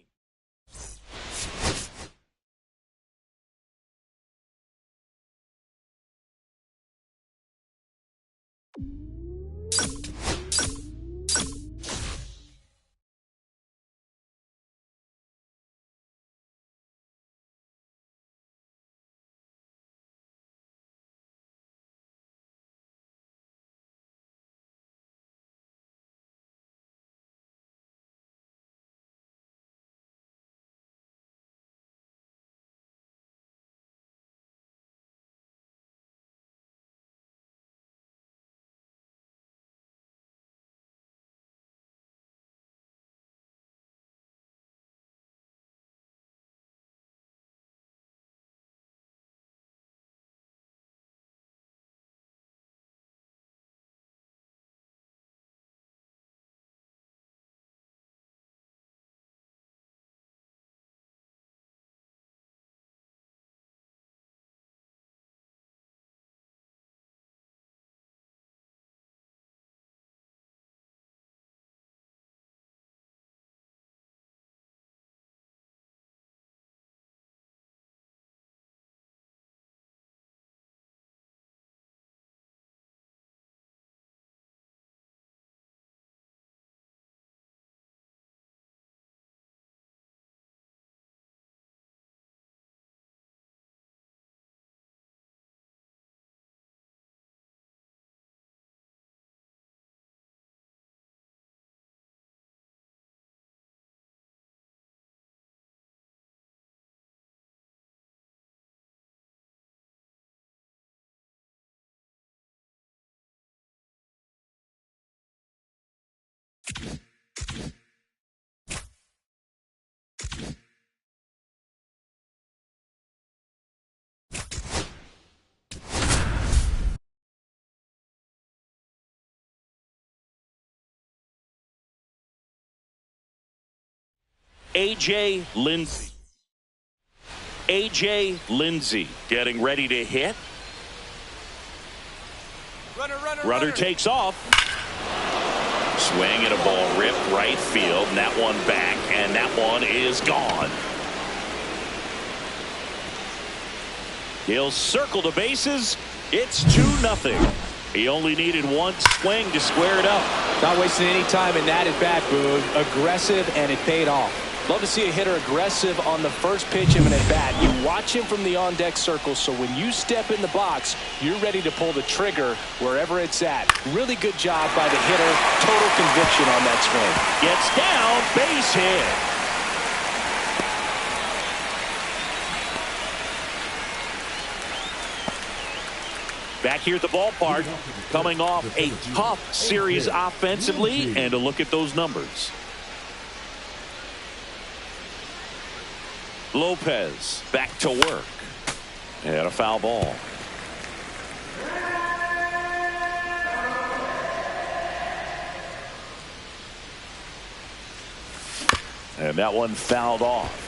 S1: A.J. Lindsey. A.J. Lindsey getting ready to hit. Runner takes off. Swing and a ball ripped right field. And that one back. And that one is gone. He'll circle the bases. It's 2-0. He only needed one swing to square it up.
S2: Not wasting any time in that at bat, Boog. Aggressive, and it paid off. Love to see a hitter aggressive on the first pitch of an at bat. You watch him from the on-deck circle, so when you step in the box, you're ready to pull the trigger wherever it's at. Really good job by the hitter. Total conviction on that swing.
S1: Gets down, base hit. Back here at the ballpark, coming off a tough series offensively, and a look at those numbers. Lopez back to work. And a foul ball. And that one fouled off.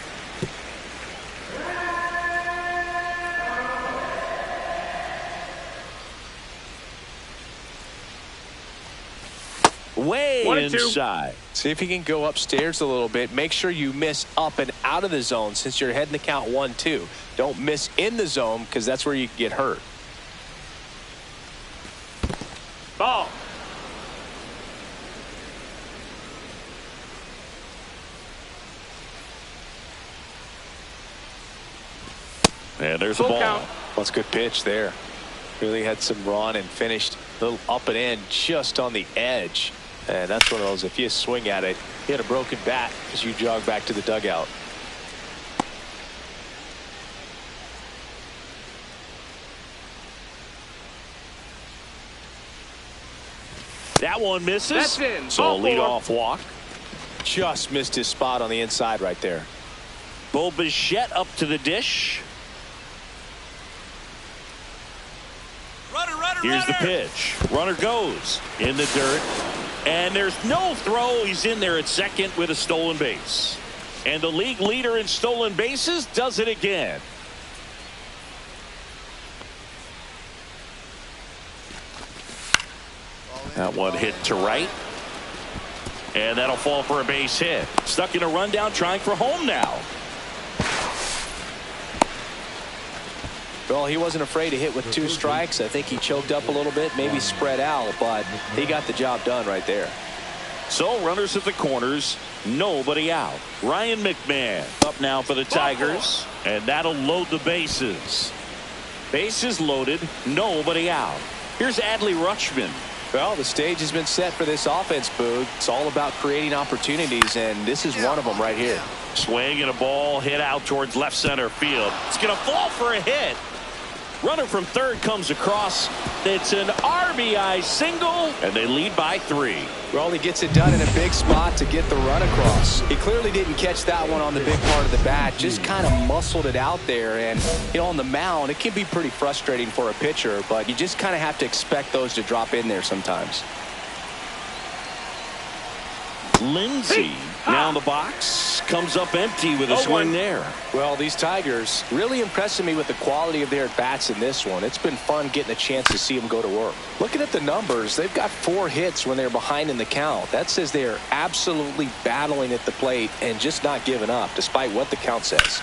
S1: Way inside.
S2: See if you can go upstairs a little bit. Make sure you miss up and out of the zone since you're heading the count 1-2. Don't miss in the zone because that's where you get hurt.
S5: Ball.
S1: And there's a ball.
S5: Count.
S2: That's a good pitch there. Really had some run and finished a little up and in just on the edge. And that's one of those, if you swing at it, you had a broken bat as you jog back to the dugout.
S1: That one misses.
S5: That's in.
S1: So a
S5: Ball
S1: leadoff walk.
S2: Just missed his spot on the inside right there.
S1: Bo Bichette up to the dish. Here's the pitch. Runner goes in the dirt. And there's no throw. He's in there at second with a stolen base. And the league leader in stolen bases does it again. That one hit to right.
S4: And that'll fall for a base hit. Stuck in a rundown, trying for home now.
S2: Well, he wasn't afraid to hit with 2 strikes. I think he choked up a little bit, maybe spread out, but he got the job done right there.
S4: So runners at the corners, nobody out. Ryan McMahon up now for the Tigers, and that'll load the bases. Bases loaded, nobody out. Here's Adley Rutschman.
S2: Well, the stage has been set for this offense, Boog. It's all about creating opportunities, and this is one of them right here.
S4: Swing and a ball hit out towards left center field. It's going to fall for a hit. Runner from third comes across. It's an RBI single, and they lead by 3.
S2: Well, he gets it done in a big spot to get the run across. He clearly didn't catch that one on the big part of the bat, just kind of muscled it out there. And, you know, on the mound, it can be pretty frustrating for a pitcher, but you just kind of have to expect those to drop in there sometimes.
S4: Lindsey now in the box, comes up empty with a swing there.
S2: Well, these Tigers really impressing me with the quality of their at-bats in this one. It's been fun getting a chance to see them go to work. Looking at the numbers, they've got 4 hits when they're behind in the count. That says they are absolutely battling at the plate and just not giving up, despite what the count says.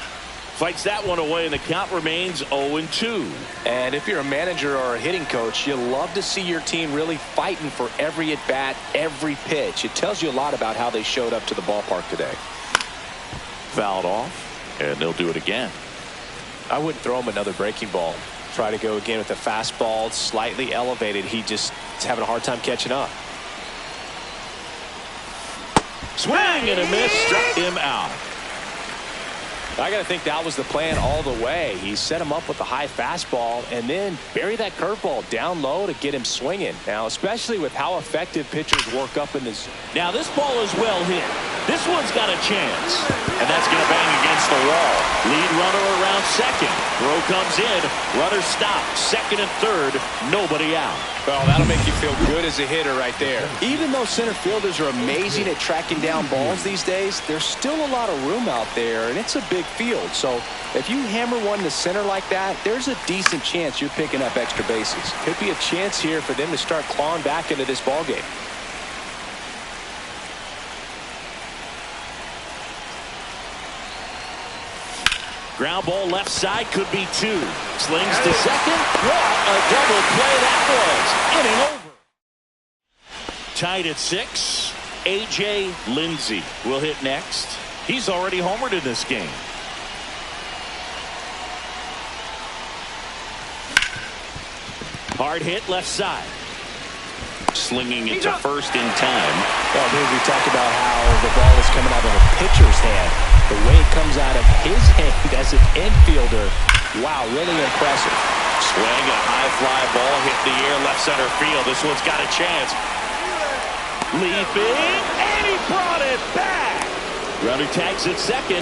S4: Fights that one away, and the count remains 0-2.
S2: And if you're a manager or a hitting coach, you love to see your team really fighting for every at-bat, every pitch. It tells you a lot about how they showed up to the ballpark today.
S4: Fouled off, and they'll do it again.
S2: I wouldn't throw him another breaking ball. Try to go again with the fastball, slightly elevated. He just is having a hard time catching up.
S4: Swing and a miss, struck him out.
S2: I got to think that was the plan all the way. He set him up with a high fastball and then bury that curveball down low to get him swinging. Now, especially with how effective pitchers work up in this.
S4: Now, this ball is well hit. This one's got a chance. And that's going to bang against the wall. Lead runner around second. Throw comes in. Runner stops. Second and third. Nobody out.
S2: Well, that'll make you feel good as a hitter right there. Even though center fielders are amazing at tracking down balls these days, there's still a lot of room out there, and it's a big field. So if you hammer one to center like that, there's a decent chance you're picking up extra bases. Could be a chance here for them to start clawing back into this ball game.
S4: Ground ball left side, could be 2. Slings to second. What a double play that was. Inning over. Tied at 6. A.J. Lindsey will hit next. He's already homered in this game. Hard hit left side. Slinging it to first in time.
S2: Well, here we talked about how the ball is coming out of a pitcher's hand. The way it comes out of his hand as an infielder, wow, really impressive.
S4: Swing, a high fly ball hit the air left center field. This one's got a chance. Leaping, and he brought it back. Runner tags at second.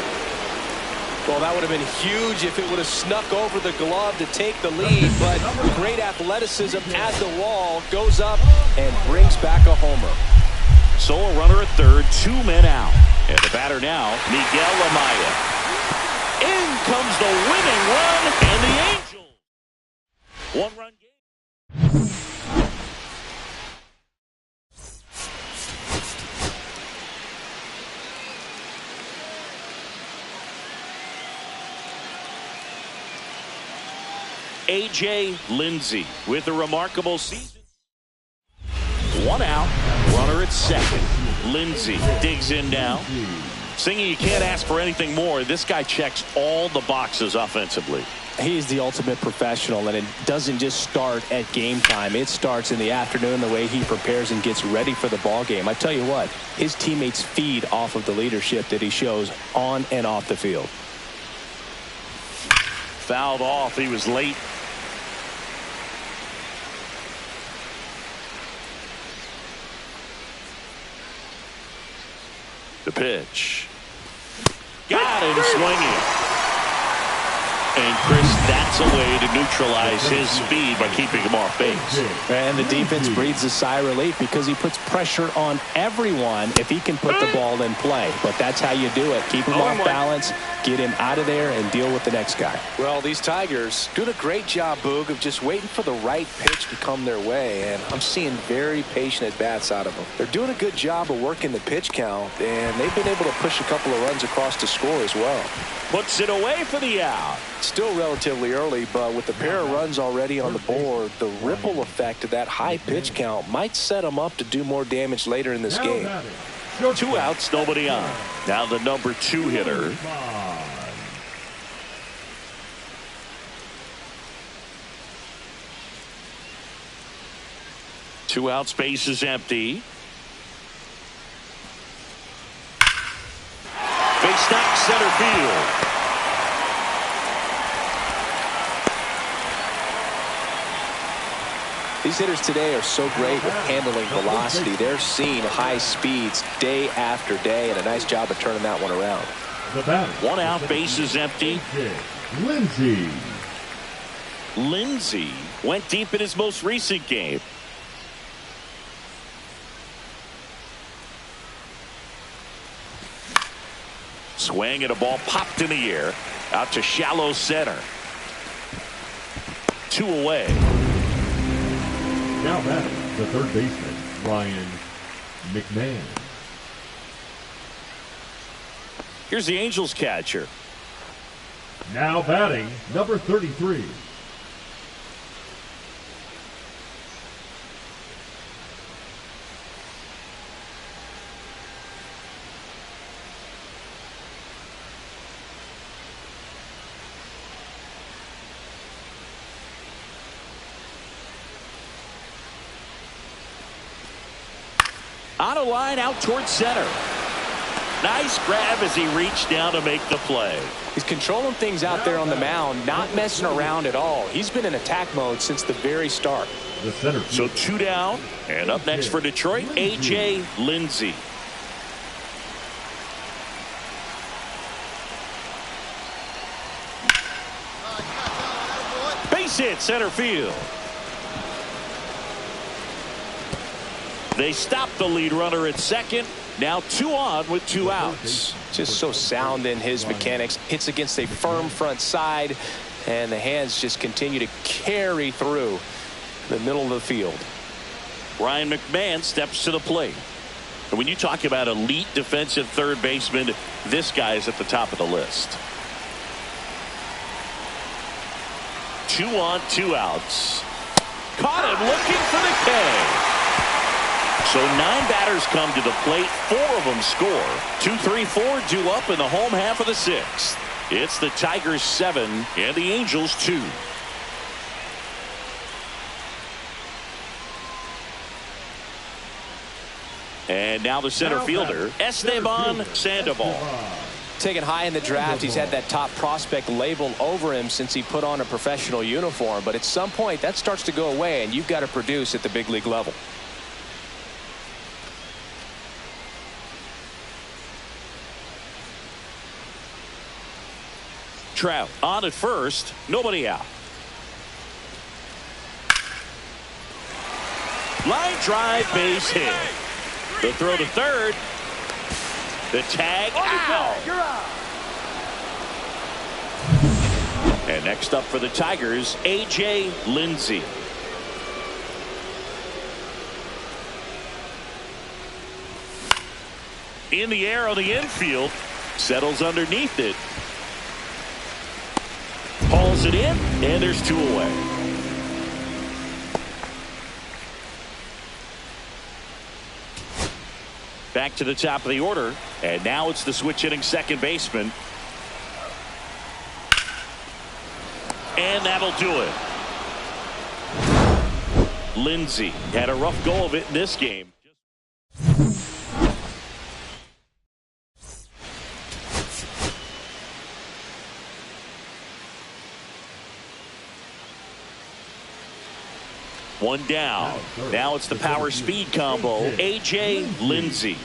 S2: Well, that would have been huge if it would have snuck over the glove to take the lead, but great athleticism at the wall, goes up and brings back a homer.
S4: So a runner at third, 2 men out. And the batter now, Miguel Amaya. In comes the winning run, and the Angels. 1-run game. A.J. Lindsey with a remarkable season. 1 out, runner at second. Lindsey digs in now. Singy, you can't ask for anything more. This guy checks all the boxes offensively.
S2: He is the ultimate professional, and it doesn't just start at game time. It starts in the afternoon, the way he prepares and gets ready for the ball game. I tell you what, his teammates feed off of the leadership that he shows on and off the field.
S4: Fouled off. He was late. The pitch. Got him swinging.
S1: And Chris, that's a way to neutralize his speed by keeping him off base.
S2: And the defense breathes a sigh of relief because he puts pressure on everyone if he can put the ball in play. But that's how you do it. Keep him off balance, get him out of there, and deal with the next guy. Well, these Tigers doing a great job, Boog, of just waiting for the right pitch to come their way. And I'm seeing very patient at-bats out of them. They're doing a good job of working the pitch count, and they've been able to push a couple of runs across to score as well.
S1: Puts it away for the out.
S2: Still relatively early, but with the pair of runs already on the board, the ripple effect of that high pitch count might set them up to do more damage later in this game.
S1: 2 outs, nobody on. Now the number 2 hitter. Two outs, base is empty. Face knock center field.
S2: These hitters today are so great with handling velocity. They're seeing high speeds day after day, and a nice job of turning that one around.
S1: 1 out, base is empty. Lindsey went deep in his most recent game. Swing and a ball popped in the air out to shallow center. 2 away.
S3: Now batting, the third baseman, Ryan McMahon.
S1: Here's the Angels catcher.
S3: Now batting, number 33.
S1: On a line out towards center. Nice grab as he reached down to make the play.
S2: He's controlling things out there on the mound, not messing around at all. He's been in attack mode since the very start.
S3: The center
S1: So 2 down, and up next for Detroit, A.J. Lindsey. Base hit, center field. They stop the lead runner at second. Now 2 on with 2 outs.
S2: Just so sound in his mechanics. Hits against a firm front side, and the hands just continue to carry through the middle of the field.
S1: Ryan McMahon steps to the plate. And when you talk about elite defensive third baseman, this guy is at the top of the list. 2 on, 2 outs. Caught him looking for the K. So 9 batters come to the plate. 4 of them score. 2, 3, 4 due up in the home half of the 6th. It's the Tigers 7 and the Angels 2. And now the center fielder, Esteban Sandoval.
S2: Taken high in the draft, he's had that top prospect label over him since he put on a professional uniform. But at some point, that starts to go away, and you've got to produce at the big league level.
S1: Trout on at first, nobody out. Line drive, base hit. The throw to third. The tag out. And next up for the Tigers, A.J. Lindsey. In the air on the infield, settles underneath it. Hauls it in, and there's 2 away. Back to the top of the order, and now it's the switch hitting second baseman. And that'll do it. Lindsey had a rough go of it in this game. One down. Now it's the power speed combo. A.J. Lindsey.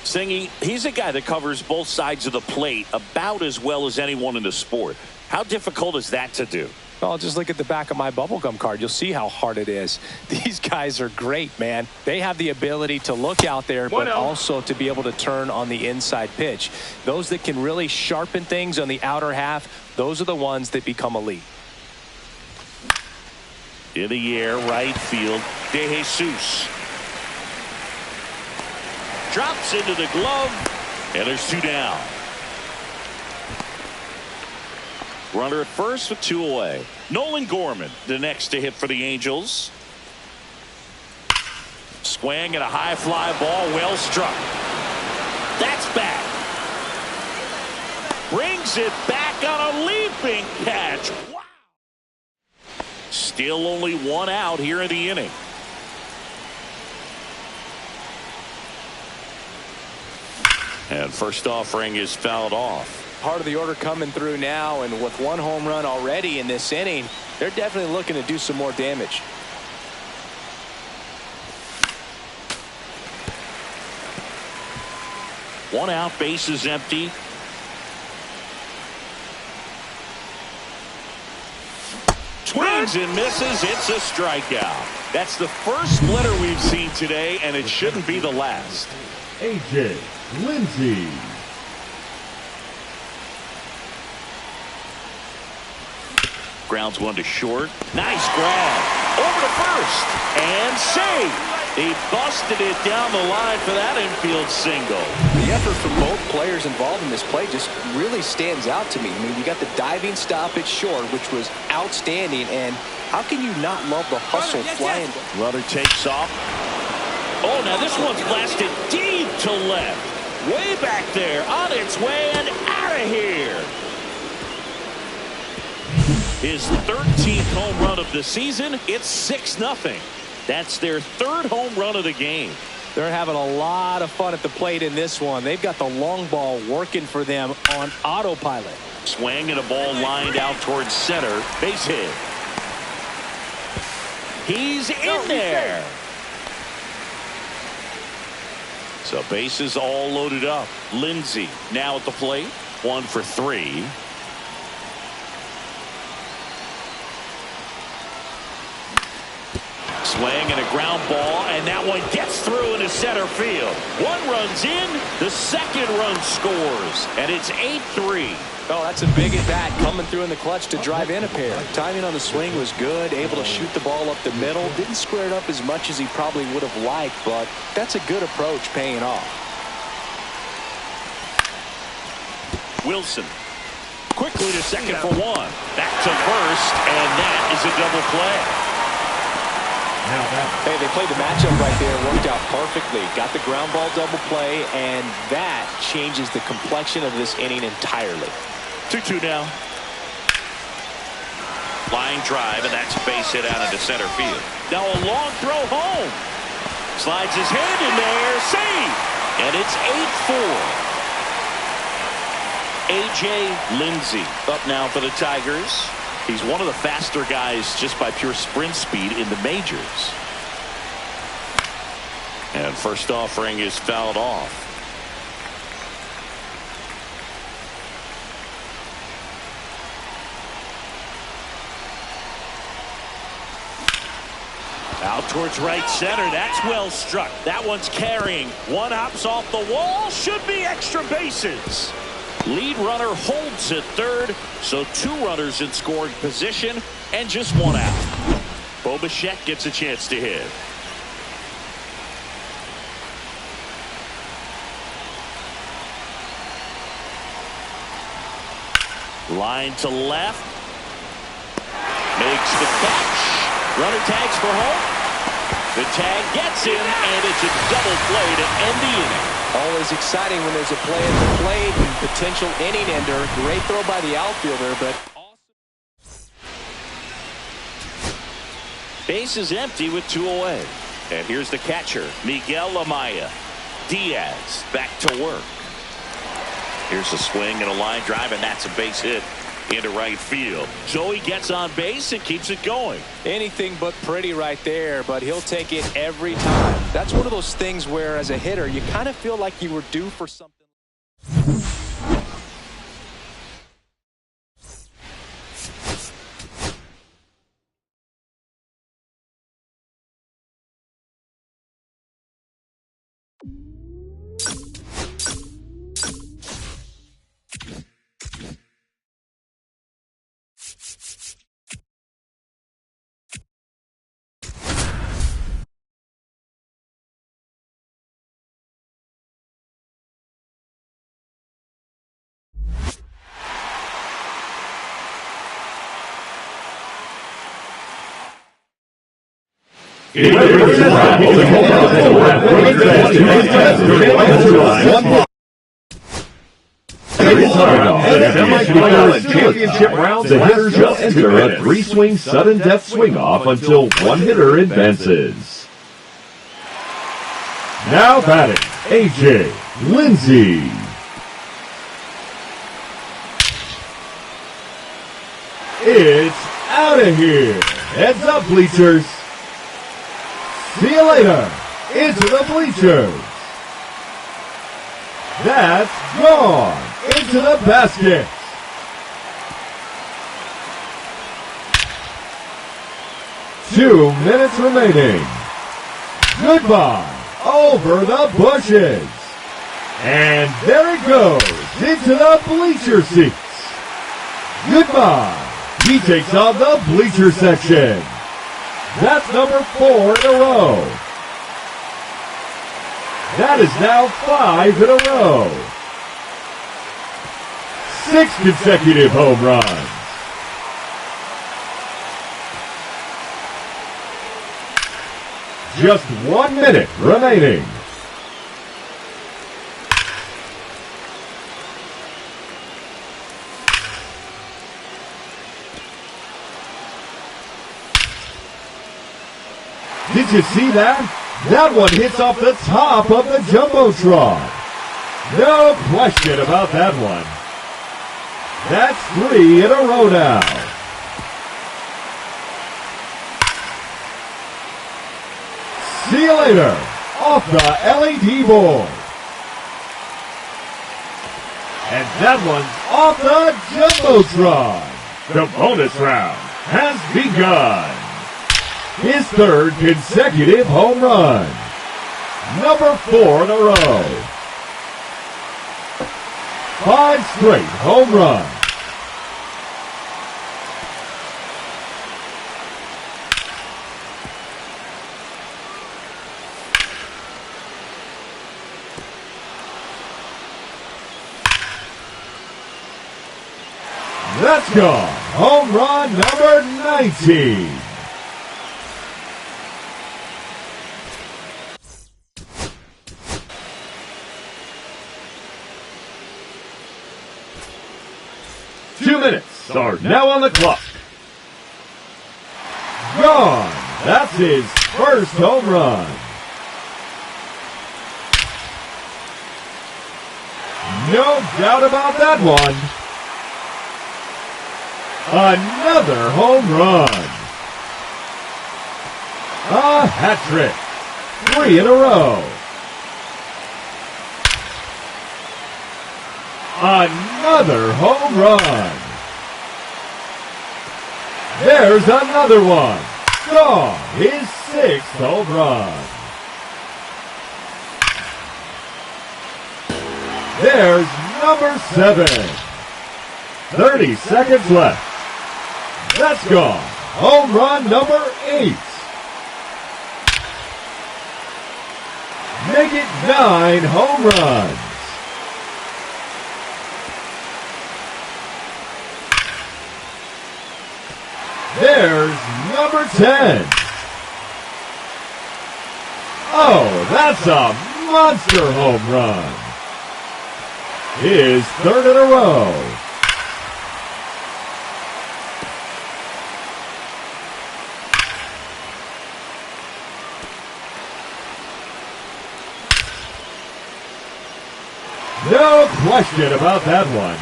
S1: Singy, he's a guy that covers both sides of the plate about as well as anyone in the sport. How difficult is that to do?
S2: Well, just look at the back of my bubblegum card. You'll see how hard it is. These guys are great, man. They have the ability to look out there, but also to be able to turn on the inside pitch. Those that can really sharpen things on the outer half, those are the ones that become elite.
S1: In the air, right field, De Jesus. Drops into the glove, and there's 2 down. Runner at first with 2 away. Nolan Gorman, the next to hit for the Angels. Swing and a high fly ball, well struck. That's back. Brings it back on a leaping catch. Wow. Still only 1 out here in the inning. And first offering is fouled off.
S2: Part of the order coming through now, and with 1 home run already in this inning, they're definitely looking to do some more damage.
S1: One out, base is empty. Swings and misses. It's a strikeout. That's the first splitter we've seen today, and it shouldn't be the last.
S3: A.J. Lindsey.
S1: Grounds 1 to short. Nice grab. Over to first. And safe. He busted it down the line for that infield single.
S2: The effort from both players involved in this play just really stands out to me. I mean, you got the diving stop at short, which was outstanding, and how can you not love the hustle flying?
S1: Runner takes off. Oh, now this one's blasted deep to left. Way back there, on its way and out of here. His 13th home run of the season. It's 6-0. That's their 3rd home run of the game.
S2: They're having a lot of fun at the plate in this one. They've got the long ball working for them on autopilot.
S1: Swing and a ball lined out towards center. Base hit. He's in there. So bases all loaded up. Lindsey now at the plate. 1 for 3. Swing and a ground ball, and that one gets through into center field. 1 run's in, the 2nd run scores, and it's 8-3.
S2: Oh, that's a big at bat coming through in the clutch to drive in a pair. Timing on the swing was good, able to shoot the ball up the middle. Didn't square it up as much as he probably would have liked, but that's a good approach paying off.
S1: Wilson quickly to second for 1. Back to first, and that is a double play.
S2: Hey, they played the matchup right there. Worked out perfectly. Got the ground ball double play, and that changes the complexion of this inning entirely.
S1: 2-2 now. Line drive, and that's a base hit out into center field. Now a long throw home. Slides his hand in there. Save. And it's 8-4. A.J. Lindsey up now for the Tigers. He's one of the faster guys just by pure sprint speed in the majors. And first offering is fouled off. Out towards right center. That's well struck. That one's carrying. 1 hops off the wall. Should be extra bases. Lead runner holds at 3rd, so 2 runners in scoring position and just 1 out. Bo Bichette gets a chance to hit. Line to left. Makes the catch. Runner tags for home. The tag gets him, and it's a double play to end the inning.
S2: Always exciting when there's a play at the plate and potential inning ender. Great throw by the outfielder, but
S1: base is empty with 2 away. And here's the catcher, Miguel Amaya. Diaz back to work. Here's a swing and a line drive, and that's a base hit into right field. So he gets on base and keeps it going.
S2: Anything but pretty right there, but he'll take it every time. That's one of those things where, as a hitter, you kind of feel like you were due for something.
S3: Championship rounds, the hitters will enter a three-swing sudden death swing-off until one hitter advances. Now batting, A.J. Lindsey. It's out of here. Heads up, bleachers. See you later. Into the bleachers. That's gone. Into the basket. Two minutes remaining. Goodbye. Over the bushes. And there it goes. Into the bleacher seats. Goodbye. He takes on the bleacher section. That's number 4 in a row. That is now 5 in a row. 6 consecutive home runs. Just 1 minute remaining. Did you see that? That one hits off the top of the Jumbotron. No question about that one. That's 3 in a row now. See you later. Off the LED board. And that one's off the Jumbotron. The bonus round has begun. His third consecutive home run. Number 4 in a row. 5 straight home runs. That's gone. Home run number 19. Are now on the clock. Gone. That's his first home run. No doubt about that one. Another home run. A hat trick. 3 in a row. Another home run. There's another one. Gone. His 6th home run. There's number 7. 30 seconds left. That's gone. Home run number 8. Make it 9 home runs. There's number 10. Oh, that's a monster home run. His 3rd in a row. No question about that one.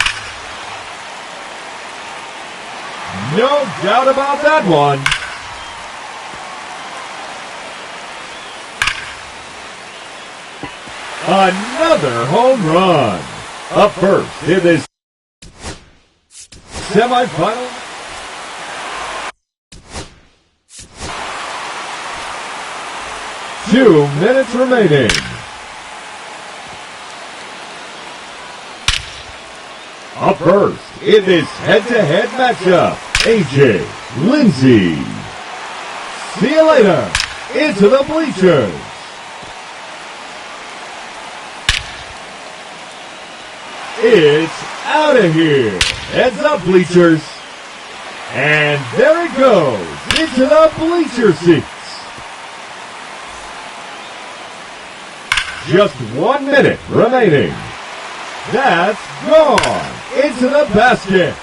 S3: No doubt about that one. Another home run. Up first in this semifinal. Two minutes remaining. Up first in this head-to-head matchup, A.J. Lindsey. See you later. Into the bleachers. It's out of here. Heads up, bleachers. And there it goes. Into the bleacher seats. Just 1 minute remaining. That's gone into the basket.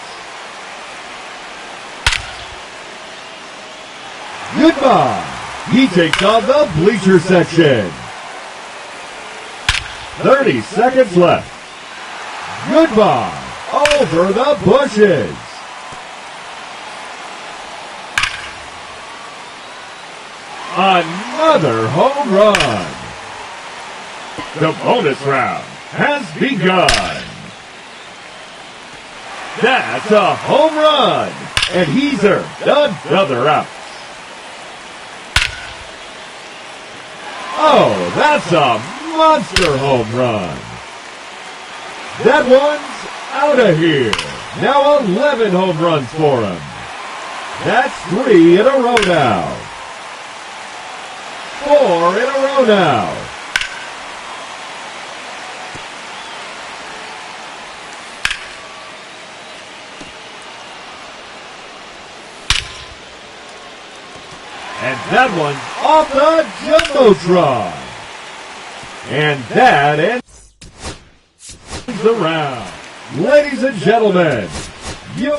S3: Goodbye. He takes on the bleacher section. 30 seconds left. Goodbye. Over the bushes. Another home run. The bonus round has begun. That's a home run. And he's earned another out. Oh, that's a monster home run. That one's out of here. Now 11 home runs for him. That's 3 in a row now. 4 in a row now. And that one's off the Jumbotron. And that ends the round. Ladies and gentlemen, you...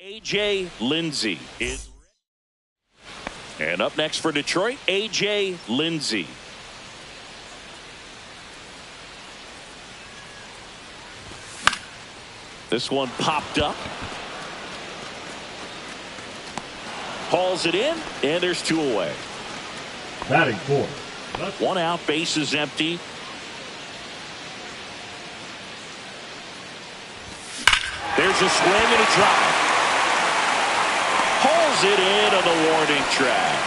S4: A.J. Lindsey is. And up next for Detroit, A.J. Lindsey. This one popped up. Hauls it in, and there's 2 away.
S3: Batting fourth.
S4: 1 out, base is empty. There's a swing and a drive. Hauls it in on the warning track.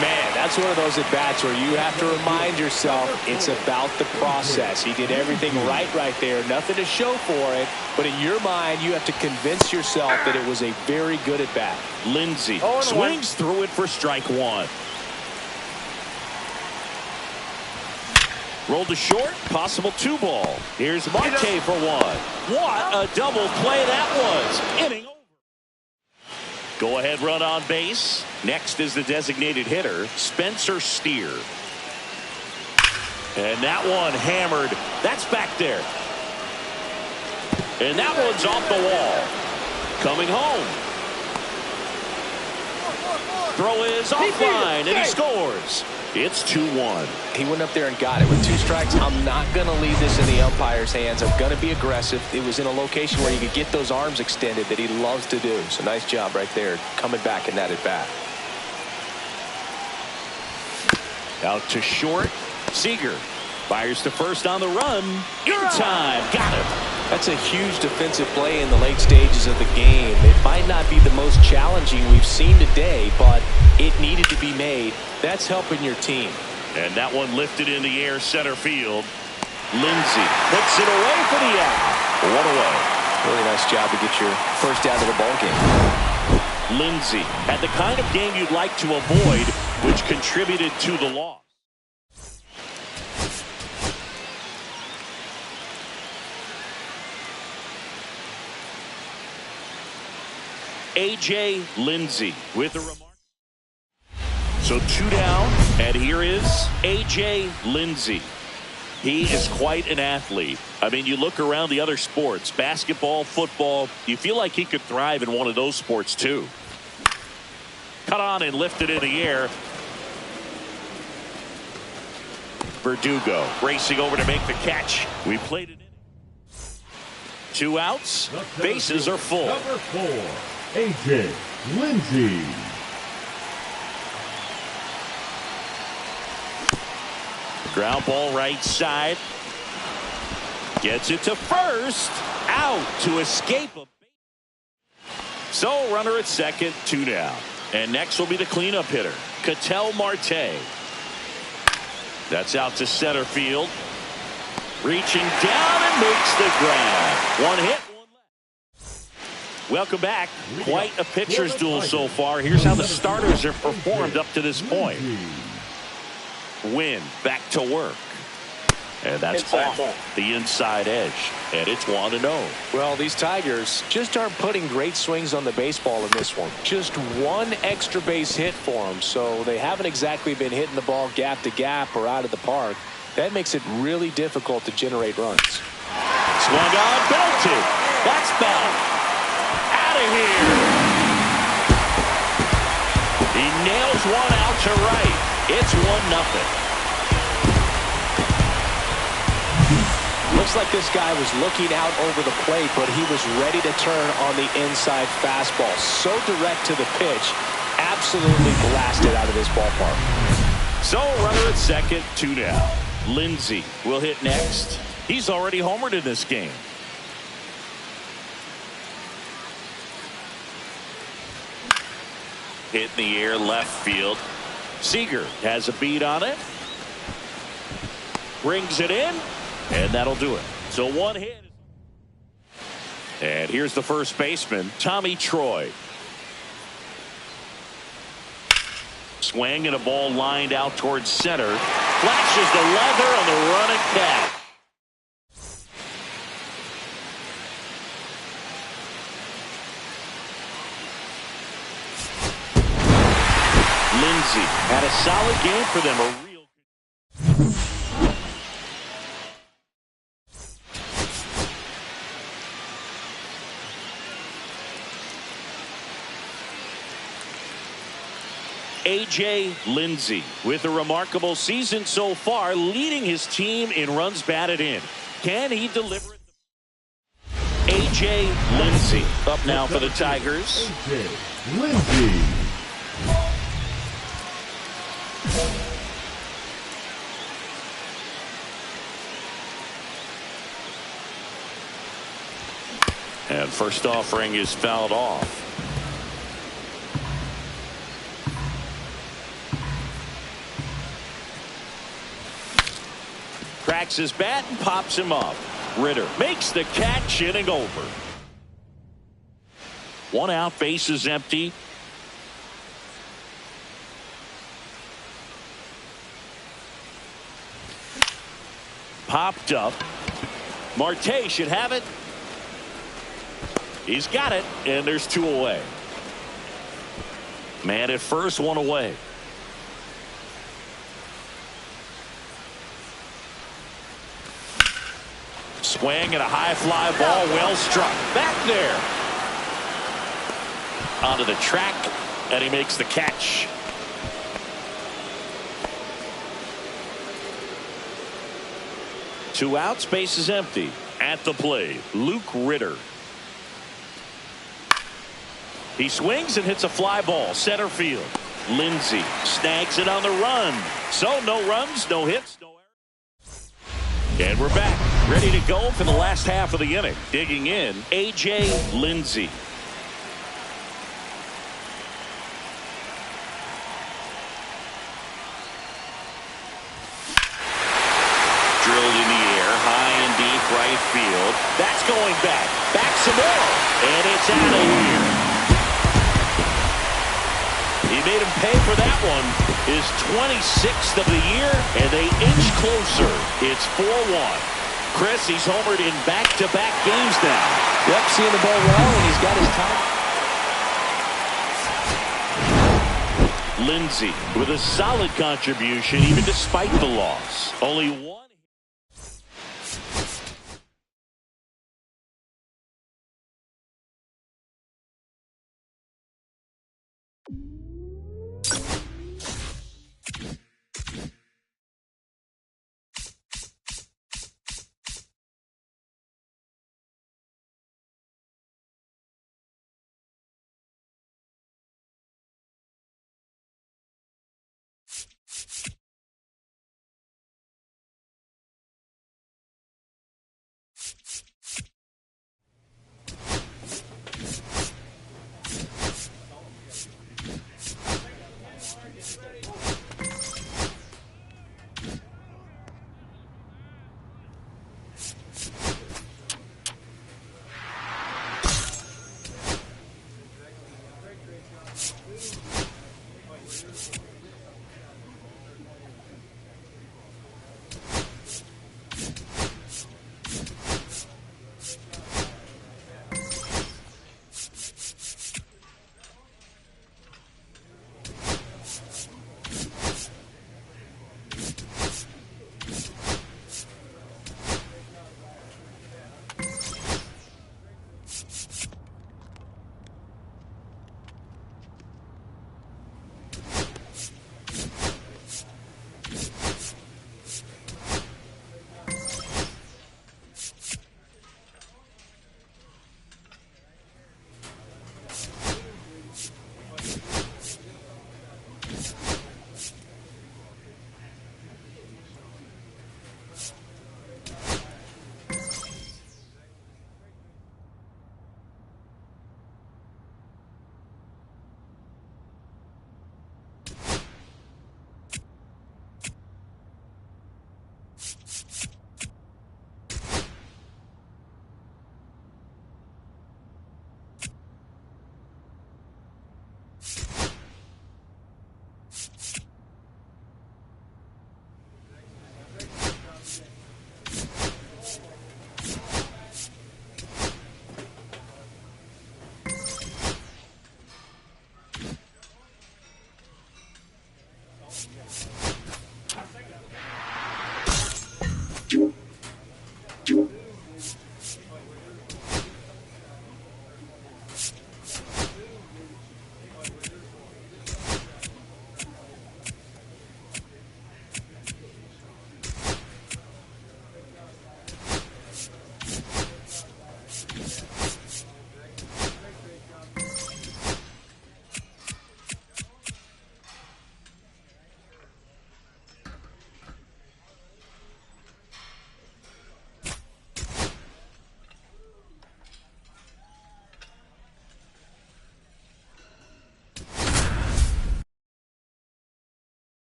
S2: Man, that's one of those at-bats where you have to remind yourself it's about the process. He did everything right there. Nothing to show for it. But in your mind, you have to convince yourself that it was a very good at-bat.
S4: Lindsey swings through it for strike 1. Rolled to short, possible 2 ball. Here's Marte for 1. What a double play that was. Inning over. Go ahead run on base. Next is the designated hitter, Spencer Steer. And that one hammered. That's back there. And that one's off the wall. Coming home. Throw is offline, and he scores. It's 2-1.
S2: He went up there and got it with 2 strikes. I'm not going to leave this in the umpire's hands. I'm going to be aggressive. It was in a location where you could get those arms extended that he loves to do. So nice job right there coming back in that at bat.
S4: Out to short. Seager fires to first on the run. In time. Got him.
S2: That's a huge defensive play in the late stages of the game. It might not be the most challenging we've seen today, but it needed to be made. That's helping your team.
S4: And that one lifted in the air center field. Lindsey puts it away for the out. 1 away.
S2: Really nice job to get your first out of the ball game.
S4: Lindsey had the kind of game you'd like to avoid, which contributed to the loss. A.J. Lindsey with a remark. So 2 down, and here is A.J. Lindsey. He is quite an athlete. I mean, you look around the other sports, basketball, football, you feel like he could thrive in one of those sports too. Cut on and lifted in the air. Verdugo racing over to make the catch. We played it in. 2 outs. Bases are full.
S3: Number 4, A.J. Lindsey.
S4: Ground ball right side. Gets it to first. Out to escape a. So runner at second, 2 down. And next will be the cleanup hitter, Ketel Marte. That's out to center field. Reaching down and makes the grab. 1 hit, 1 left. Welcome back. Quite a pitcher's duel so far. Here's how the starters have performed up to this point. Win back to work. And that's off the inside edge. And it's 1-0.
S2: Well, these Tigers just aren't putting great swings on the baseball in this one. Just 1 extra base hit for them. So they haven't exactly been hitting the ball gap to gap or out of the park. That makes it really difficult to generate runs.
S4: Swung on, belted. That's back. Out of here. He nails one out to right. It's 1-0.
S2: Looks like this guy was looking out over the plate, but he was ready to turn on the inside fastball. So direct to the pitch, absolutely blasted out of this ballpark.
S4: So runner at second, 2 down. Lindsey will hit next. He's already homered in this game. Hit in the air left field. Seager has a beat on it. Brings it in. And that'll do it. So 1 hit. And here's the first baseman, Tommy Troy. Swing and a ball lined out towards center. Flashes the leather on the running catch. Lindsey had a solid game for them.
S1: A.J. Lindsey with a remarkable season so far, leading his team in runs batted in. Can he deliver it? A.J. Lindsey up now for the Tigers.
S3: A.J. Lindsey.
S1: And first offering is fouled off. Cracks his bat and pops him up. Ritter makes the catch, inning over. 1 out, base is empty. Popped up. Marte should have it. He's got it, and there's 2 away. Man at first, 1 away. Swing and a high fly ball, well struck. Back there. Onto the track, and he makes the catch. Two outs, base is empty. At the plate, Luke Ritter. He swings and hits a fly ball, center field. Lindsey snags it on the run. So no runs, no hits, no errors. And we're back, ready to go for the last half of the inning. Digging in, A.J. Lindsey. Drilled in the air, high and deep right field. That's going back. Back some more. And it's out of here. He made him pay for that one. His 26th of the year, and they inch closer. It's 4-1. Chris, he's homered in back-to-back games now.
S2: Yep, seeing the ball well, and he's got his time.
S1: Lindsey with a solid contribution, even despite the loss. Only one.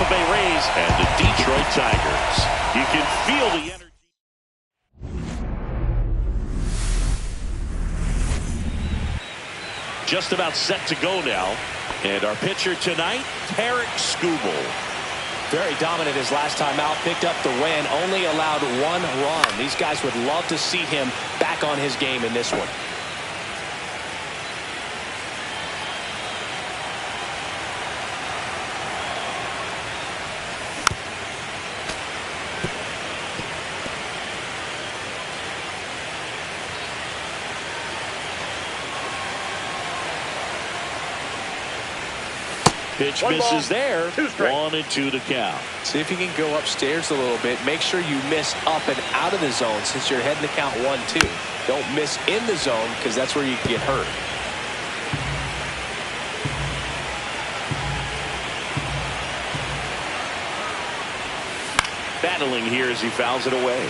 S1: Tampa Bay Rays and the Detroit Tigers. You can feel the energy. Just about set to go now. And our pitcher tonight, Tarik Skubal.
S2: Very dominant his last time out. Picked up the win. Only allowed 1 run. These guys would love to see him back on his game in this one.
S1: Pitch misses there. 1-2 to count.
S2: See if you can go upstairs a little bit. Make sure you miss up and out of the zone since you're heading to count 1-2. Don't miss in the zone because that's where you can get hurt.
S1: Battling here as he fouls it away.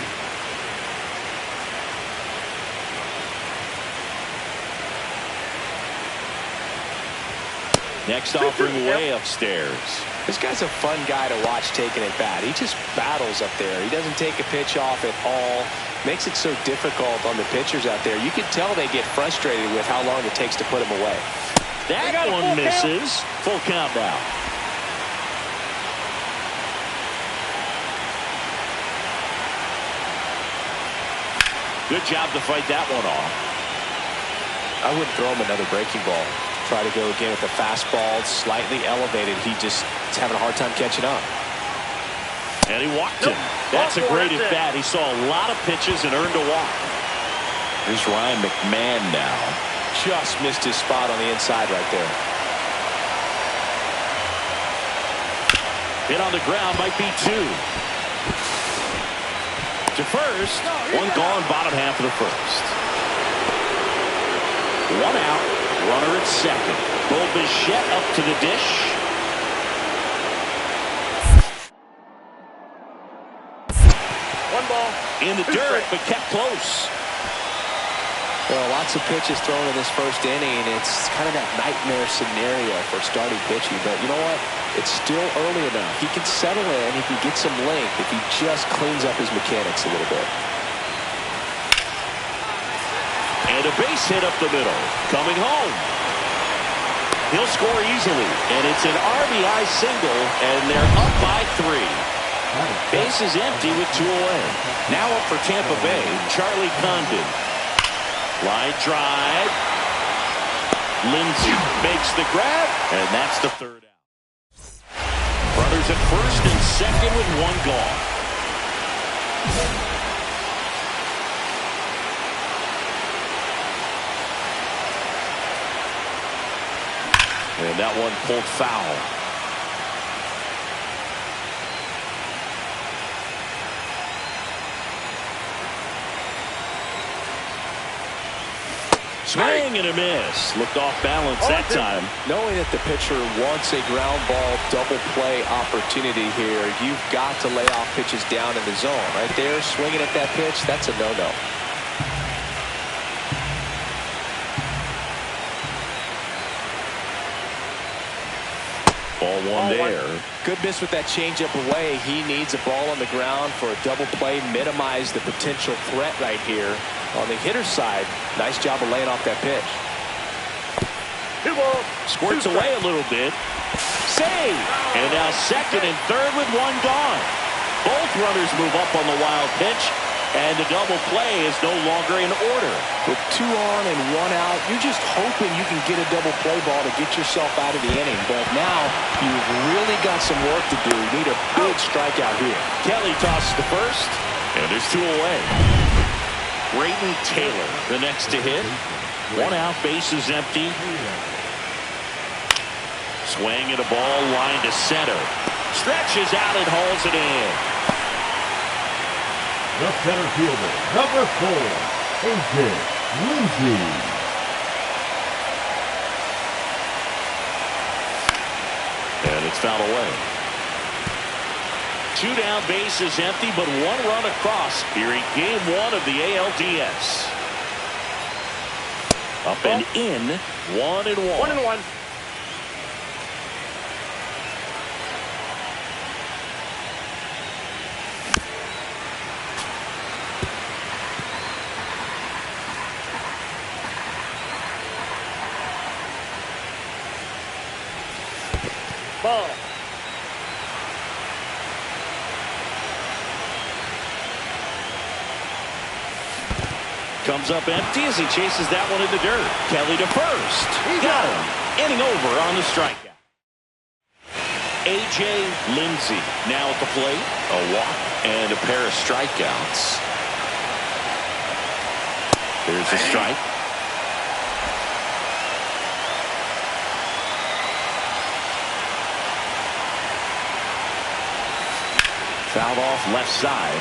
S1: Next offering way upstairs.
S2: This guy's a fun guy to watch taking it bat. He just battles up there. He doesn't take a pitch off at all. Makes it so difficult on the pitchers out there. You can tell they get frustrated with how long it takes to put him away.
S1: That one misses. Full count now. Good job to fight that one off.
S2: I wouldn't throw him another breaking ball. Try to go again with the fastball slightly elevated. He just is having a hard time catching up.
S1: And he walked him. That's a great at bat. He saw a lot of pitches and earned a walk. Here's Ryan McMahon now.
S2: Just missed his spot on the inside right there.
S1: Hit on the ground, might be 2. To first, 1 gone, bottom half of the first. 1 out, runner at second. Bo Bichette up to the dish.
S5: One ball.
S1: In the dirt, but kept close.
S2: Well, lots of pitches thrown in this first inning. It's kind of that nightmare scenario for starting pitching. But you know what? It's still early enough. He can settle in. He can get some length if he just cleans up his mechanics a little bit.
S1: And a base hit up the middle. Coming home. He'll score easily. And it's an RBI single. And they're up by 3. Base is empty with 2 away. Now up for Tampa Bay, Charlie Condon. Line drive. Lindsey makes the grab. And that's the 3rd out. Brothers at first and second with 1 gone. And that one pulled foul. Swing and a miss. Looked off balance that time.
S2: Knowing that the pitcher wants a ground ball double play opportunity here, you've got to lay off pitches down in the zone. Right there, swinging at that pitch, that's a no-no.
S1: Ball one there.
S2: Good miss with that changeup away. He needs a ball on the ground for a double play. Minimize the potential threat right here. On the hitter's side, nice job of laying off that pitch.
S5: 2 balls.
S1: Squirts away a little bit. Save! And now second and third with 1 gone. Both runners move up on the wild pitch. And the double play is no longer in order.
S2: With 2 on and 1 out, you're just hoping you can get a double play ball to get yourself out of the inning. But now you've really got some work to do. You need a big strikeout here.
S1: Kelly tosses the first. And there's 2 away. Brayden Taylor, the next to hit. 1 out, base is empty. Swing and a ball line to center. Stretches out and hauls it in.
S3: The center fielder, number 4, AJ Lindsey.
S1: And it's fouled away. 2 down, base is empty, but 1 run across here in game 1 of the ALDS. Up and in, 1-1.
S5: 1-1. Ball.
S4: Comes up empty as he chases that one in the dirt. Kelly to first. Got him. Inning over on the strikeout. A.J. Lindsey now at the plate. A walk and a pair of strikeouts. There's a strike. Fouled off left side.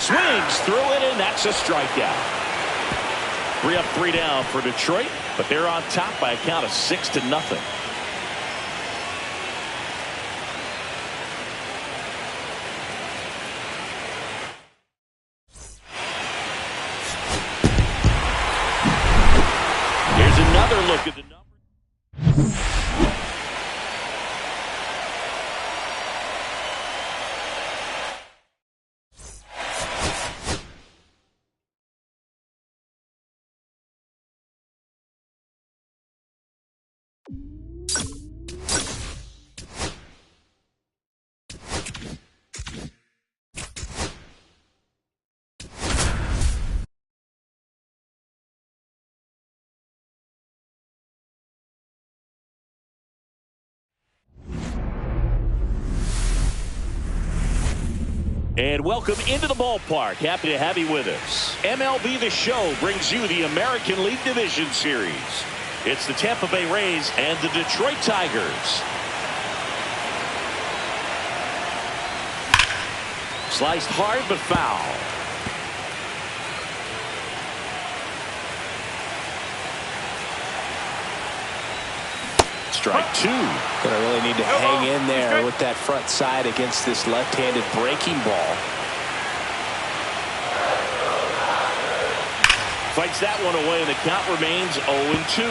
S4: Swings through it, and that's a strikeout. 3 up, 3 down for Detroit, but they're on top by a count of 6-0. Here's another look at the numbers. And welcome into the ballpark. Happy to have you with us. MLB The Show brings you the American League Division Series. It's the Tampa Bay Rays and the Detroit Tigers. Sliced hard but foul. Strike 2.
S2: Gonna really need to hang in there with that front side against this left-handed breaking ball.
S4: Fights that one away, and the count remains 0-2.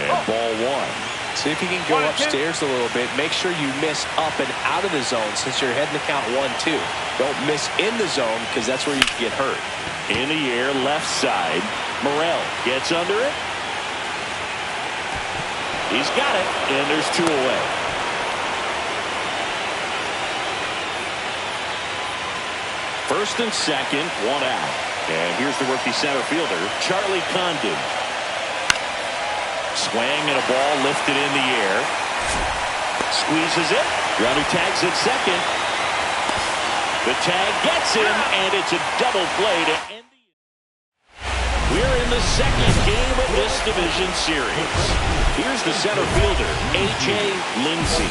S4: And ball 1.
S2: See if you can go upstairs a little bit. Make sure you miss up and out of the zone since you're heading to count 1-2. Don't miss in the zone because that's where you can get hurt.
S4: In the air, left side. Morel gets under it. He's got it, and there's 2 away. First and second, 1 out. And here's the rookie center fielder, Charlie Condon. Swing and a ball lifted in the air. Squeezes it. Runner tags at second. The tag gets him, and it's a double play to end the inning. We're in the second game of this division series. Here's the center fielder, A.J. Lindsey.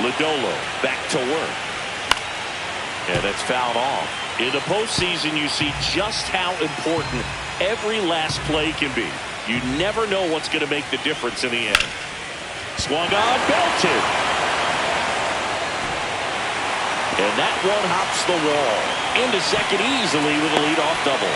S4: Lodolo back to work. And that's fouled off. In the postseason, you see just how important every last play can be. You never know what's going to make the difference in the end. Swung on, belted. And that one hops the wall. Into second easily with a leadoff double.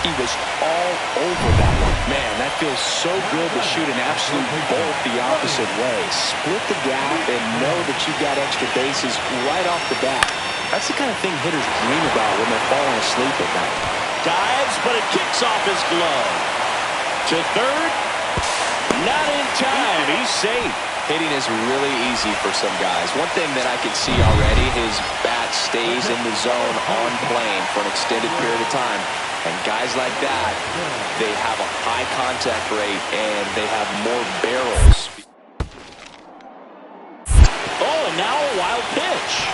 S2: He was all over that one. Man, that feels so good to shoot an absolute bolt the opposite way. Split the gap and know that you got extra bases right off the bat. That's the kind of thing hitters dream about when they're falling asleep at night.
S4: Dives, but it kicks off his glove. To third. Not in time. He's safe.
S2: Hitting is really easy for some guys. One thing that I can see already, his bat stays in the zone on plane for an extended period of time. And guys like that, they have a high contact rate and they have more barrels.
S4: Oh, and now a wild pitch.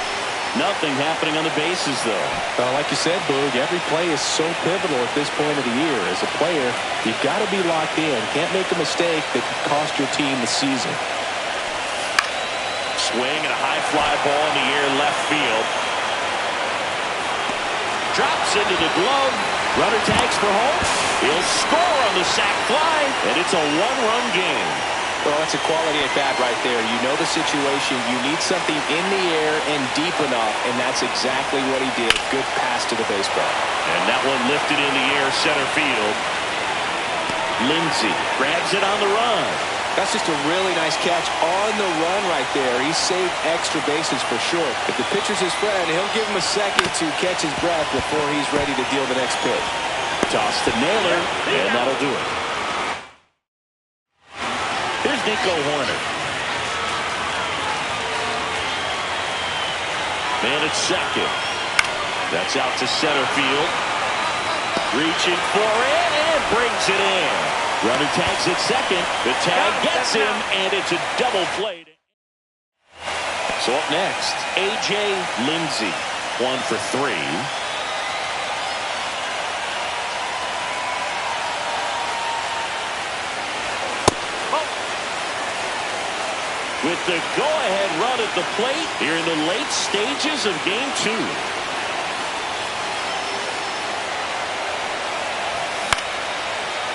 S4: Nothing happening on the bases, though.
S2: Well, like you said, Boog, every play is so pivotal at this point of the year. As a player, you've got to be locked in. Can't make a mistake that could cost your team the season.
S4: Swing and a high fly ball in the air left field. Drops into the glove. Runner tags for home. He'll score on the sac fly, and it's a 1-run game.
S2: Well, that's a quality at bat right there. You know the situation. You need something in the air and deep enough, and that's exactly what he did. Good pass to the baseball.
S4: And that one lifted in the air center field. Lindsey grabs it on the run.
S2: That's just a really nice catch on the run right there. He saved extra bases for sure. If the pitcher's his friend, he'll give him a second to catch his breath before he's ready to deal the next pitch.
S4: Toss to Naylor, and that'll do it. Here's Nico Hoerner. Man at second. That's out to center field. Reaching for it and brings it in. Runner tags at second. The tag gets him, and it's a double play. So up next, A.J. Lindsey, 1 for 3. With the go-ahead run at the plate here in the late stages of Game 2.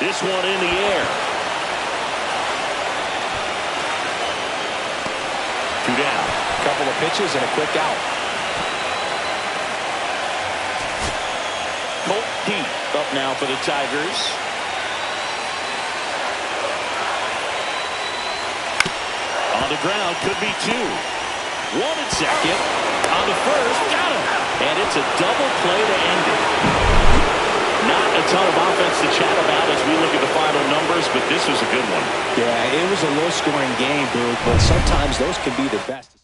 S4: This one in the air. 2 down.
S2: Couple of pitches and a quick out.
S4: Colt Peete up now for the Tigers. On the ground, could be 2. 1 at second. On the first, got him. And it's a double play to end it. Not a ton of offense to chat about as we look at the final numbers, but this was a good one.
S2: Yeah, it was a low-scoring game, Boog, but sometimes those can be the best.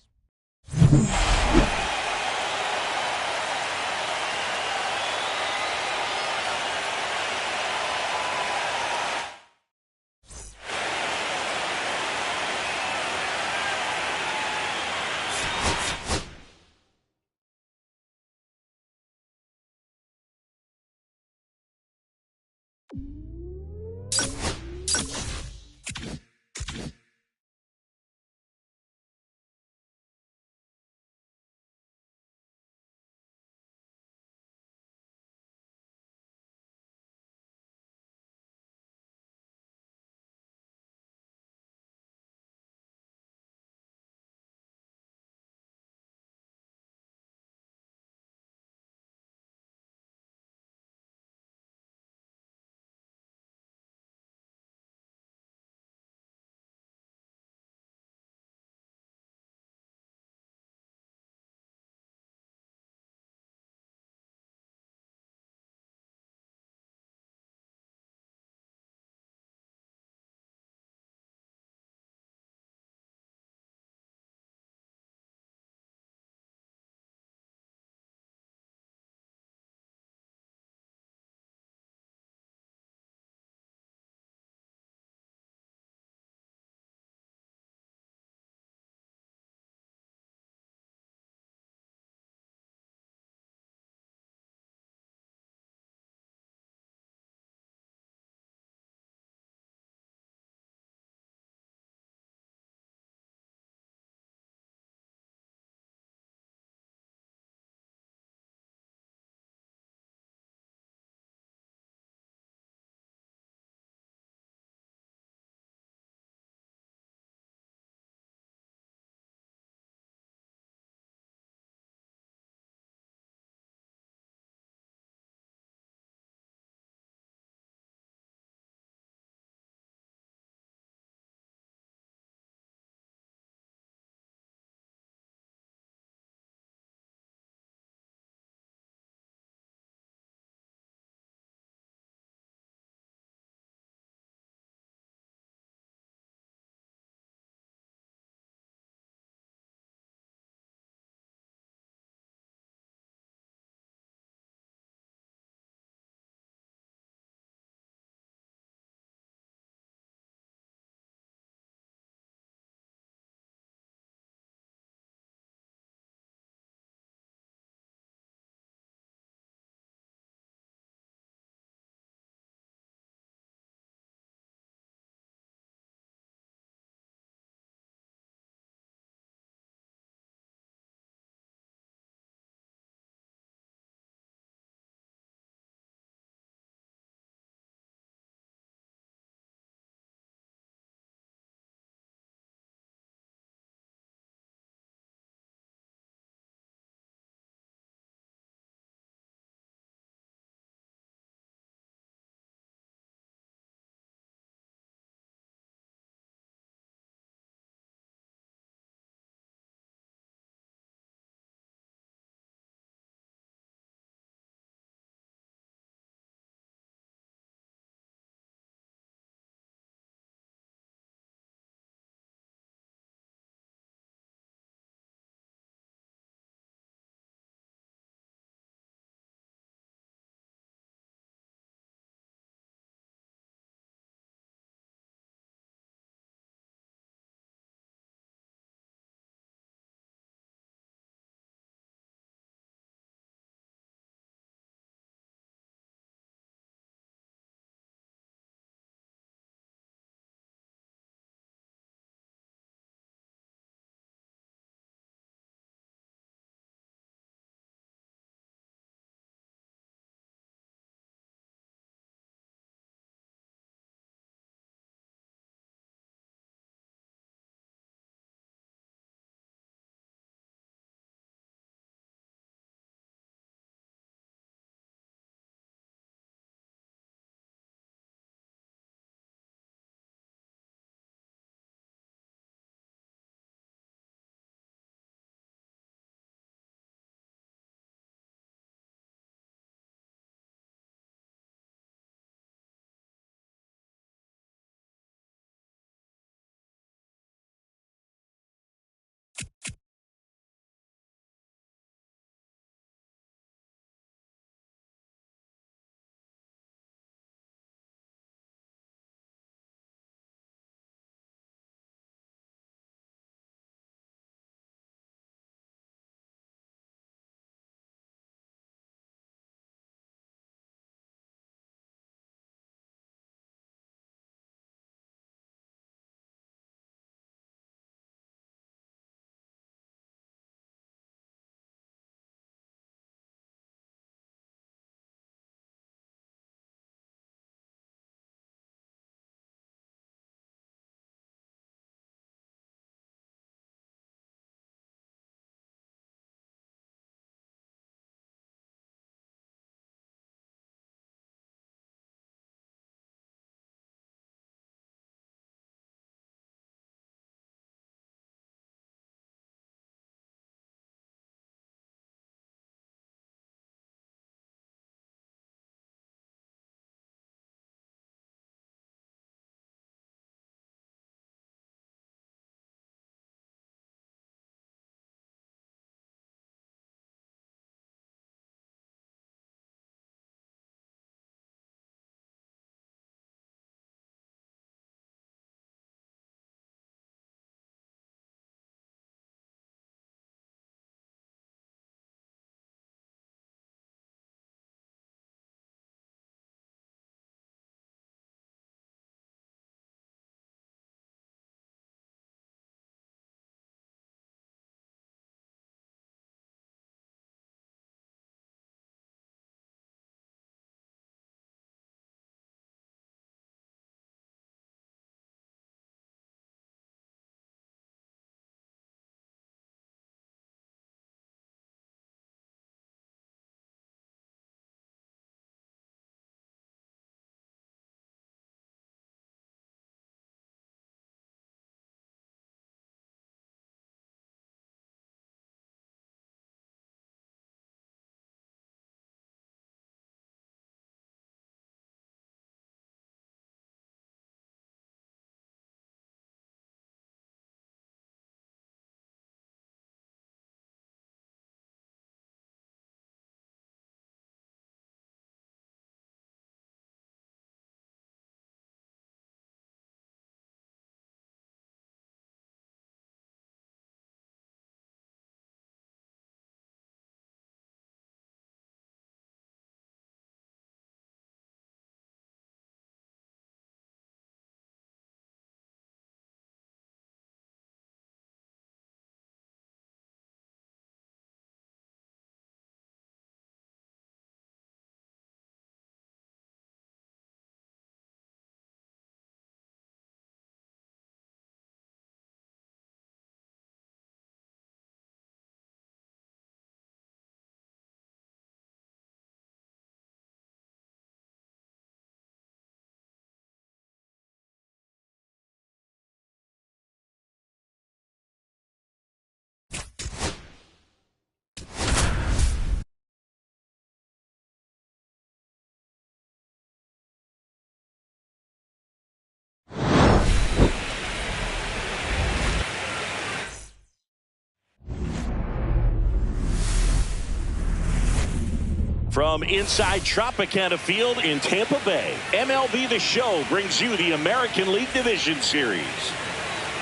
S1: From inside Tropicana Field in Tampa Bay, MLB The Show brings you the American League Division Series.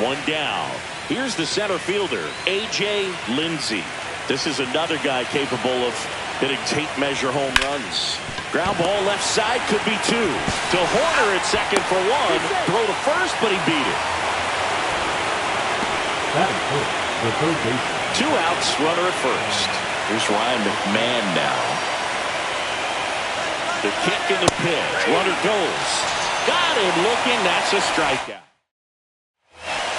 S1: One down. Here's the center fielder, A.J. Lindsey. This is another guy capable of hitting tape measure home runs. Ground ball left side, could be two. To Horner at second for one. Throw to first, but he beat it.
S3: That is good. The third baseman.
S1: 2 outs, runner at first. Here's Ryan McMahon now. The kick and the pitch. Runner goes. Got him looking. That's a strikeout.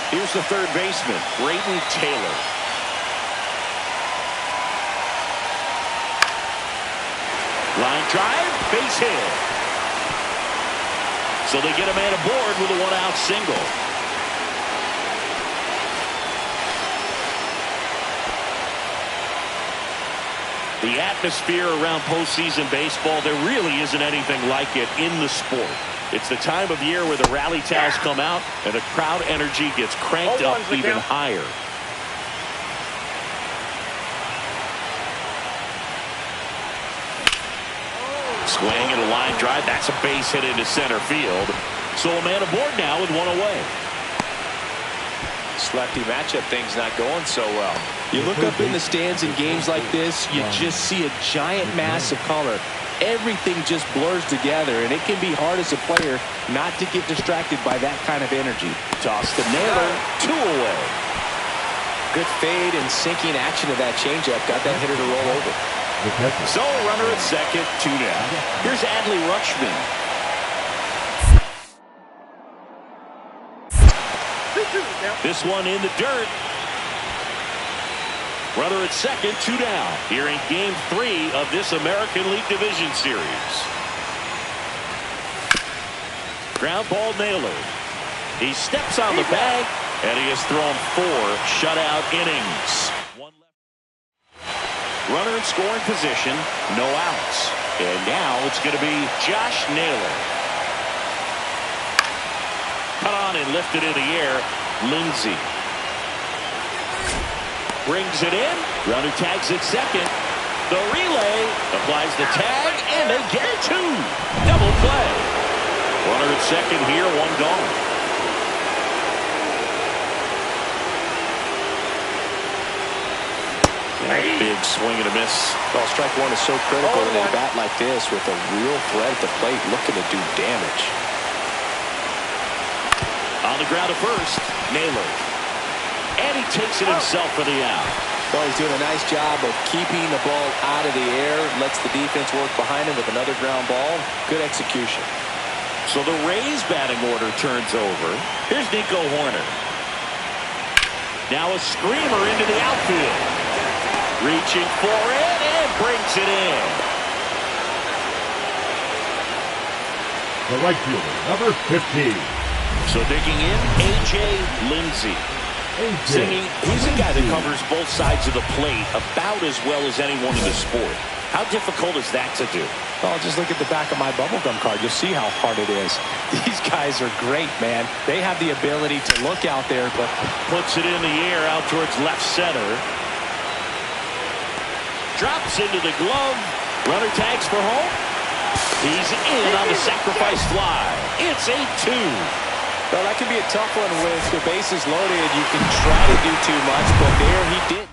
S1: Here's the third baseman, Brayden Taylor. Line drive, base hit. So they get a man aboard with a 1-out single. The atmosphere around postseason baseball, there really isn't anything like it in the sport. It's the time of year where the rally towels come out and the crowd energy gets cranked up even higher. Swing and a line drive. That's a base hit into center field. So a man aboard now with one away.
S2: This lefty matchup thing's not going so well. You look up in the stands in games like this, you just see a giant mass of color. Everything just blurs together, and it can be hard as a player not to get distracted by that kind of energy.
S1: Toss to Naylor, 2 away.
S2: Good fade and sinking action of that changeup got that hitter to roll over.
S1: So a runner at second, 2 down. Here's Adley Rutschman. This one in the dirt. Runner at second, 2 down. Here in Game 3 of this American League Division Series. Ground ball Naylor. He steps on the bag, and he has thrown 4 shutout innings. Runner in scoring position, no outs. And now it's going to be Josh Naylor. Cut on and lifted in the air, Lindsey. Brings it in. Runner tags at second. The relay applies the tag, and they get 2. Double play. Runner at second here, 1 gone. Big swing and a miss.
S2: Well, strike one is so critical in a bat like this with a real threat at the plate looking to do damage.
S1: On the ground at first, Naylor. And he takes it himself for the out.
S2: Well, he's doing a nice job of keeping the ball out of the air, lets the defense work behind him with another ground ball. Good execution.
S1: So the Rays batting order turns over. Here's Nico Horner. Now a screamer into the outfield. Reaching for it and brings it in.
S3: The right fielder, number 15.
S1: So digging in, A.J. Lindsey. Singing, he's a guy that covers both sides of the plate about as well as anyone in the sport. How difficult is that to do?
S2: Well, just look at the back of my bubblegum card. You'll see how hard it is. These guys are great, man. They have the ability to look out there, but
S1: puts it in the air out towards left center. Drops into the glove. Runner tags for home. He's in on the sacrifice fly. It's 8-2.
S2: Well, that can be a tough one with the bases loaded. You can try to do too much, but there he didn't.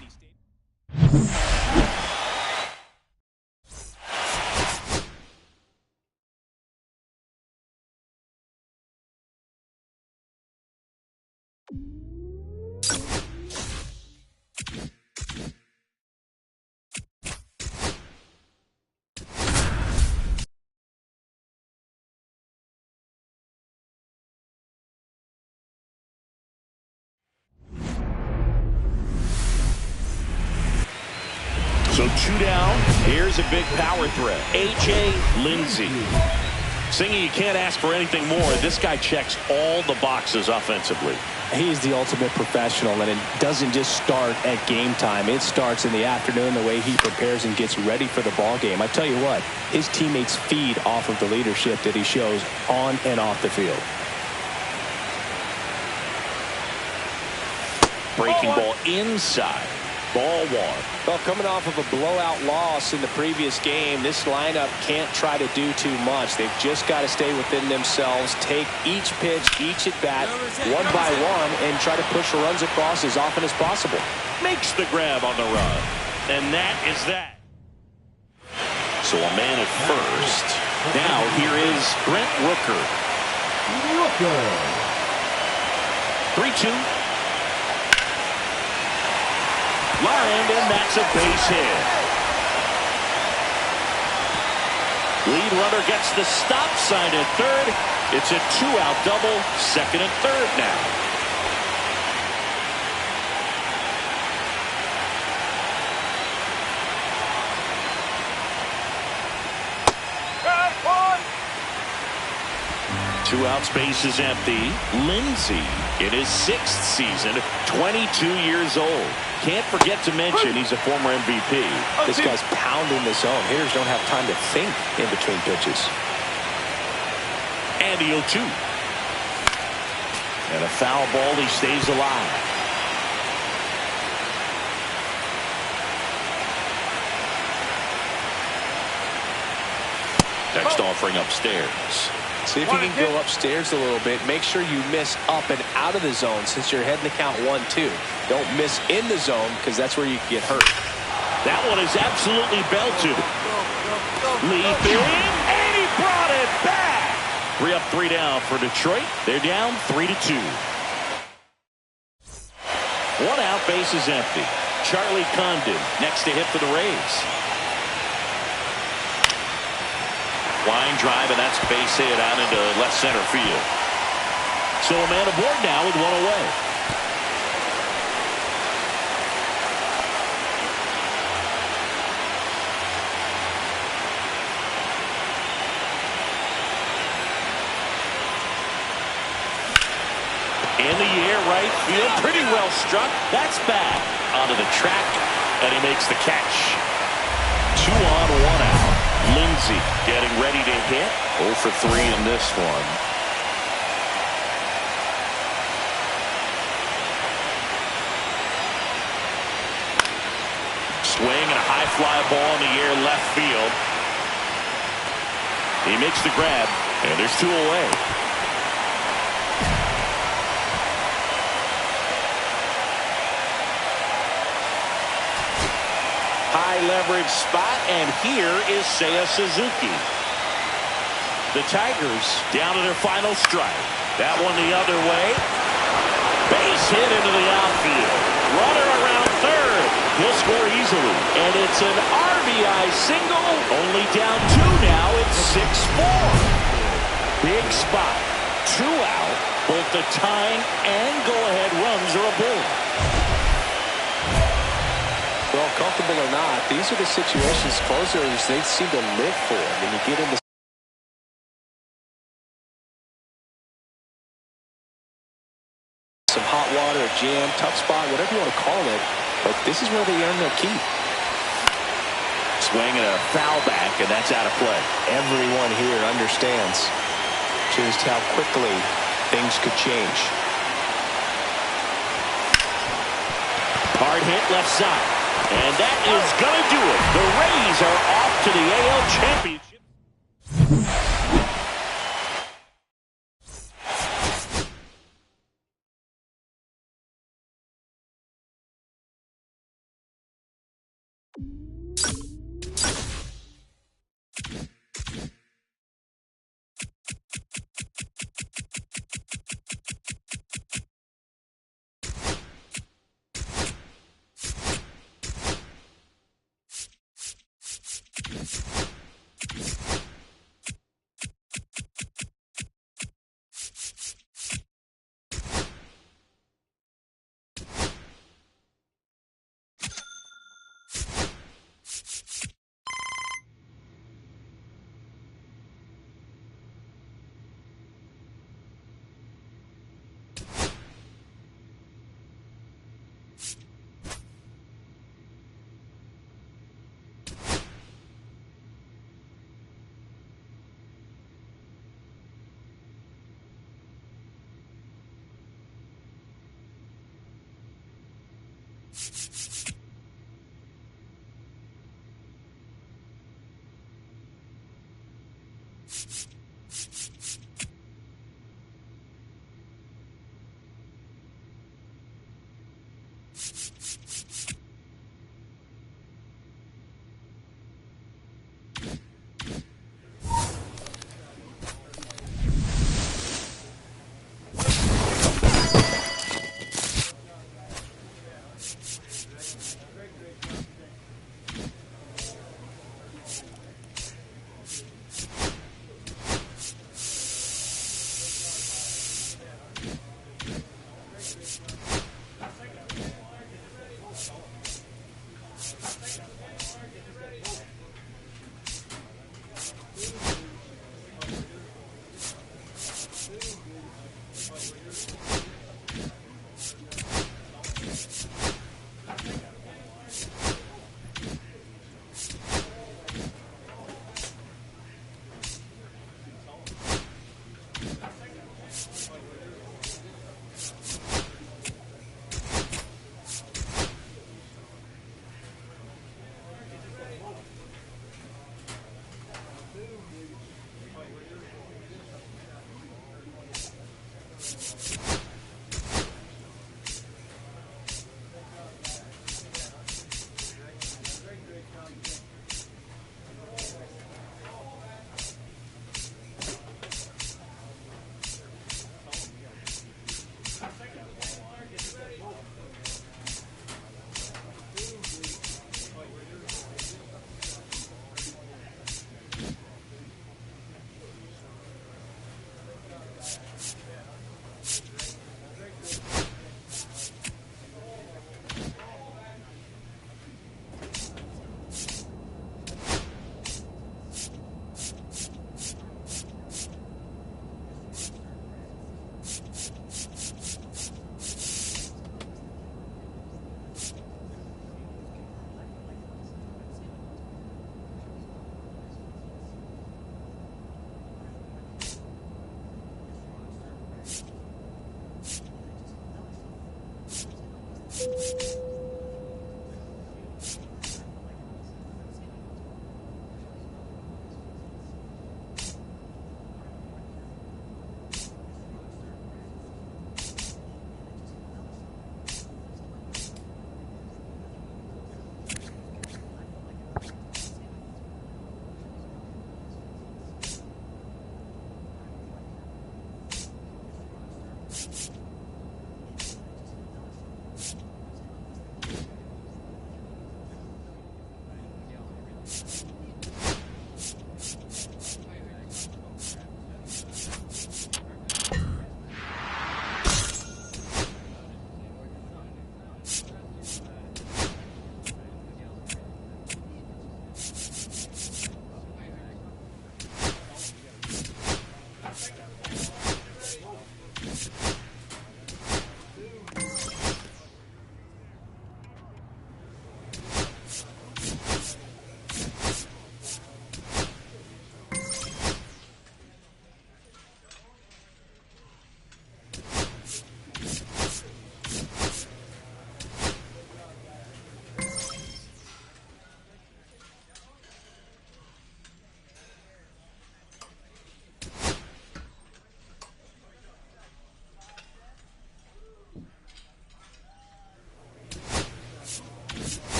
S1: So 2 down. Here's a big power threat. A.J. Lindsey. Singy, you can't ask for anything more. This guy checks all the boxes offensively.
S2: He's the ultimate professional, and it doesn't just start at game time. It starts in the afternoon, the way he prepares and gets ready for the ball game. I tell you what, his teammates feed off of the leadership that he shows on and off the field.
S1: Breaking ball inside. Ball one.
S2: Well, coming off of a blowout loss in the previous game, this lineup can't try to do too much. They've just got to stay within themselves, take each pitch, each at bat, one by one, and try to push runs across as often as possible.
S1: Makes the grab on the run. And that is that. So a man at first. Now here is Brent Rooker. 3-2. Lined, and that's a base hit. Lead runner gets the stop sign at third. It's a 2-out double, second and third now. Two outs, base is empty. Lindsey in his 6th season, 22 years old. Can't forget to mention he's a former MVP.
S2: This guy's pounding the zone. Hitters don't have time to think in between pitches.
S1: And the 0-2. And a foul ball, he stays alive. Next offering upstairs.
S2: See if you can go upstairs a little bit. Make sure you miss up and out of the zone since you're heading to count 1-2. Don't miss in the zone because that's where you can get hurt.
S1: That one is absolutely belted. Leaping, and he brought it back. 3 up, 3 down for Detroit. They're down 3-2. 1 out, base is empty. Charlie Condon next to hit for the Rays. Line drive, and that's base hit out into left center field. So a man aboard now with 1 away. In the air, right field, pretty well struck. That's back onto the track, and he makes the catch. 2 on, 1 out. Lindsey getting ready to hit. 0 for 3 in this one. Swing and a high fly ball in the air left field. He makes the grab, and there's 2 away. High leverage spot, and here is Seiya Suzuki. The Tigers down to their final strike. That one the other way. Base hit into the outfield. Runner around third. He'll score easily. And it's an RBI single. Only down 2 now. It's 6-4. Big spot. 2 out. Both the tying and go-ahead runs are aboard.
S2: Well, comfortable or not, these are the situations closers they seem to live for. When you get into some hot water, a jam, tough spot, whatever you want to call it, but this is where they earn their keep.
S1: Swing and a foul back, and that's out of play.
S2: Everyone here understands just how quickly things could change.
S1: Hard hit left side. And that is going to do it. The Rays are off to the AL Championship.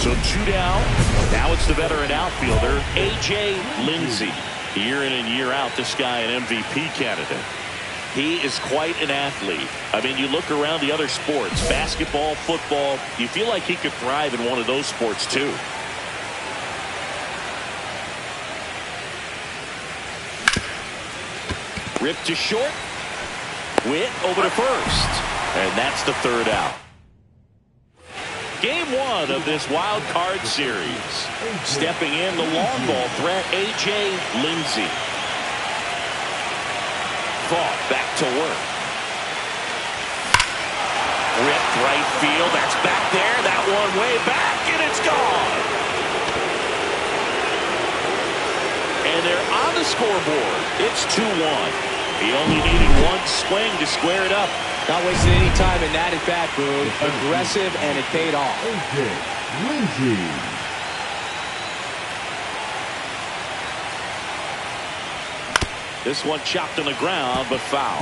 S1: So 2 down. Now it's the veteran outfielder, A.J. Lindsey. Year in and year out, this guy an MVP candidate. He is quite an athlete. I mean, you look around the other sports, basketball, football, you feel like he could thrive in one of those sports too. Ripped to short. Witt over to first. And that's the third out. Game one of this wild card series. Stepping in the long ball threat, A.J. Lindsey. Fought back to work. Ripped right field. That's back there. That one way back, and it's gone.
S4: the scoreboard. It's 2-1. He only needed one swing to square it up.
S2: Not wasting any time in that at-bat, Boone. Aggressive, and it paid off.
S3: A.J. Lindsey.
S4: This one chopped on the ground, but foul.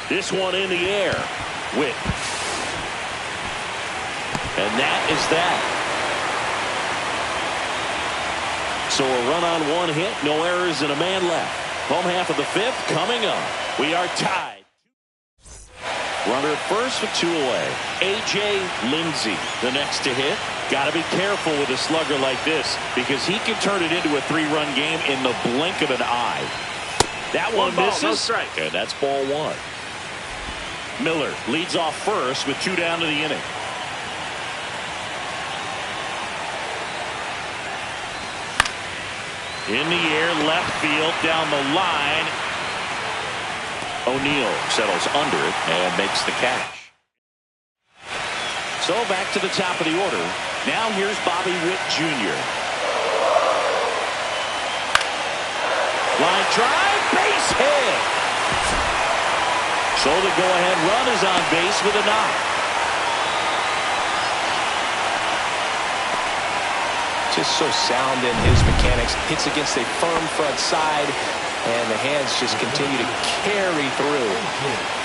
S4: This one in the air. Witt. And that is that. So a run on one hit, no errors, and a man left. Home half of the fifth coming up. We are tied. Runner at first with 2 away. A.J. Lindsey, the next to hit. Got to be careful with a slugger like this because he can turn it into a 3-run game in the blink of an eye. That one misses.
S5: No strike.
S4: And that's ball 1. Miller leads off first with 2 down to the inning. In the air, left field, down the line. O'Neill settles under it and makes the catch. So back to the top of the order. Now here's Bobby Witt Jr. Line drive, base hit. So the go-ahead run is on base with a knock.
S2: Just so sound in his mechanics. Hits against a firm front side, and the hands just continue to carry through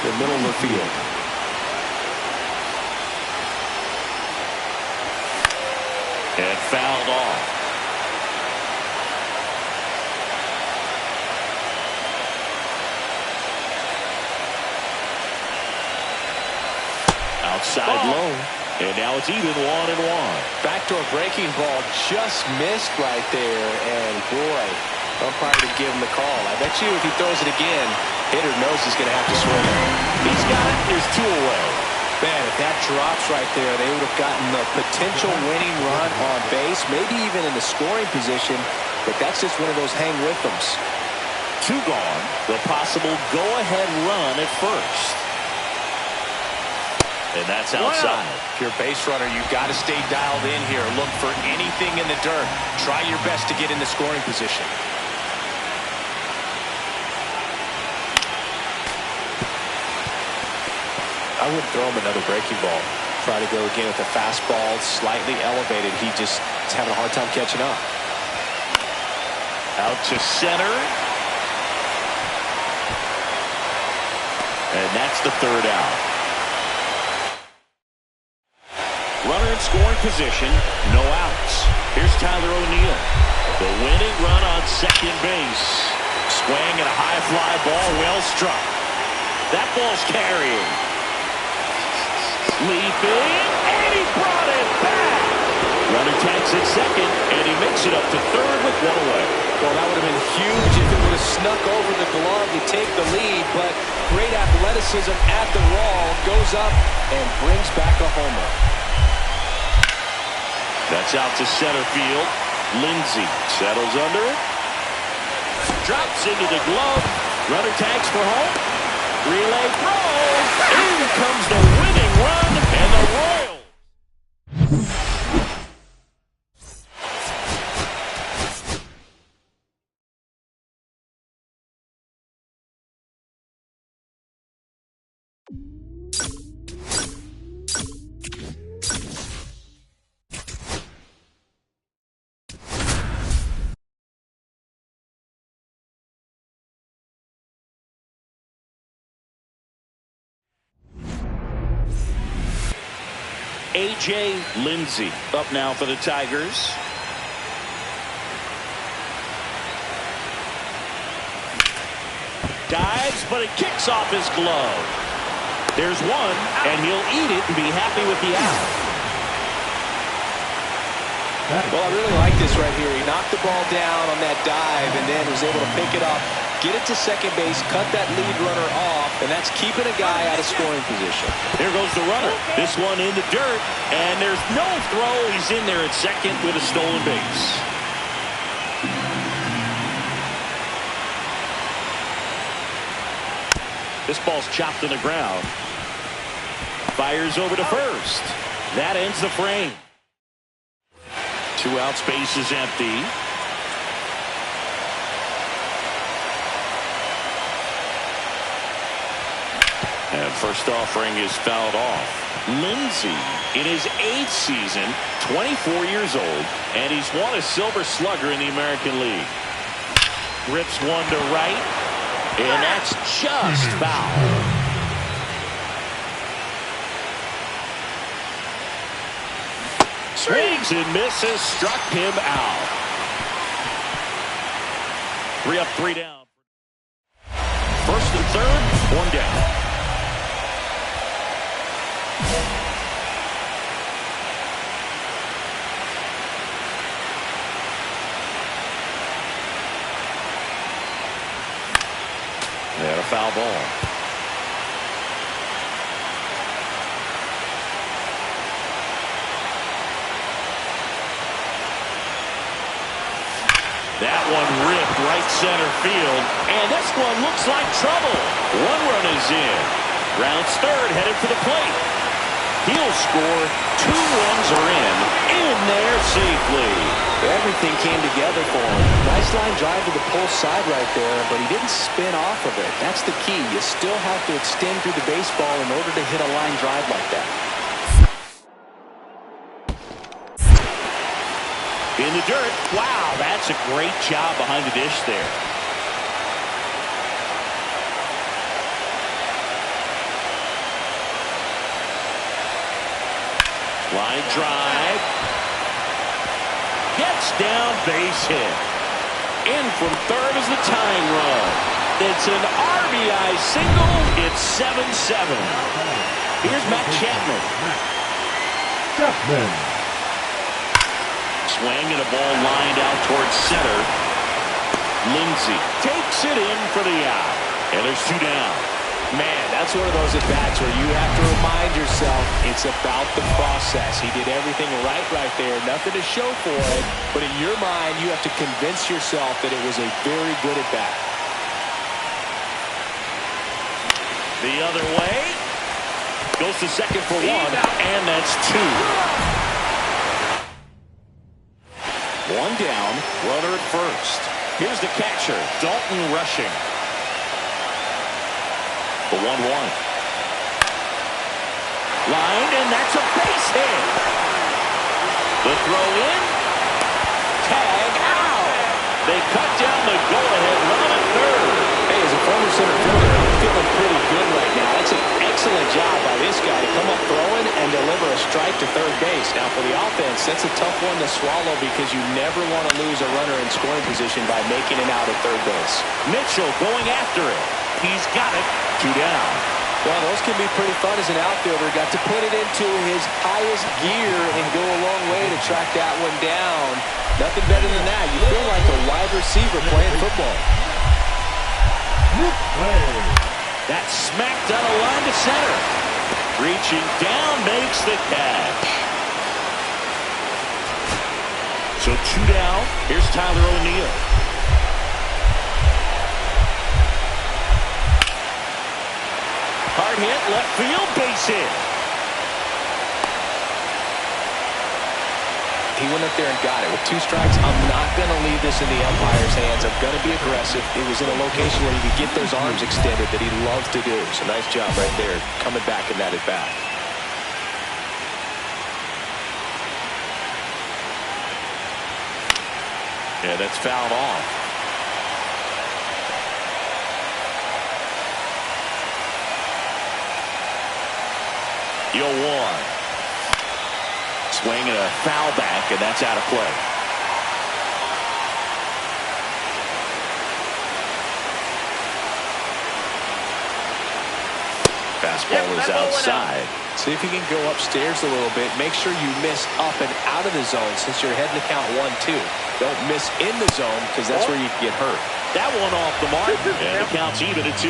S2: the middle of the field.
S4: And fouled off. Outside low. And now it's even 1-1.
S2: Backdoor breaking ball just missed right there, and boy, umpire to give him the call. I bet you if he throws it again, hitter knows he's going to have to swing it.
S4: He's got it. There's 2 away.
S2: Man, if that drops right there, they would have gotten the potential winning run on base, maybe even in the scoring position, but that's just one of those hang with thems.
S4: 2 gone. The possible go-ahead run at first. And that's outside.
S2: If you're a base runner, you've got to stay dialed in here. Look for anything in the dirt. Try your best to get in the scoring position. I wouldn't throw him another breaking ball. Try to go again with a fastball, slightly elevated. He just is having a hard time catching up.
S4: Out to center. And that's the 3rd out. Runner in scoring position, no outs. Here's Tyler O'Neill. The winning run on second base. Swing and a high fly ball, well struck. That ball's carrying. Leaping, and he brought it back. Runner tags at second, and he makes it up to 3rd with 1 away.
S2: Well, that would have been huge if it would have snuck over the glove to take the lead, but great athleticism at the wall, goes up and brings back a homer.
S4: That's out to center field. Lindsey settles under it. Drops into the glove. Runner tags for home. Relay throw. In comes the winning run, and the Royals. A.J. Lindsey up now for the Tigers. Dives, but it kicks off his glove. There's one, and he'll eat it and be happy with the out.
S2: Well, I really like this right here. He knocked the ball down on that dive and then was able to pick it up, get it to second base, cut that lead runner off, and that's keeping a guy out of scoring position.
S4: Here goes the runner. This one in the dirt, and there's no throw. He's in there at second with a stolen base. This ball's chopped to the ground. Fires over to first. That ends the frame. 2 outs, base is empty. And first offering is fouled off. Lindsey in his 8th season, 24 years old, and he's won a Silver Slugger in the American League. Rips one to right, and that's just foul. Swings and misses, struck him out. 3 up, 3 down. First and third, 1 down. They had a foul ball. That one ripped right center field, and this one looks like trouble. 1 run is in. Rounds third, headed for the plate. He'll score. 2 runs are in there safely.
S2: Everything came together for him. Nice line drive to the pull side right there, but he didn't spin off of it. That's the key. You still have to extend through the baseball in order to hit a line drive like that.
S4: In the dirt. Wow, that's a great job behind the dish there. Line drive. Gets down, base hit. In from third is the tying run. It's an RBI single. It's 7-7. Here's Matt Chapman. Swing and a ball lined out towards center. Lindsey takes it in for the out. And there's 2 down.
S2: Man, that's one of those at-bats where you have to remind yourself it's about the process. He did everything right there. Nothing to show for it. But in your mind, you have to convince yourself that it was a very good at-bat.
S4: The other way. Goes to second for 1. And that's 2. 1 down. Runner at first. Here's the catcher, Dalton Rushing. The 1-1. Line, and that's a base hit. The throw in. Tag out. They cut down the go-ahead run at third.
S2: Hey, as a former center fielder, I'm feeling pretty good right now. That's an excellent job by this guy to come up throwing and deliver a strike to third base. Now, for the offense, that's a tough one to swallow because you never want to lose a runner in scoring position by making it out at third base.
S4: Mitchell going after it. He's got it. 2 down.
S2: Well, those can be pretty fun as an outfielder. Got to put it into his highest gear and go a long way to track that one down. Nothing better than that. You feel like a wide receiver playing football.
S4: That's smacked on a line to center. Reaching down, makes the catch. So 2 down. Here's Tyler O'Neill. Hard hit, left field, base hit.
S2: He went up there and got it. With 2 strikes, I'm not going to leave this in the umpire's hands. I'm going to be aggressive. It was in a location where he could get those arms extended that he loves to do. So nice job right there, coming back in that at-bat.
S4: Yeah, that's fouled off. Yo, 1. Swing and a foul back, and that's out of play. Fastball is outside.
S2: See if you can go upstairs a little bit. Make sure you miss up and out of the zone since you're heading to count 1-2. Don't miss in the zone because that's where you can get hurt.
S4: That one off the mark, and the count's even at 2.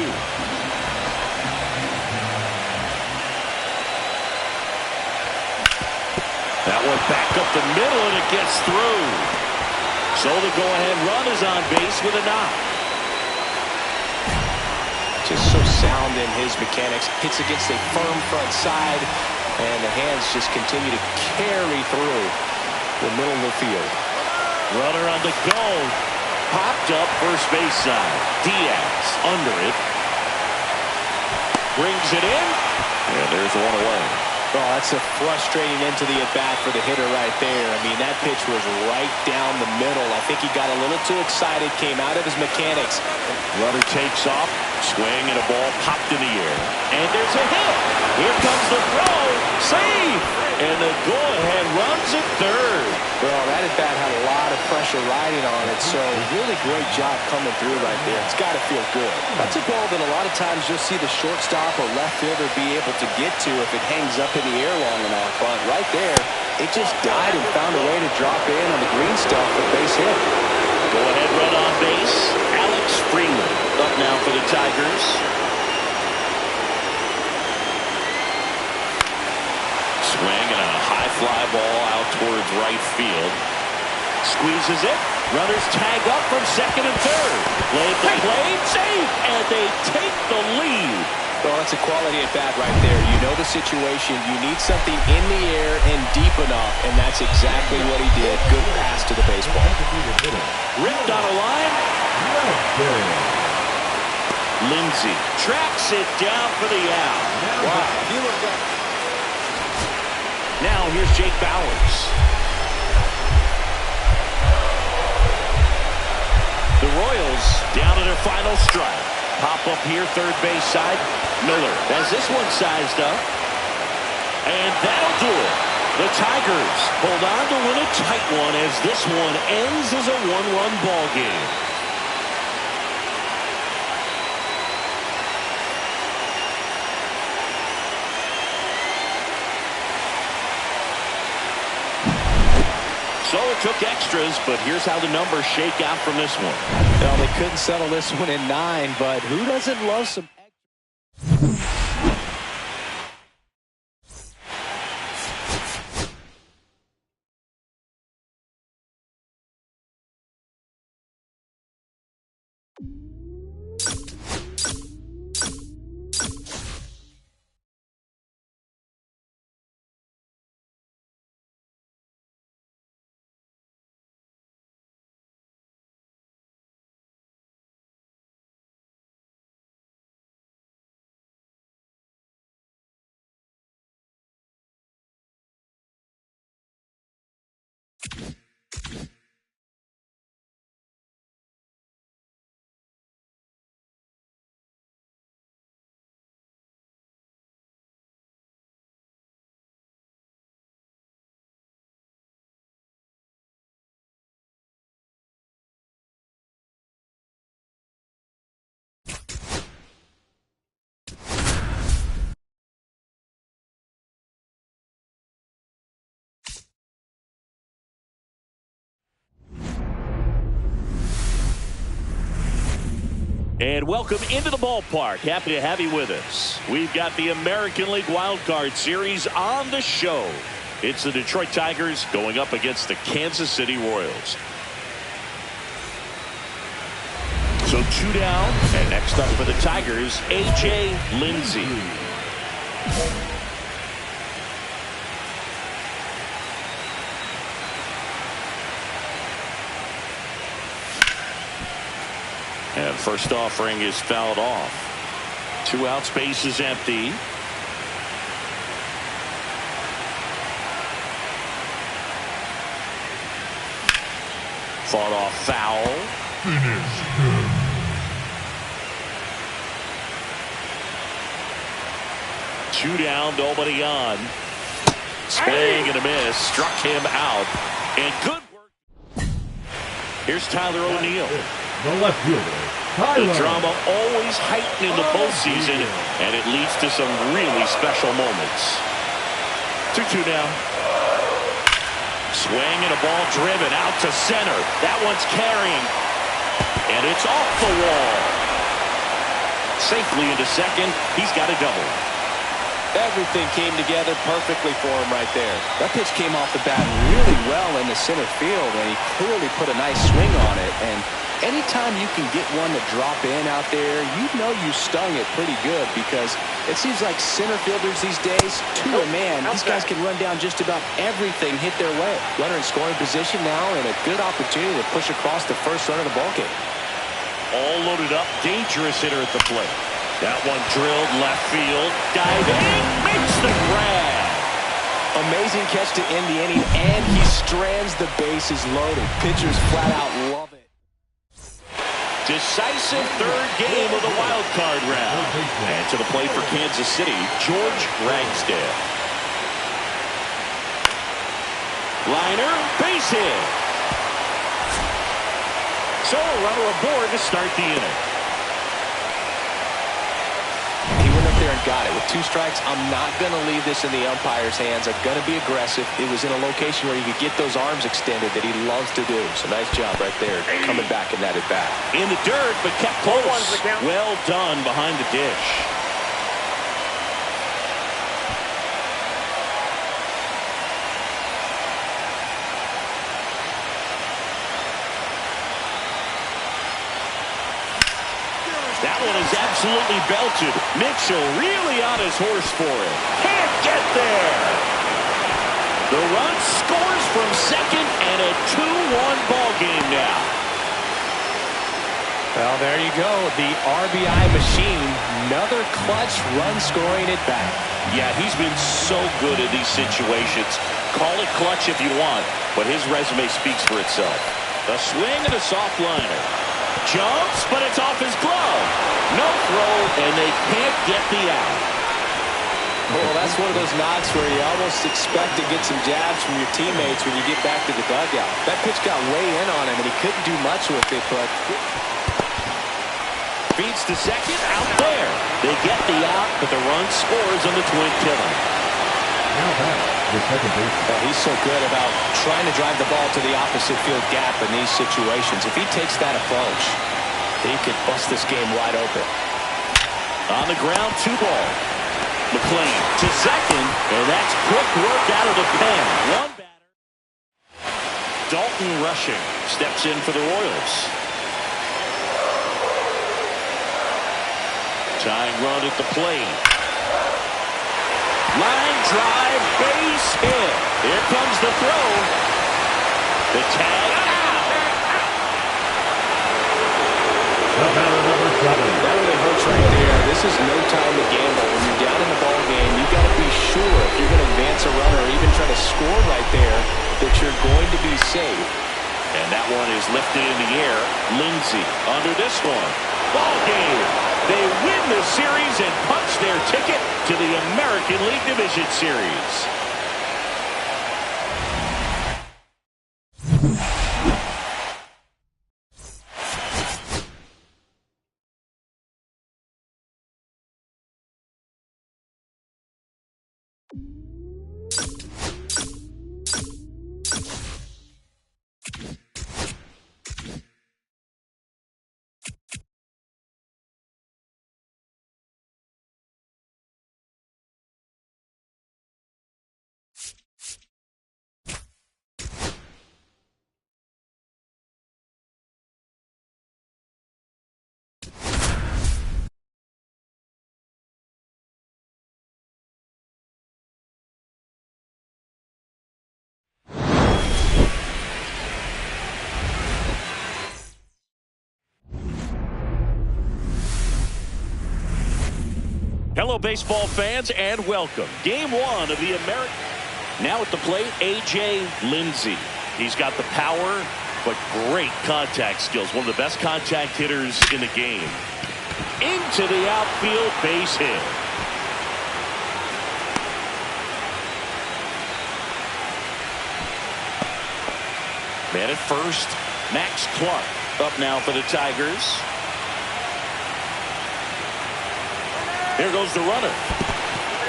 S4: That one back up the middle, and it gets through. So the go-ahead run is on base with a knock.
S2: Just so sad sound in his mechanics. Hits against a firm front side, and the hands just continue to carry through the middle of the field.
S1: Runner on the go. Popped up first base side. Diaz under it. Brings it in. And there's one away.
S2: Oh, that's a frustrating end to the at-bat for the hitter right there. I mean, that pitch was right down the middle. I think he got a little too excited, came out of his mechanics.
S1: Runner takes off. Swing and a ball popped in the air. And there's a hit. Here comes the throw. Save. And the go-ahead runs at third.
S2: Well, that at-bat had a lot of pressure riding on it, so really great job coming through right there. It's got to feel good. That's a ball that a lot of times you'll see the shortstop or left fielder be able to get to if it hangs up in the air long enough. But right there, it just died and found a way to drop in on the green stuff for base hit.
S1: Go-ahead run on base. Alex Freeland up now for the Tigers. Swing and a high fly ball out towards right field. Squeezes it. Runners tag up from second and third. Laid the play, safe, and they take the lead.
S2: Well, that's a quality at bat right there. You know the situation. You need something in the air and deep enough, and that's exactly what he did. Good pass to the baseball.
S1: Ripped on a line. Lindsey tracks it down for the out. Wow. Now here's Jake Bauers. The Royals down to their final strike. Pop up here, third base side. Miller has this one sized up. And that'll do it. The Tigers hold on to win a tight one as this one ends as a one-run ball game. So it took extras, but here's how the numbers shake out from this one.
S2: Well, they couldn't settle this one in 9, but who doesn't love some
S1: And welcome into the ballpark. Happy to have you with us. We've got the American League Wild Card Series on the show. It's the Detroit Tigers going up against the Kansas City Royals. So 2 down, and next up for the Tigers, A.J. Lindsey. And first offering is fouled off. 2 outs, base is empty. Fought off foul. Finish. 2 down, nobody on. Swing and a miss. Struck him out. And good work. Here's Tyler O'Neill.
S3: The left fielder, Tyler.
S1: The drama always heightened in the postseason, and it leads to some really special moments. 2-2 now. Swing and a ball driven out to center. That one's carrying, and it's off the wall. Safely into second. He's got a double.
S2: Everything came together perfectly for him right there. That pitch came off the bat really well in the center field, and he clearly put a nice swing on it. And anytime you can get one to drop in out there, you know you stung it pretty good, because it seems like center fielders these days, to a man, these guys can run down just about everything hit their way. Runner in scoring position now, and a good opportunity to push across the first run of the ballgame.
S1: All loaded up, dangerous hitter at the plate. That one drilled left field, diving, makes the grab.
S2: Amazing catch to end the inning, and he strands the bases loaded. Pitchers flat out love it.
S1: Decisive third game of the wild card round. And to the plate for Kansas City, George Ragsdale. Liner, base hit. So a runner aboard to start the inning.
S2: He went up there and got it. With 2 strikes, I'm not going to leave this in the umpire's hands. I'm going to be aggressive. It was in a location where he could get those arms extended that he loves to do. So nice job right there, coming back in that at bat.
S1: In the dirt, but kept close. Well done behind the dish. That one is absolutely belted. Mitchell really on his horse for it. Can't get there. The run scores from second, and a 2-1 ball game now.
S2: Well, there you go. The RBI machine. Another clutch run scoring at bat.
S1: Yeah, he's been so good in these situations. Call it clutch if you want, but his resume speaks for itself. A swing and a soft liner. Jumps, but it's off his glove. No throw, and they can't get the out.
S2: Well, that's one of those knocks where you almost expect to get some jabs from your teammates when you get back to the dugout. That pitch got way in on him, and he couldn't do much with it, but...
S1: Feeds to second, out there. They get the out, but the run scores on the twin killer.
S3: Now back to second base.
S2: He's so good about trying to drive the ball to the opposite field gap in these situations. If he takes that approach, he could bust this game wide open.
S1: On the ground, 2 ball. McLean to second, and that's quick work out of the pen. One batter. Dalton Rushing steps in for the Royals. Tying run at the plate. Line drive, base hit. Here comes the throw. The tag out.
S3: The batter number 7.
S2: That really hurts right there. This is no time to gamble. When you're down in the ball game, you've got to be sure if you're going to advance a runner or even try to score right there that you're going to be safe.
S1: And that one is lifted in the air. Lindsey under this one. Ball game. They win the series and punch their ticket to the American League Division Series. Hello, baseball fans, and welcome. Game 1 of the American. Now at the plate, A.J. Lindsey. He's got the power, but great contact skills. One of the best contact hitters in the game. Into the outfield, base hit. Man at first, Max Clark up now for the Tigers. Here goes the runner.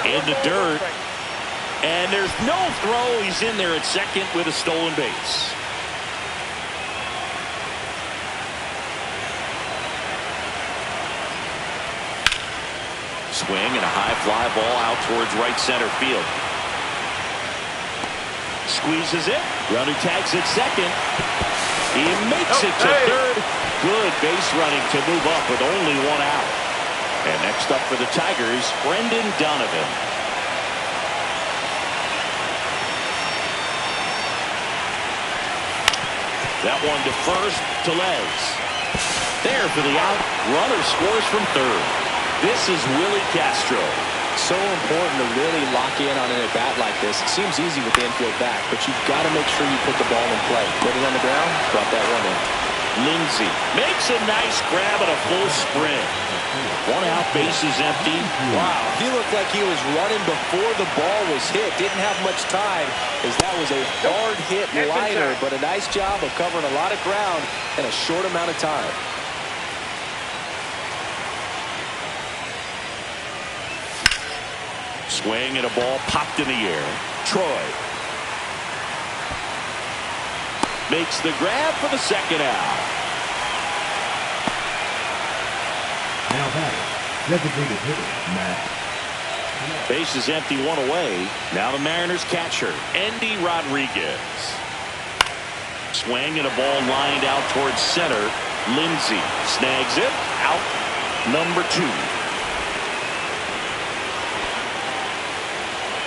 S1: In the dirt. And there's no throw. He's in there at second with a stolen base. Swing and a high fly ball out towards right center field. Squeezes it. Runner tags at second. He makes it to third. Good base running to move up with only one out. And next up for the Tigers, Brendan Donovan. That one to first, Tellez. There for the out. Runner scores from third. This is Willie Castro.
S2: So important to really lock in on an at-bat like this. It seems easy with the infield back, but you've got to make sure you put the ball in play. Put it on the ground, brought that one in.
S1: Lindsey makes a nice grab at a full sprint. One out, base is empty.
S2: Wow, he looked like he was running before the ball was hit. Didn't have much time, as that was a hard hit liner, but a nice job of covering a lot of ground in a short amount of time.
S1: Swing and a ball popped in the air. Troy makes the grab for the second out.
S3: Now batter, designated hitter, Matt.
S1: Base is empty, one away. Now the Mariners catcher, Endy Rodriguez. Swing and a ball lined out towards center. Lindsey snags it. Out number 2.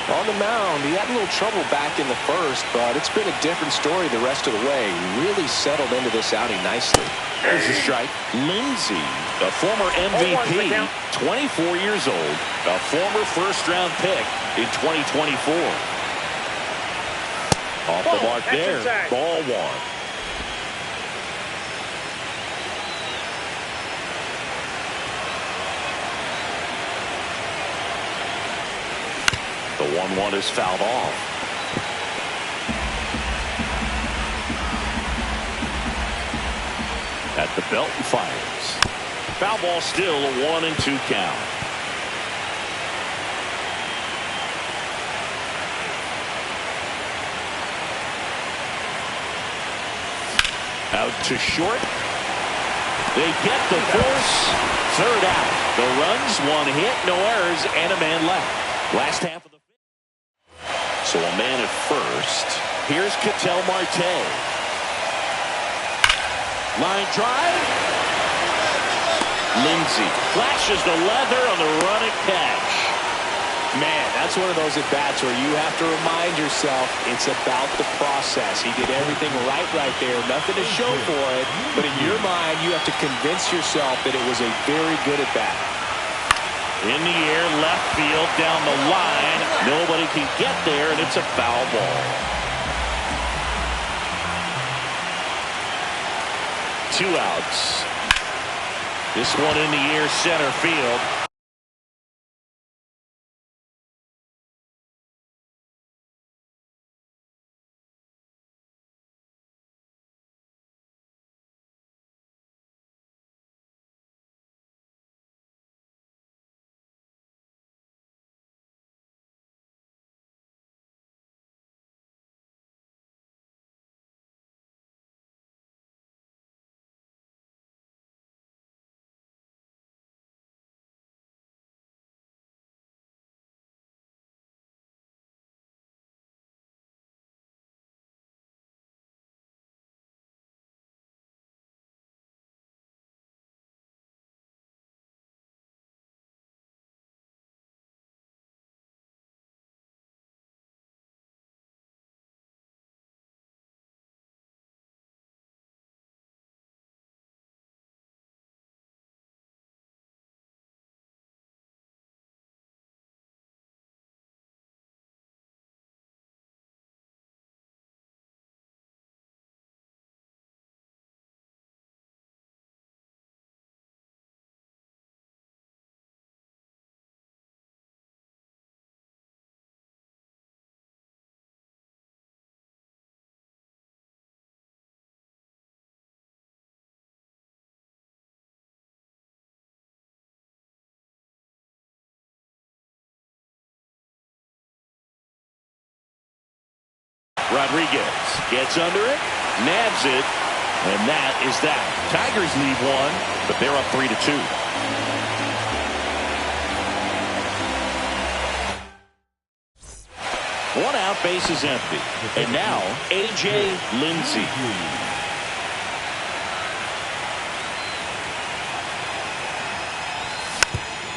S2: On the mound, he had a little trouble back in the first, but it's been a different story the rest of the way. He really settled into this outing nicely.
S1: There's a strike. Lindsey, a former MVP, 24 years old, a former first-round pick in 2024. Off the mark there. Ball 1. The 1-1 is fouled off. At the belt and fires. Foul ball still, a 1-2 count. Out to short. They get the force. Third out. The runs, 1 hit, no errors, and a man left. Last half of the so a man at first. Here's Ketel Marte. Line drive. Lindsey flashes the leather on the running catch.
S2: Man, that's one of those at-bats where you have to remind yourself it's about the process. He did everything right there. Nothing to show for it. But in your mind, you have to convince yourself that it was a very good at-bat.
S1: In the air, left field, down the line. Nobody can get there, and it's a foul ball. 2 outs. This one in the air, center field. Rodriguez gets under it, nabs it, and that is that. Tigers lead 1, but they're up 3-2.
S4: One out, base is empty. And now, A.J. Lindsey.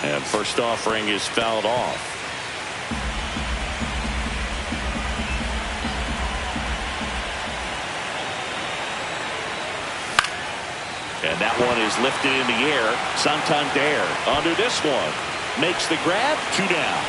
S4: And first offering is fouled off. And that one is lifted in the air. Santander under this one. Makes the grab. 2 down.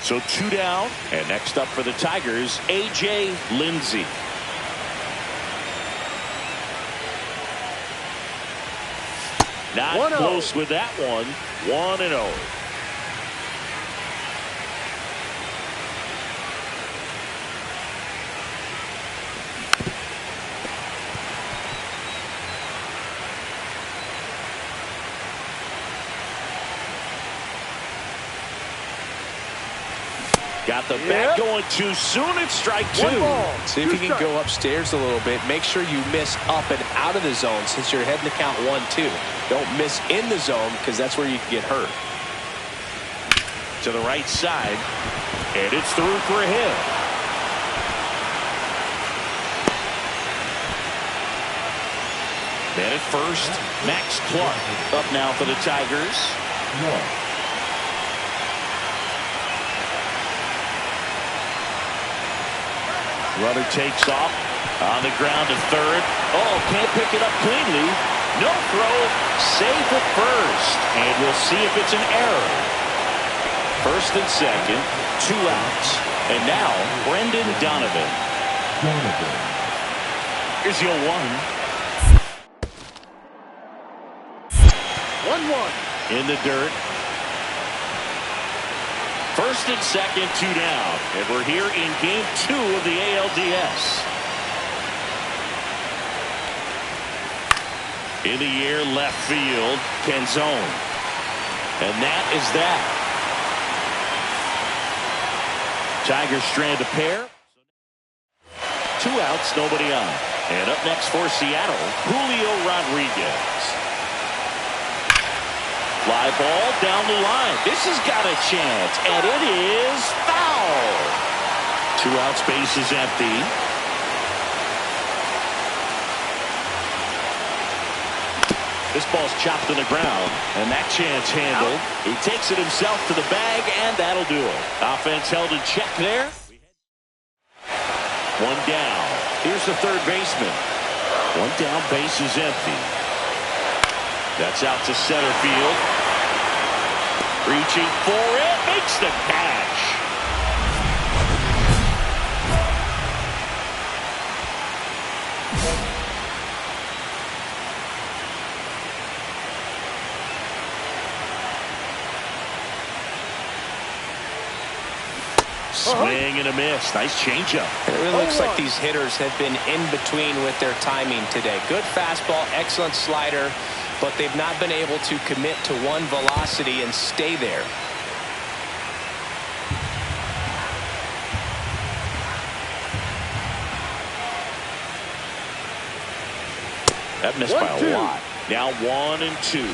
S4: So 2 down. And next up for the Tigers, A.J. Lindsey. Not close with that one. 1-0. Got the bat going too soon. It's strike 2.
S2: See if you can go upstairs a little bit. Make sure you miss up and out of the zone since you're heading to count 1-2. Don't miss in the zone because that's where you can get hurt.
S4: To the right side. And it's through for a hit. Man at first, Max Clark up now for the Tigers. Runner takes off on the ground to third. Oh, can't pick it up cleanly. No throw. Safe at first. And we'll see if it's an error. First and second. 2 outs. And now, Brendan Donovan. Here's your 1.
S6: 1-1.
S4: In the dirt. First and second, 2 down. And we're here in game 2 of the ALDS. In the air, left field, Canzone. And that is that. Tigers strand a pair. 2 outs, nobody on. And up next for Seattle, Julio Rodriguez. Fly ball down the line. This has got a chance, and it is foul. 2 outs, base is empty. This ball's chopped to the ground, and that chance handled. He takes it himself to the bag, and that'll do it. Offense held in check there. 1 down. Here's the third baseman. 1 down, base is empty. That's out to center field. Reaching for it. Makes the catch. Swing and a miss. Nice changeup.
S2: It really looks like these hitters have been in between with their timing today. Good fastball, excellent slider, but they've not been able to commit to one velocity and stay there.
S4: That missed by a lot. Now 1-2.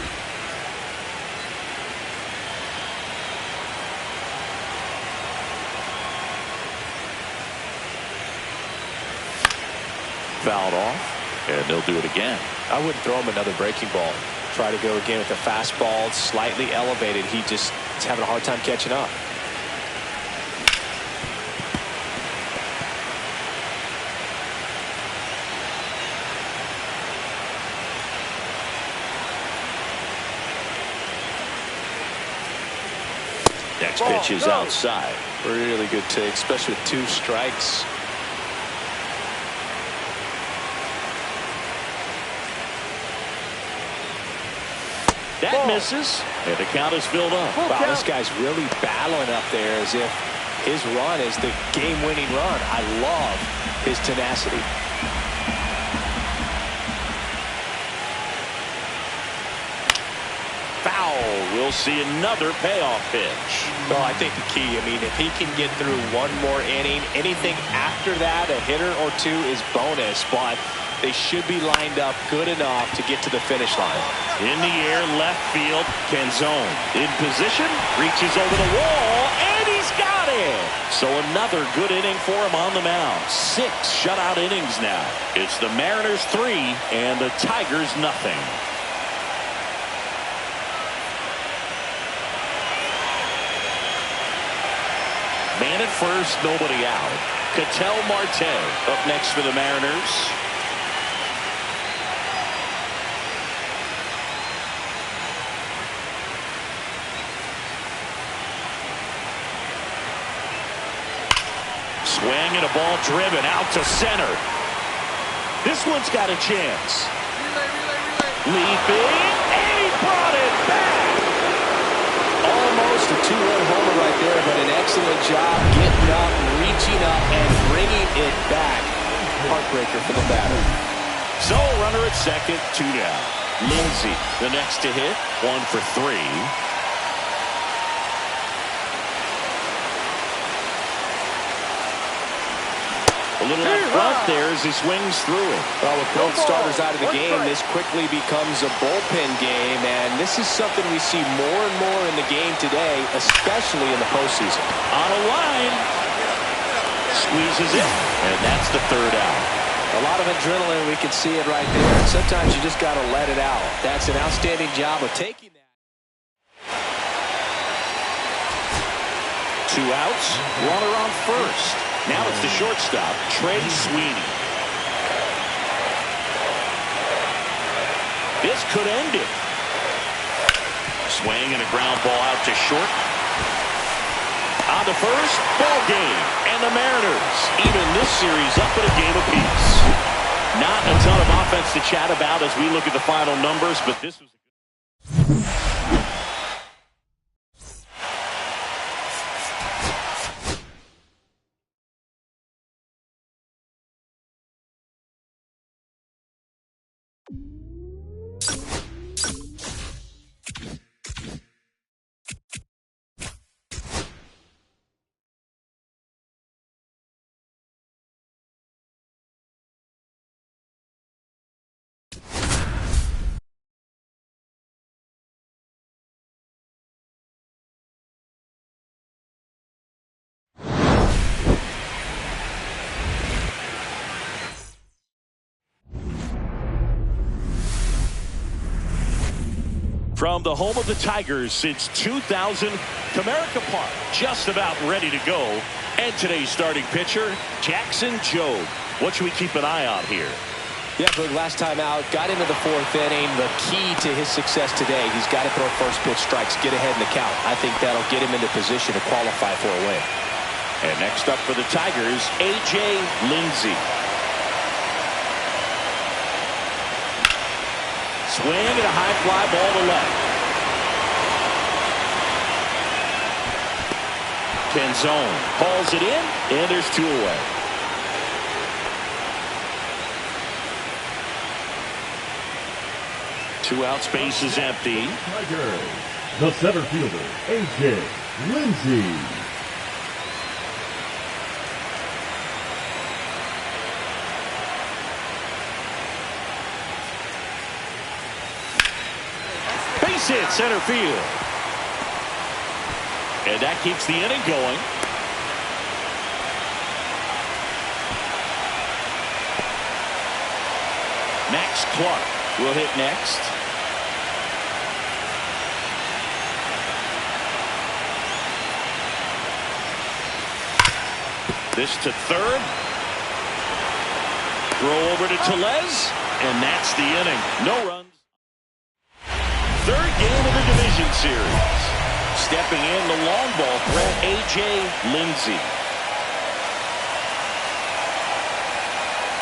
S4: Fouled off, and they'll do it again.
S2: I wouldn't throw him another breaking ball. Try to go again with the fastball, slightly elevated. He just is having a hard time catching up.
S4: Next pitch is outside.
S2: Really good take, especially with 2 strikes.
S4: That misses, and the count is filled up.
S2: Wow, this guy's really battling up there as if his run is the game-winning run. I love his tenacity.
S4: Foul. We'll see another payoff pitch.
S2: Well, I think the key, if he can get through one more inning, anything after that, a hitter or 2 is bonus, but they should be lined up good enough to get to the finish line.
S4: In the air, left field, Canzone. In position, reaches over the wall, and he's got it. So another good inning for him on the mound. 6 shutout innings now. It's the Mariners 3 and the Tigers nothing. Man at first, nobody out. Ketel Marte up next for the Mariners. Swing and a ball driven out to center. This one's got a chance. Leaping, and he brought it back.
S2: Almost a 2-run homer right there, but an excellent job getting up, reaching up, and bringing it back. Heartbreaker for the batter.
S4: So runner at second, 2 down. Lindsey, the next to hit, 1 for 3. A little up front there as he swings through it.
S2: Well, with both starters out of the game, this quickly becomes a bullpen game, and this is something we see more and more in the game today, especially in the postseason.
S4: On a line. Squeezes it, and that's the 3rd out.
S2: A lot of adrenaline, we can see it right there, and sometimes you just got to let it out. That's an outstanding job of taking that.
S4: 2 outs, runner on first. Now it's the shortstop, Trey Sweeney. This could end it. Swing and a ground ball out to short. On to first, ball game. And the Mariners even this series up at a game apiece. Not a ton of offense to chat about as we look at the final numbers, but this was from the home of the Tigers since 2000, Comerica Park, just about ready to go. And today's starting pitcher, Jackson Jobe. What should we keep an eye on here?
S2: Yeah, but last time out, got into the 4th inning. The key to his success today, he's got to throw first pitch strikes, get ahead in the count. I think that'll get him into position to qualify for a win.
S4: And next up for the Tigers, A.J. Lindsey. Swing and a high fly ball to left. Canzone hauls it in, and there's 2 away. Two out, space is empty.
S3: Tigers, the center fielder, A.J. Lindsey.
S4: Base hit, center field. And that keeps the inning going. Max Clark will hit next. This to third. Throw over to Tellez, and that's the inning. No runs. Third game of the division series. Stepping in, the long ball threat, A.J. Lindsey.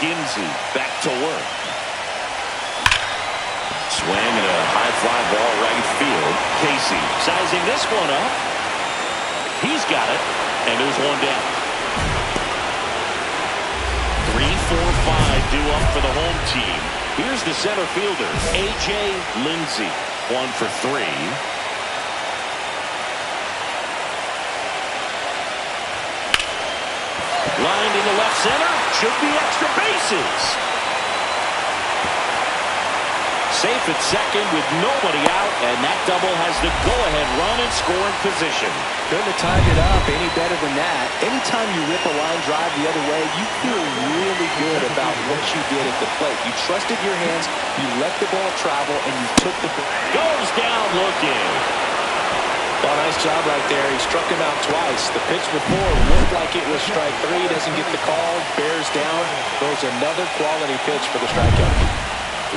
S4: Ginsey back to work. Swing and a high fly ball right field. Casey sizing this one up. He's got it, and there's one down. 3, 4, 5 due up for the home team. Here's the center fielder, A.J. Lindsey. 1 for 3. Lined in the left center. Should be extra bases. Safe at second with nobody out, and that double has the go-ahead run in scoring position.
S2: Couldn't have timed it up any better than that. Anytime you rip a line drive the other way, you feel really good about what you did at the plate. You trusted your hands, you let the ball travel, and you took the ball.
S4: Goes down looking.
S2: Well, nice job right there. He struck him out twice. The pitch before looked like it was strike 3. Doesn't get the call. Bears down. Throws another quality pitch for the strikeout.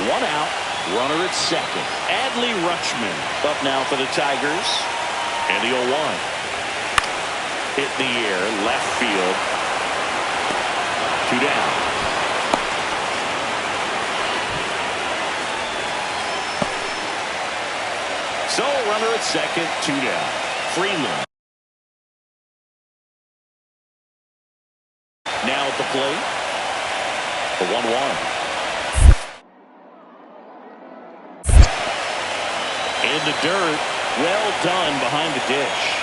S4: 1 out. Runner at second. Adley Rutschman up now for the Tigers. And the 0-1. Hit in the air. Left field. 2 down. So, runner at second, 2 down. Freeland. Now at the plate. The 1-1. In the dirt. Well done behind the dish.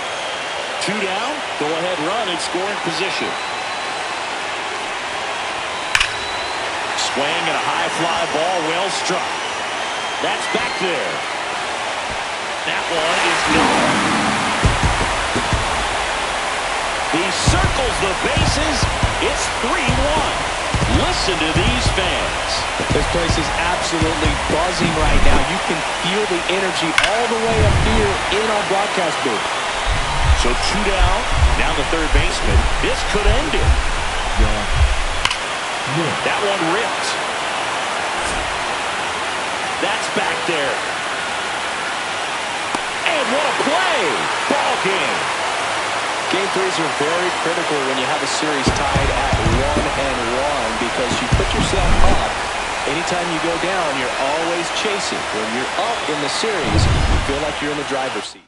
S4: 2 down. Go ahead run in scoring position. Swing and a high fly ball. Well struck. That's back there. That one is gone. He circles the bases. It's 3-1. Listen to these fans.
S2: This place is absolutely buzzing right now. You can feel the energy all the way up here in our broadcast booth.
S4: So 2 down. Now the third baseman. This could end it. That one ripped. That's back there. And what a play! Ball game.
S2: Game 3s are very critical when you have a series tied at 1-1 because you put yourself up. Anytime you go down, you're always chasing. When you're up in the series, you feel like you're in the driver's seat.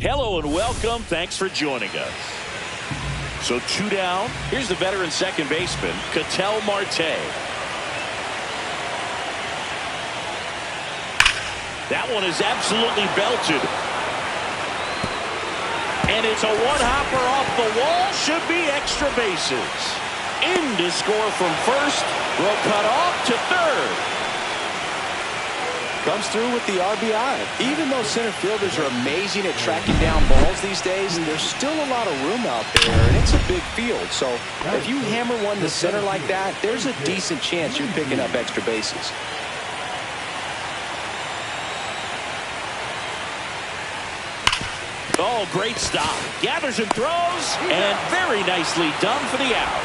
S4: Hello and welcome. Thanks for joining us. So 2 down. Here's the veteran second baseman, Ketel Marte. That one is absolutely belted. And it's a one-hopper off the wall. Should be extra bases. In to score from first. Will cut off to third.
S2: Comes through with the RBI. Even though center fielders are amazing at tracking down balls these days, there's still a lot of room out there, and it's a big field. So if you hammer one to center like that, there's a decent chance you're picking up extra bases.
S4: Oh, great stop. Gathers and throws, and very nicely done for the out.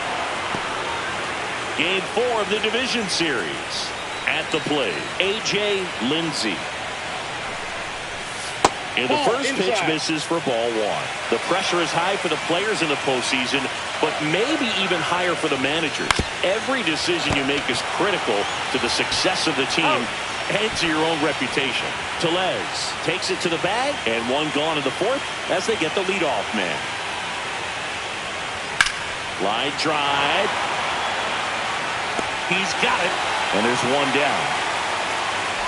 S4: Game 4 of the division series. At the plate, A.J. Lindsey. And the first pitch misses for ball 1. The pressure is high for the players in the postseason, but maybe even higher for the managers. Every decision you make is critical to the success of the team and to your own reputation. Tellez takes it to the bag, and one gone in the fourth as they get the leadoff man.
S1: Line drive. He's got it. And there's one down.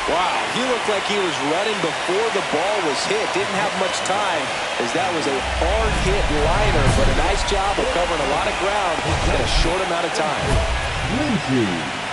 S2: Wow, he looked like he was running before the ball was hit. Didn't have much time, as that was a hard-hit liner, but a nice job of covering a lot of ground in a short amount of time.
S3: Lindsey.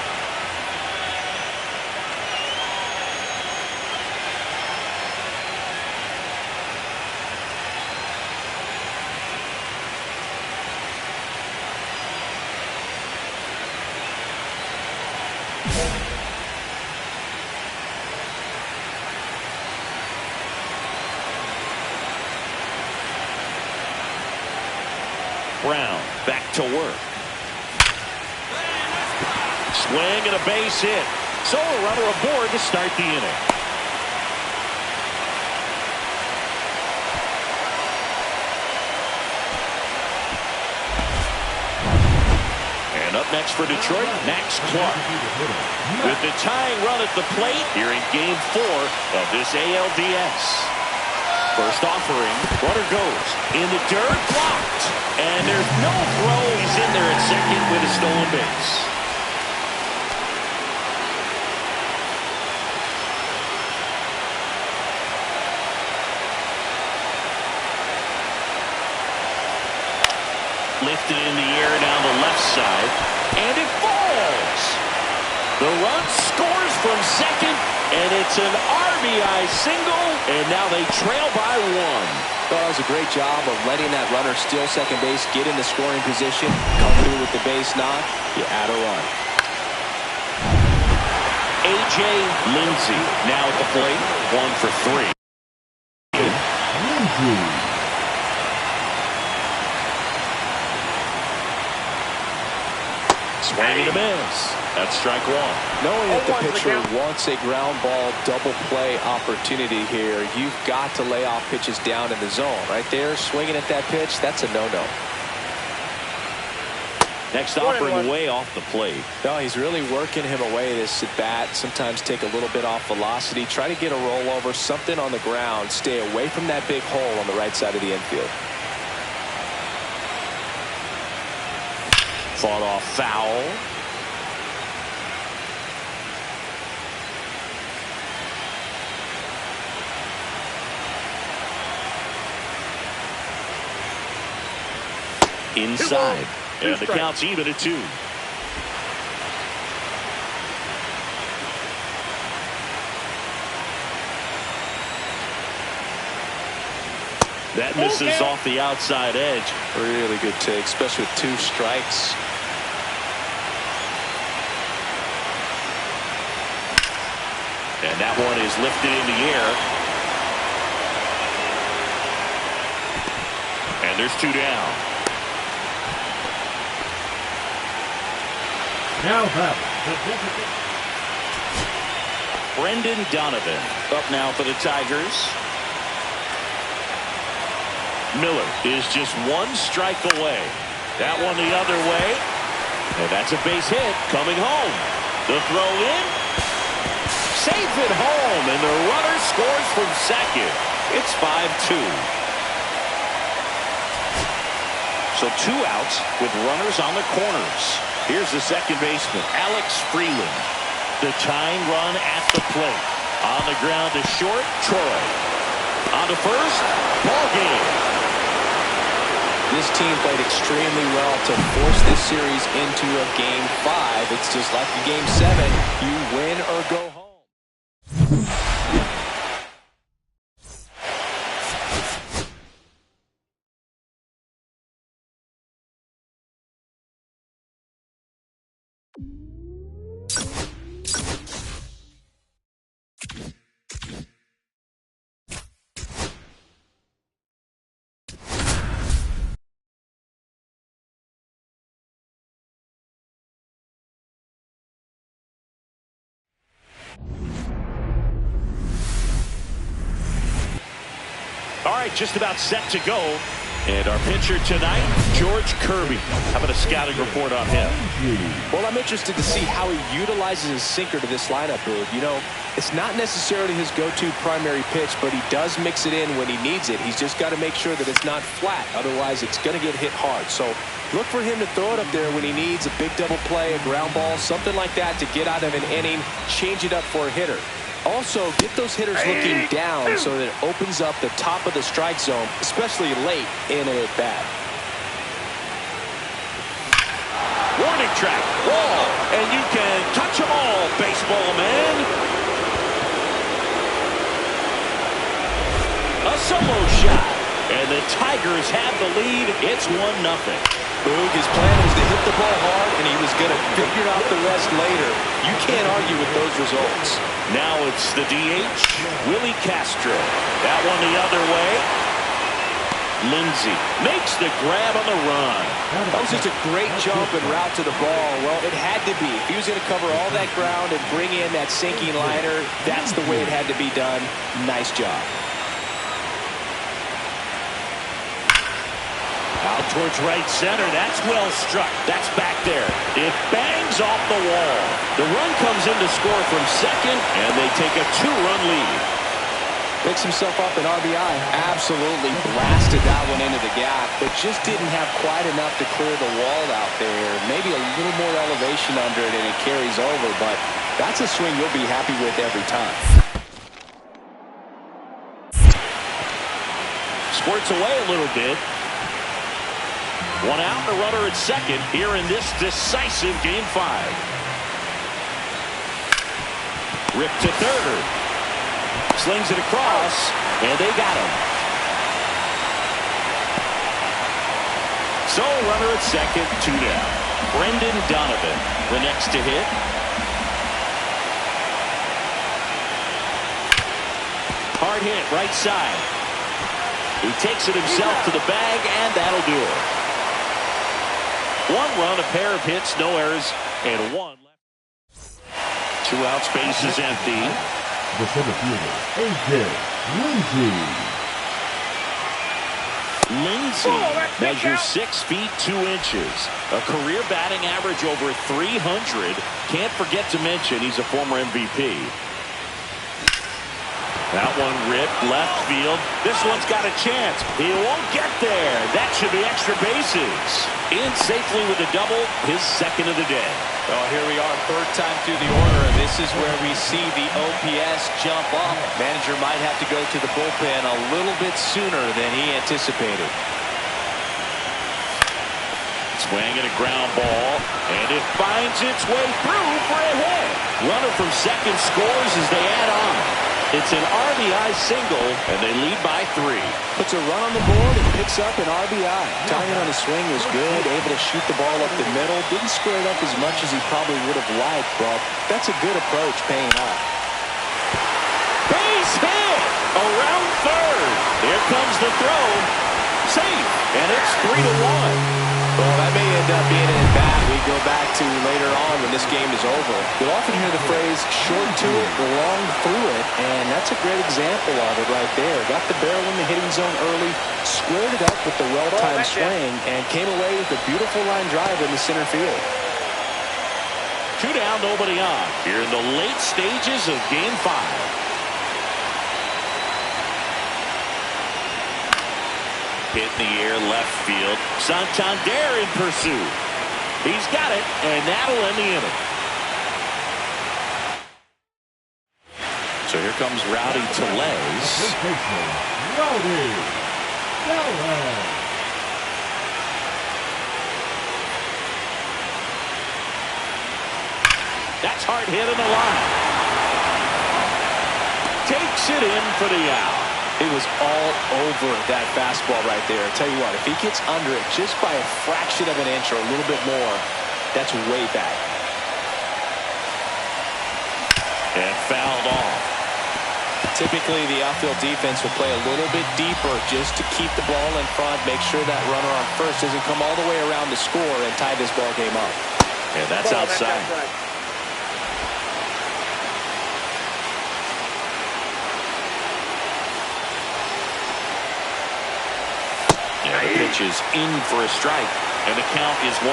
S1: Brown back to work. Swing and a base hit. So a runner aboard to start the inning. And up next for Detroit, Max Clark. With the tying run at the plate here in Game 4 of this ALDS. First offering, runner goes in the dirt, blocked. And there's no throw. He's in there at second with a stolen base. Lifted in the air down the left side. And it falls. The run scores from second. And it's an RBI single, and now they trail by one.
S2: Well, that was a great job of letting that runner steal second base, get in the scoring position, come through with the base knock. You add a run.
S1: A.J. Lindsey now at the plate, 1 for 3.
S3: Lindsey.
S1: Swing and a miss. That's strike one.
S2: Knowing that the pitcher wants a ground ball double play opportunity here, you've got to lay off pitches down in the zone. Right there, swinging at that pitch, that's a no-no.
S1: Next offering way off the plate.
S2: No, he's really working him away this at bat. Sometimes take a little bit off velocity. Try to get a rollover, something on the ground. Stay away from that big hole on the right side of the infield.
S1: Fought off foul. Inside. And the count's even at 2. That misses off the outside edge.
S2: Really good take, especially with 2 strikes.
S1: And that one is lifted in the air. And there's 2 down.
S3: Now that
S1: Brendan Donovan up now for the Tigers. Miller is just 1 strike away. That one the other way. And that's a base hit coming home. The throw in. Safe at home. And the runner scores from second. It's 5-2. So 2 outs with runners on the corners. Here's the second baseman, Alex Freeland. The tying run at the plate. On the ground to short, Troy. On to first, ball game.
S2: This team played extremely well to force this series into a Game 5. It's just like the Game 7. You win or go home.
S1: All right, just about set to go.
S4: And our pitcher tonight, George Kirby. How about a scouting report on him?
S2: Well, I'm interested to see how he utilizes his sinker to this lineup, Boog. You know, it's not necessarily his go-to primary pitch, but he does mix it in when he needs it. He's just got to make sure that it's not flat. Otherwise, it's going to get hit hard. So look for him to throw it up there when he needs a big double play, a ground ball, something like that to get out of an inning, change it up for a hitter. Also, get those hitters looking down so that it opens up the top of the strike zone, especially late in an at-bat.
S4: Warning track, wall, and you can touch them all, baseball man. A solo shot, and the Tigers have the lead. It's 1-0.
S2: Boog, his plan was to hit the ball hard, and he was going to figure out the rest later. You can't argue with those results.
S4: Now it's the DH, Willie Castro. That one the other way. Lindsey makes the grab on the run.
S2: That was just a great jump and route to the ball. Well, it had to be. If he was going to cover all that ground and bring in that sinking liner, that's the way it had to be done. Nice job.
S4: Out towards right center. That's well struck. That's back there. It bangs off the wall. The run comes in to score from second, and they take a 2-run lead.
S2: Picks himself up an RBI. Absolutely blasted that one into the gap, but just didn't have quite enough to clear the wall out there. Maybe a little more elevation under it, and it carries over, but that's a swing you'll be happy with every time.
S4: Squirts away a little bit. One out, the runner at second here in this decisive Game 5. Ripped to third. Slings it across, and they got him. So, runner at second, 2 down. Brendan Donovan, the next to hit. Hard hit, right side. He takes it himself to the bag, and that'll do it. 1 run, a pair of hits, no errors, and 1 left. 2 outs, base is empty.
S3: The center fielder, A.J. Lindsey.
S4: Lindsey measures 6 feet 2 inches. A career batting average over 300. Can't forget to mention he's a former MVP. That one ripped left field. This one's got a chance. He won't get there. That should be extra bases. In safely with a double, his second of the day.
S2: Well, here we are, third time through the order, and this is where we see the OPS jump up. Manager might have to go to the bullpen a little bit sooner than he anticipated.
S4: Swing and a ground ball, and it finds its way through for a hit. Runner from second scores as they add on. It's an RBI single, and they lead by 3.
S2: Puts a run on the board and picks up an RBI. Timing on the swing was good, able to shoot the ball up the middle. Didn't square it up as much as he probably would have liked, but that's a good approach paying off.
S4: Base hit! Around third. Here comes the throw. Safe, and it's 3-1.
S2: Well, that may end up being an at-bat we go back to later on when this game is over. You'll often hear the phrase, short to it, long through it, and that's a great example of it right there. Got the barrel in the hitting zone early, squared it up with the well-timed swing, and came away with a beautiful line drive in the center field.
S4: 2 down, nobody on. Here in the late stages of Game 5. Hit in the air, left field. Santander in pursuit. He's got it, and that'll end the inning. So here comes Rowdy Tellez.
S3: Rowdy Tellez.
S4: That's hard hit in the line. Takes it in for the out.
S2: It was all over that fastball right there. I tell you what, if he gets under it just by a fraction of an inch or a little bit more, that's way back.
S4: And fouled off.
S2: Typically, the outfield defense will play a little bit deeper just to keep the ball in front, make sure that runner on first doesn't come all the way around to score and tie this ball game up.
S4: And that's outside. pitches in for a strike. And the count is 1-2.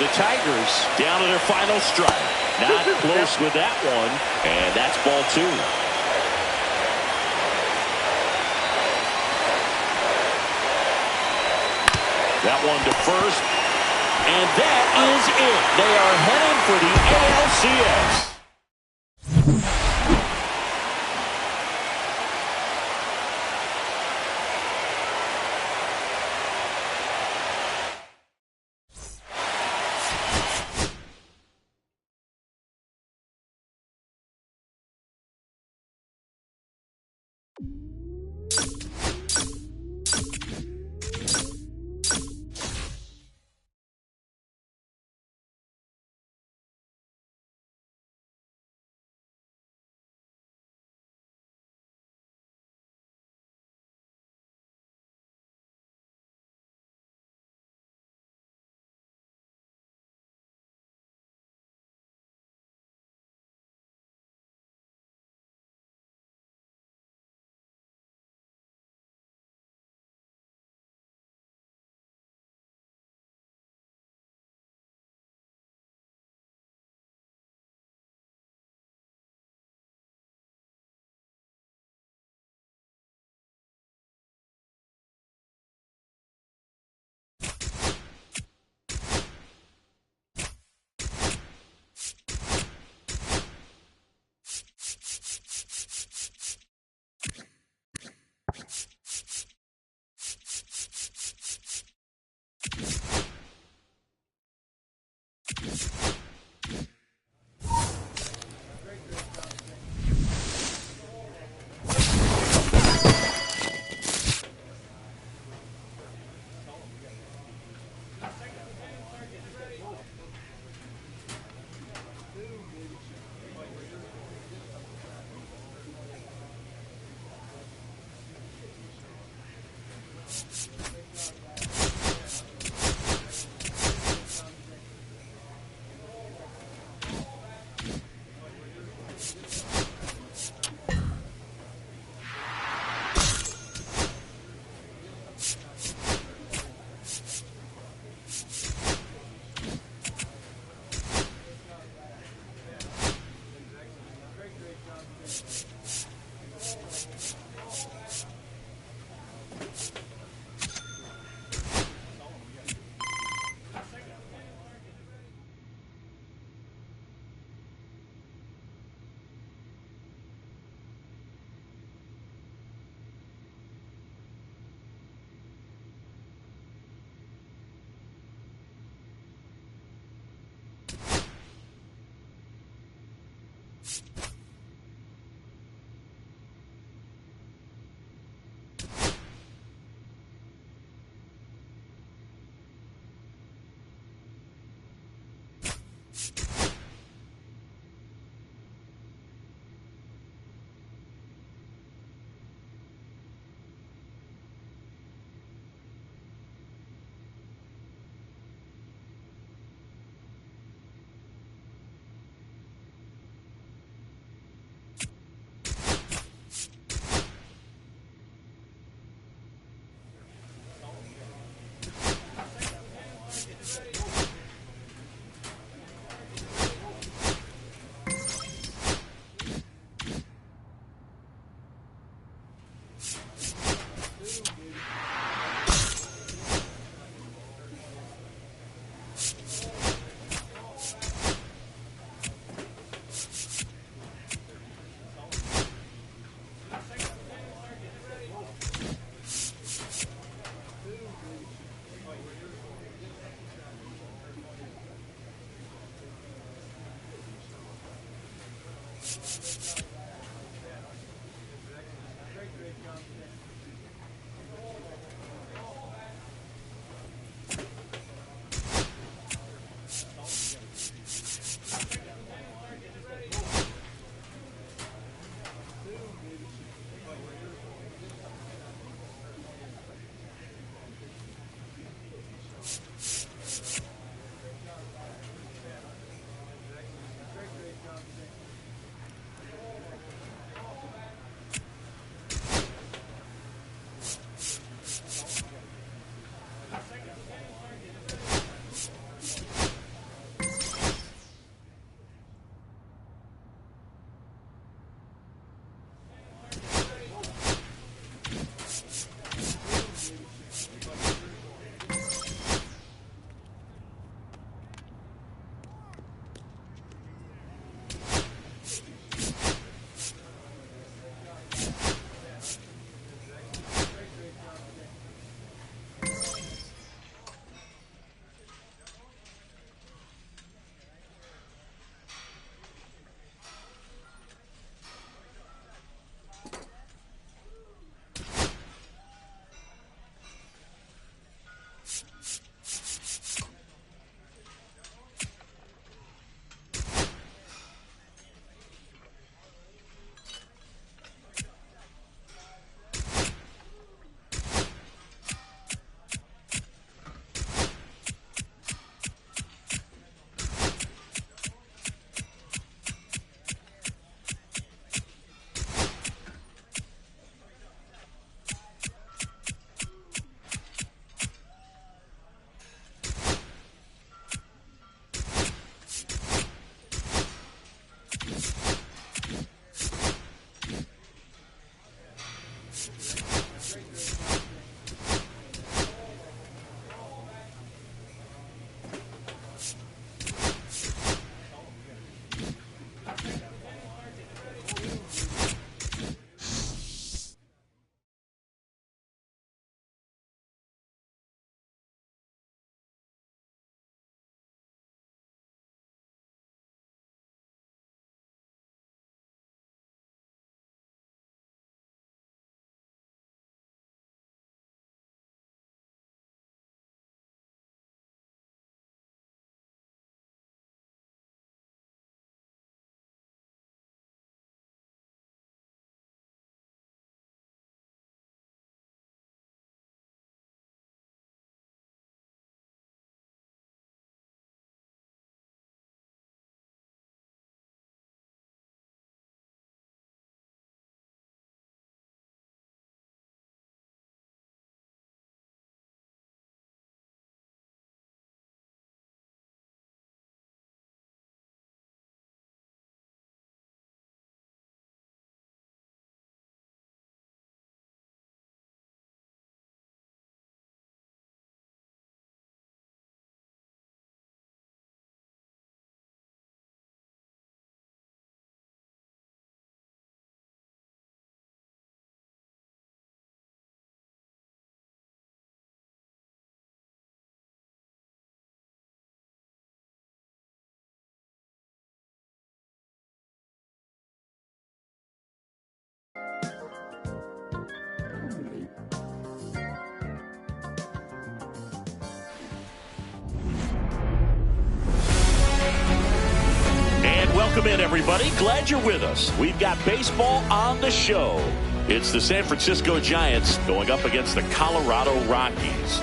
S4: The Tigers down to their final strike. Not close with that one. And that's ball 2. That one to first. And that is it. They are headed for the ALCS.
S1: Welcome in, everybody. Glad you're with us. We've got baseball on the show. It's the San Francisco Giants going up against the Colorado Rockies.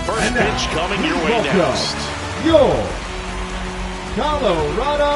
S1: First pitch coming your way next.
S3: Your Colorado